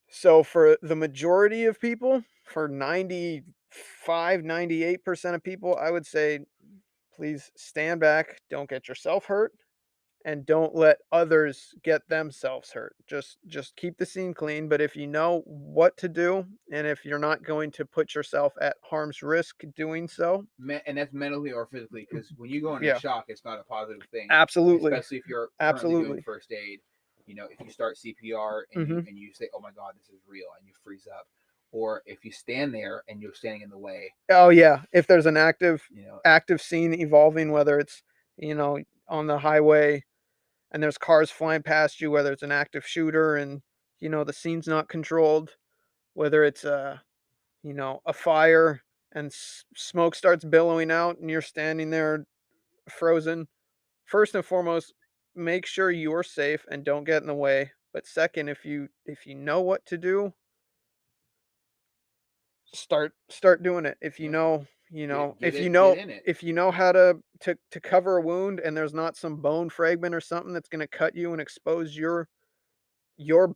So for the majority of people, for 95, 98% of people, I would say please stand back, don't get yourself hurt, and don't let others get themselves hurt. Just keep the scene clean, but if you know what to do and if you're not going to put yourself at harm's risk doing so, And that's mentally or physically, because when you go into yeah, shock, it's not a positive thing, absolutely. especially if you're currently doing Absolutely. first aid. If you start CPR and you Mhm. and you say, "Oh my God, this is real," and you freeze up, or if you stand there and you're standing in the way, Oh yeah, if there's an you know, active scene evolving, whether it's, you know, on the highway and there's cars flying past you, whether it's an active shooter and, the scene's not controlled, whether it's a fire and smoke starts billowing out and you're standing there frozen. First and foremost, make sure you're safe and don't get in the way. But second, if you know what to do, start doing it. If you yeah, know, get in it. if you know how to cover a wound and there's not some bone fragment or something that's going to cut you and expose your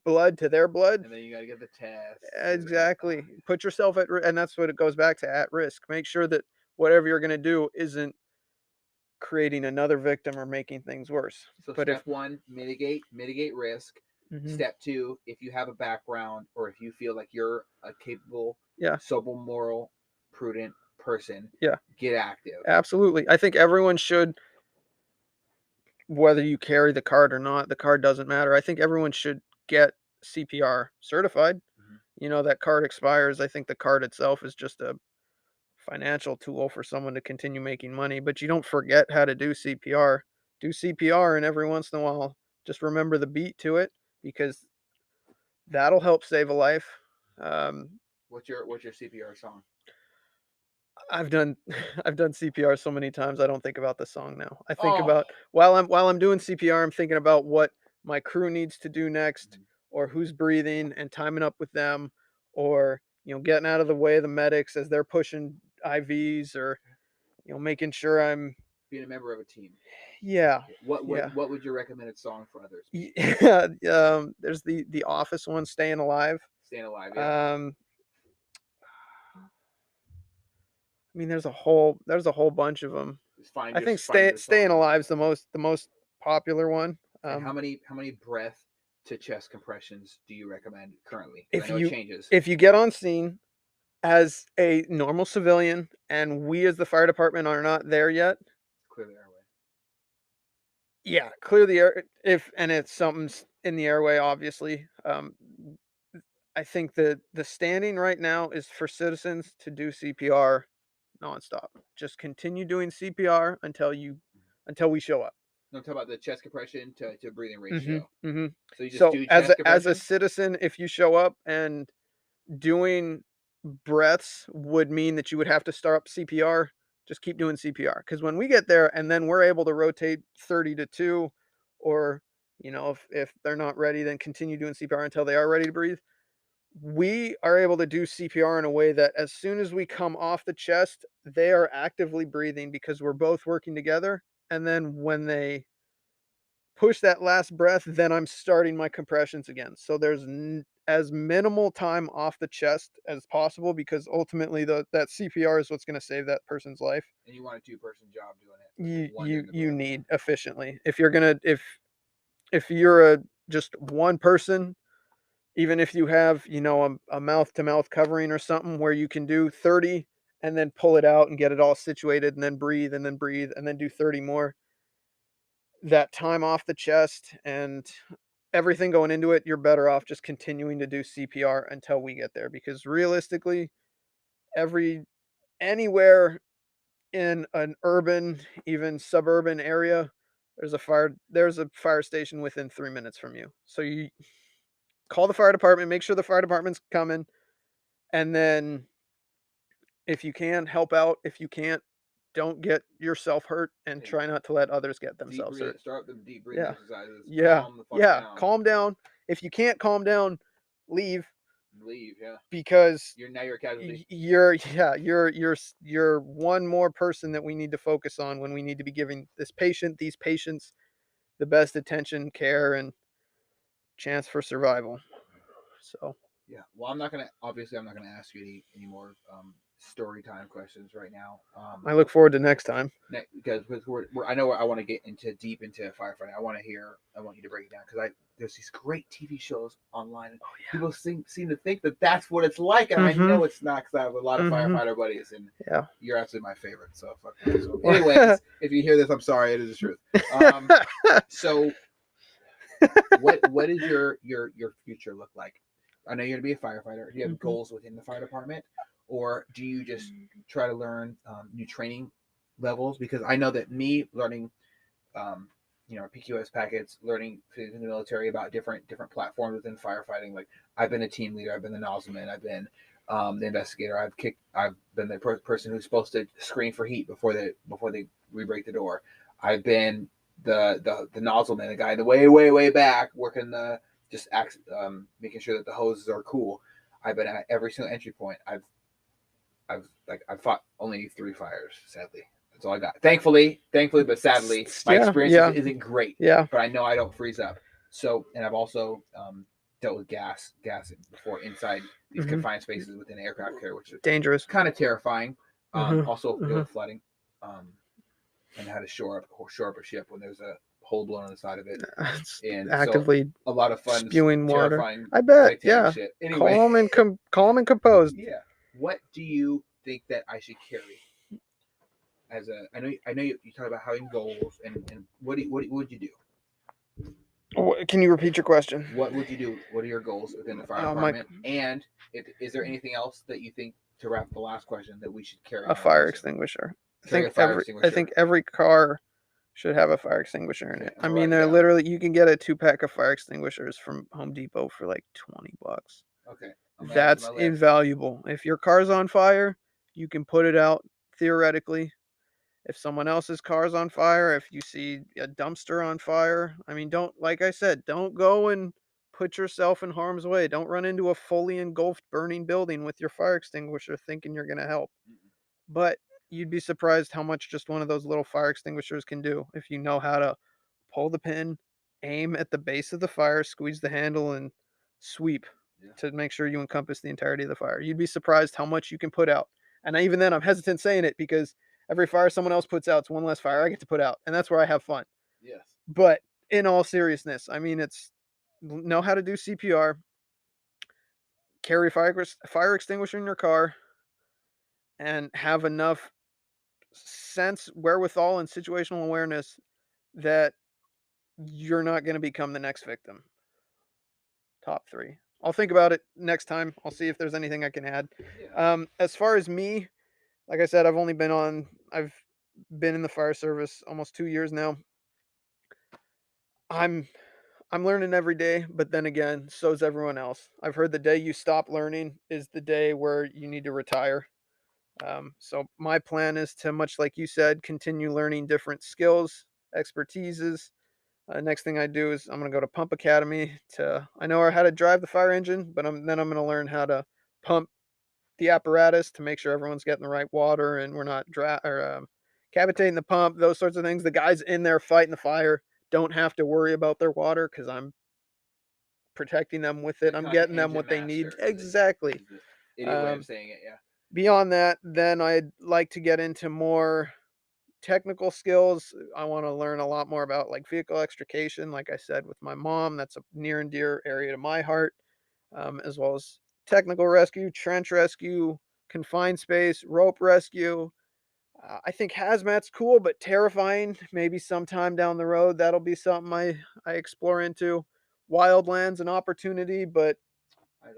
blood to their blood. And then you got to get the test. Exactly. Put yourself and that's what it goes back to, at risk. Make sure that whatever you're going to do isn't creating another victim or making things worse. So But if step one, mitigate risk. Mhm. Step two, if you have a background or if you feel like you're a capable, Yeah, sober, moral, prudent person, yeah, get active. absolutely. I think everyone should, whether you carry the card or not, the card doesn't matter. I think everyone should get CPR certified. Mhm. That card expires. I think the card itself is just a financial tool for someone to continue making money, but you don't forget how to do CPR. Do CPR, and every once in a while, just remember the beat to it because that'll help save a life. Um, What's your CPR song? I've done I've done CPR so many times I don't think about the song now. I think Oh, about while I'm doing CPR, I'm thinking about what my crew needs to do next mhm. or who's breathing and timing up with them or getting out of the way of the medics as they're pushing IVs or making sure I'm Being a member of a team. yeah. Okay. What would Yeah. what would your recommended song for others be? Yeah, there's the Office one, Staying Alive. Staying alive, yeah. Um, I mean, there's a whole bunch of them. I think Just find your Staying song. Alive's the most popular one. And how many breath to chest compressions do you recommend currently? Because I If know it you changes. if you get on scene as a normal civilian and we as the fire department are not there yet, Clear the airway. yeah, clear the air if and it's something's in the airway, obviously. I think the standing right now is for citizens to do CPR nonstop. Just continue doing CPR until we show up. No, I'm talking about the chest compression to breathing Mhm, ratio. mhm. So you just So do as chest a compression. citizen, if you show up and doing breaths would mean that you would have to start up CPR, just keep doing CPR. Because when we get there and then we're able to rotate 30 to 2, or if they're not ready, then continue doing CPR until they are ready to breathe. We are able to do CPR in a way that as soon as we come off the chest, they are actively breathing because we're both working together. And then when they push that last breath, then I'm starting my compressions again. So there's as minimal time off the chest as possible because ultimately that CPR is what's going to save that person's life. And you want a two-person job doing it with You one you doing the you breath. need efficiently. If you're a just one person, even if you have, a mouth to mouth covering or something where you can do 30 and then pull it out and get it all situated and then breathe and then breathe and then do 30 more, that time off the chest and everything going into it, you're better off just continuing to do CPR until we get there because realistically, every anywhere in an urban, even suburban area, there's a fire station within 3 minutes from you. So you call the fire department, make sure the fire department's coming, and then if you can, help out. If you can't, don't get yourself hurt and And try not to let others get deep themselves breathe. hurt. Start the deep breathing Yeah. exercises. Yeah. Calm the fuck Yeah. down. Calm down. If you can't calm down, leave. Leave, yeah. because You're a casualty. you're one more person that we need to focus on when we need to be giving these patients the best attention, care, and chance for survival. So Yeah. Well, obviously I'm not gonna ask you any more story time questions right now. I look forward to next time. Because I know I want to get deep into firefighting. I want you to break it down because there's these great TV shows online. Oh, yeah. People seem to think that that's what it's like, and I know it's not because I have a lot of firefighter buddies, and yeah, you're absolutely my favorite. So fuck you. So anyways, if you hear this, I'm sorry. It is the truth. So what does your future look like? I know you're gonna be a firefighter. Do you have goals within the fire department, or do you just try to learn new training levels? Because I know that me learning, PQS packets, learning in the military about different platforms within firefighting. Like I've been a team leader, I've been the nozzleman, I've been the investigator, I've been the person who's supposed to screen for heat before they re-break the door. I've been the nozzleman, the guy in the way back working the making sure that the hoses are cool. I've been at every single entry point. I've fought only 3 fires, sadly. That's all I got. Thankfully, but sadly, my experience isn't great. Yeah. But I know I don't freeze up. So, and I've also dealt with gas before inside these confined spaces within aircraft carrier, which is dangerous, kind of terrifying. Also dealt with flooding, and how to shore up a ship when there's a hole blown on the side of it, and actively so a lot of fun spewing water. I bet. Yeah. Shit. Anyway, calm and composed. Yeah. What do you think that I should carry? I know you talk about having goals, and what would you do? Can you repeat your question? What would you do? What are your goals within the fire department? And is there anything else that you think, to wrap the last question, that we should carry? A fire extinguisher. I think every car should have a fire extinguisher in it. I mean, they're literally, you can get a 2-pack of fire extinguishers from Home Depot for like $20. Okay. That's invaluable. If your car's on fire, you can put it out theoretically. If someone else's car's on fire, if you see a dumpster on fire, I mean, like I said, don't go and put yourself in harm's way. Don't run into a fully engulfed burning building with your fire extinguisher thinking you're going to help. But you'd be surprised how much just one of those little fire extinguishers can do if you know how to pull the pin, aim at the base of the fire, squeeze the handle, and sweep to make sure you encompass the entirety of the fire. You'd be surprised how much you can put out. And even then, I'm hesitant saying it because every fire someone else puts out is one less fire I get to put out, and that's where I have fun. Yes. But in all seriousness, I mean, it's know how to do CPR, carry fire extinguisher in your car, and have enough wherewithal, and situational awareness that you're not going to become the next victim. Top 3. I'll think about it next time. I'll see if there's anything I can add. Yeah. As far as me, like I said, I've been in the fire service almost 2 years now. I'm learning every day, but then again, so is everyone else. I've heard the day you stop learning is the day where you need to retire. So my plan is to, much like you said, continue learning different skills, expertises. Next thing I do is I'm going to go to Pump Academy. I know how to drive the fire engine, but I'm going to learn how to pump the apparatus to make sure everyone's getting the right water and we're not cavitating the pump, those sorts of things. The guys in there fighting the fire don't have to worry about their water because I'm protecting them with it. I'm getting them what they need. Exactly. Idiot way of saying it, yeah. Beyond that, then I'd like to get into more technical skills. I want to learn a lot more about like vehicle extrication. Like I said, with my mom, that's a near and dear area to my heart, as well as technical rescue, trench rescue, confined space, rope rescue. I think hazmat's cool, but terrifying. Maybe sometime down the road, that'll be something I explore into. Wildlands, an opportunity, but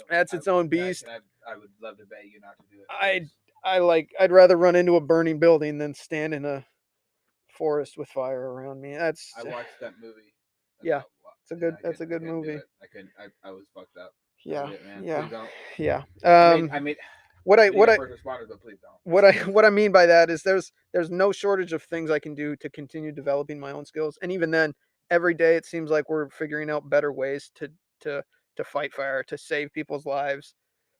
that's its own beast. I would love to beg you not to do it. I'd rather run into a burning building than stand in a forest with fire around me. I watched that movie. Yeah, that's a good movie. I was fucked up. Yeah, man. Yeah, Please don't. Yeah. I mean, what I first responders, but please don't. What I mean by that is there's no shortage of things I can do to continue developing my own skills, and even then, every day it seems like we're figuring out better ways to fight fire, to save people's lives.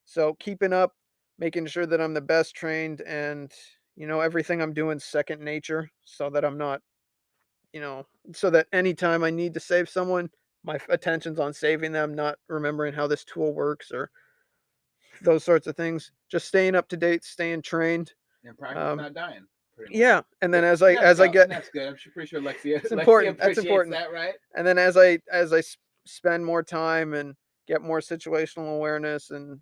So keeping up, making sure that I'm the best trained, and everything I'm doing second nature, so that I'm not, you know, so that anytime I need to save someone, my attention's on saving them, not remembering how this tool works or those sorts of things. Just staying up to date, staying trained. And practice Um, not dying, pretty much. yeah, and then And that's as I and get, that's good. Pretty sure Lexi it's Lexi important. That's appreciates important. that, right? And then as I spend more time and get more situational awareness and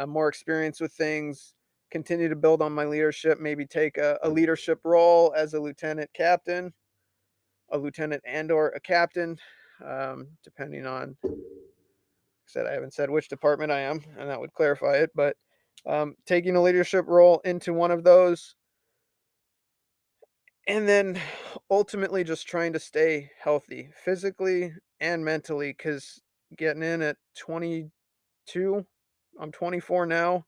more experience with things, continue to build on my leadership, maybe take a leadership role as a lieutenant captain, a lieutenant and or a captain, depending on, said I haven't said which department I am, and that would clarify it. But taking a leadership role into one of those, and then ultimately just trying to stay healthy physically and mentally, because getting in at 22, I'm 24 now.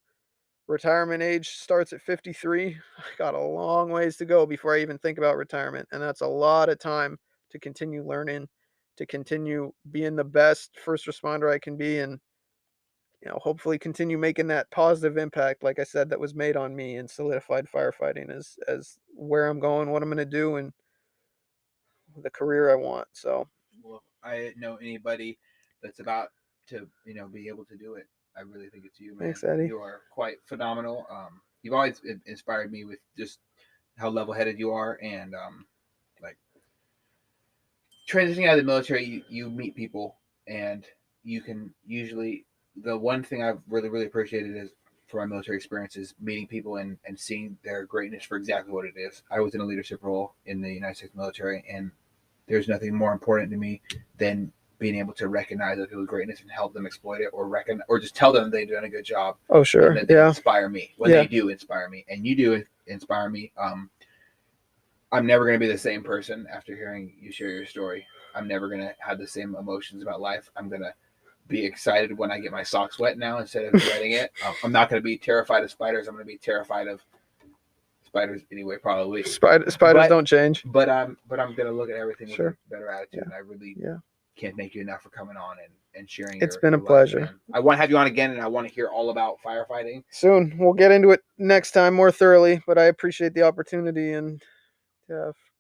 Retirement age starts at 53. I got a long ways to go before I even think about retirement, and that's a lot of time to continue learning, to continue being the best first responder I can be, and hopefully continue making that positive impact, like I said, that was made on me and solidified firefighting as where I'm going, what I'm going to do, and the career I want. So, Well, I know anybody that's about to, be able to do it. I really think it's you, man. thanks, Eddie. You are quite phenomenal. You've always inspired me with just how level-headed you are, and like transitioning out of the military, you meet people, and you can usually. The one thing I've really appreciated is for my military experience is meeting people and seeing their greatness for exactly what it is. I was in a leadership role in the United States military, and there's nothing more important to me than being able to recognize other people's greatness and help them exploit it, or just tell them they've done a good job. Oh, sure. And that they Yeah. inspire me when Yeah. they do inspire me, and you do inspire me. I'm never going to be the same person after hearing you share your story. I'm never going to have the same emotions about life. I'm going to be excited when I get my socks wet now instead of dreading it. I'm not going to be terrified of spiders. I'm going to be terrified of spiders anyway, probably. Spiders don't change. But I'm gonna look at everything with Sure. a better attitude, Yeah. and I really Yeah. can't thank you enough for coming on and sharing. It's been a life, pleasure. man. I want to have you on again, and I want to hear all about firefighting. Soon. We'll get into it next time more thoroughly, but I appreciate the opportunity and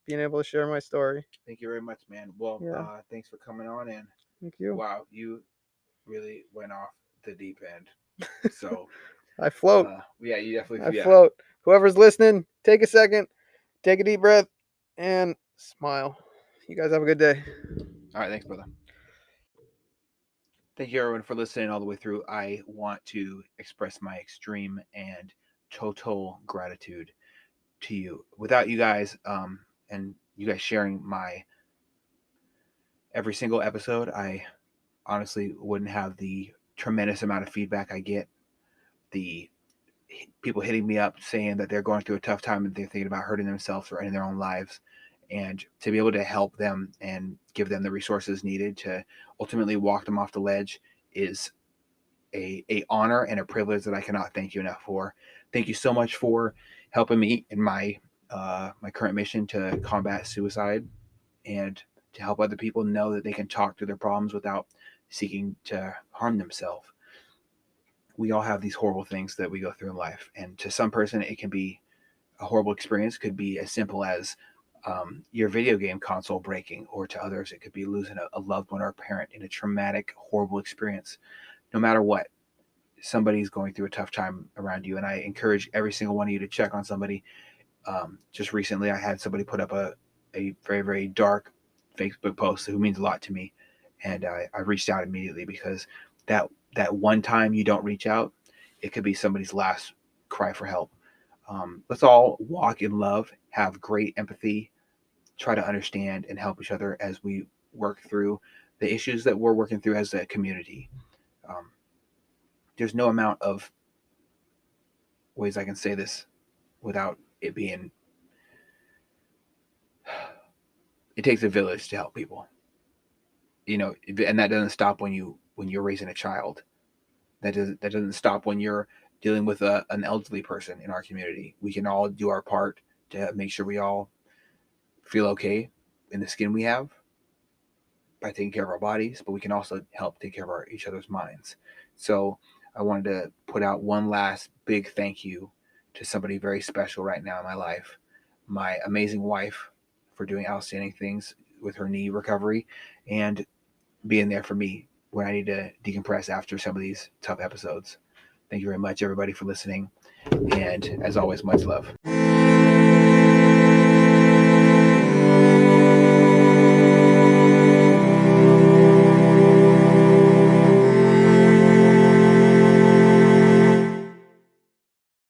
being able to share my story. Thank you very much, man. Well, Yeah. thanks for coming on, and Thank you. wow, you really went off the deep end. So I float. yeah, you definitely I float. Whoever's listening, take a second, take a deep breath, and smile. You guys have a good day. All right, thanks, brother. Thank you, everyone, for listening all the way through. I want to express my extreme and total gratitude to you. Without you guys, and you guys sharing my every single episode, I honestly wouldn't have the tremendous amount of feedback I get. The people hitting me up saying that they're going through a tough time and they're thinking about hurting themselves or ending their own lives. And to be able to help them and give them the resources needed to ultimately walk them off the ledge is a honor and a privilege that I cannot thank you enough for. Thank you so much for helping me in my my current mission to combat suicide and to help other people know that they can talk through their problems without seeking to harm themselves. We all have these horrible things that we go through in life, and to some person it can be a horrible experience. Could be as simple as your video game console breaking, or to others it could be losing a loved one or a parent in a traumatic, horrible experience. No matter what, somebody's going through a tough time around you, and I encourage every single one of you to check on somebody. Just recently I had somebody put up a very dark Facebook post who means a lot to me, and I reached out immediately because that one time you don't reach out, it could be somebody's last cry for help. Let's all walk in love, have great empathy, try to understand and help each other as we work through the issues that we're working through as a community. There's no amount of ways I can say this without it being. It takes a village to help people, and that doesn't stop when you're raising a child. That doesn't stop when you're dealing with an elderly person in our community. We can all do our part to make sure we all feel okay in the skin we have by taking care of our bodies, but we can also help take care of each other's minds. So I wanted to put out one last big thank you to somebody very special right now in my life, my amazing wife, for doing outstanding things with her knee recovery and being there for me when I need to decompress after some of these tough episodes. Thank you very much, everybody, for listening. And as always, much love.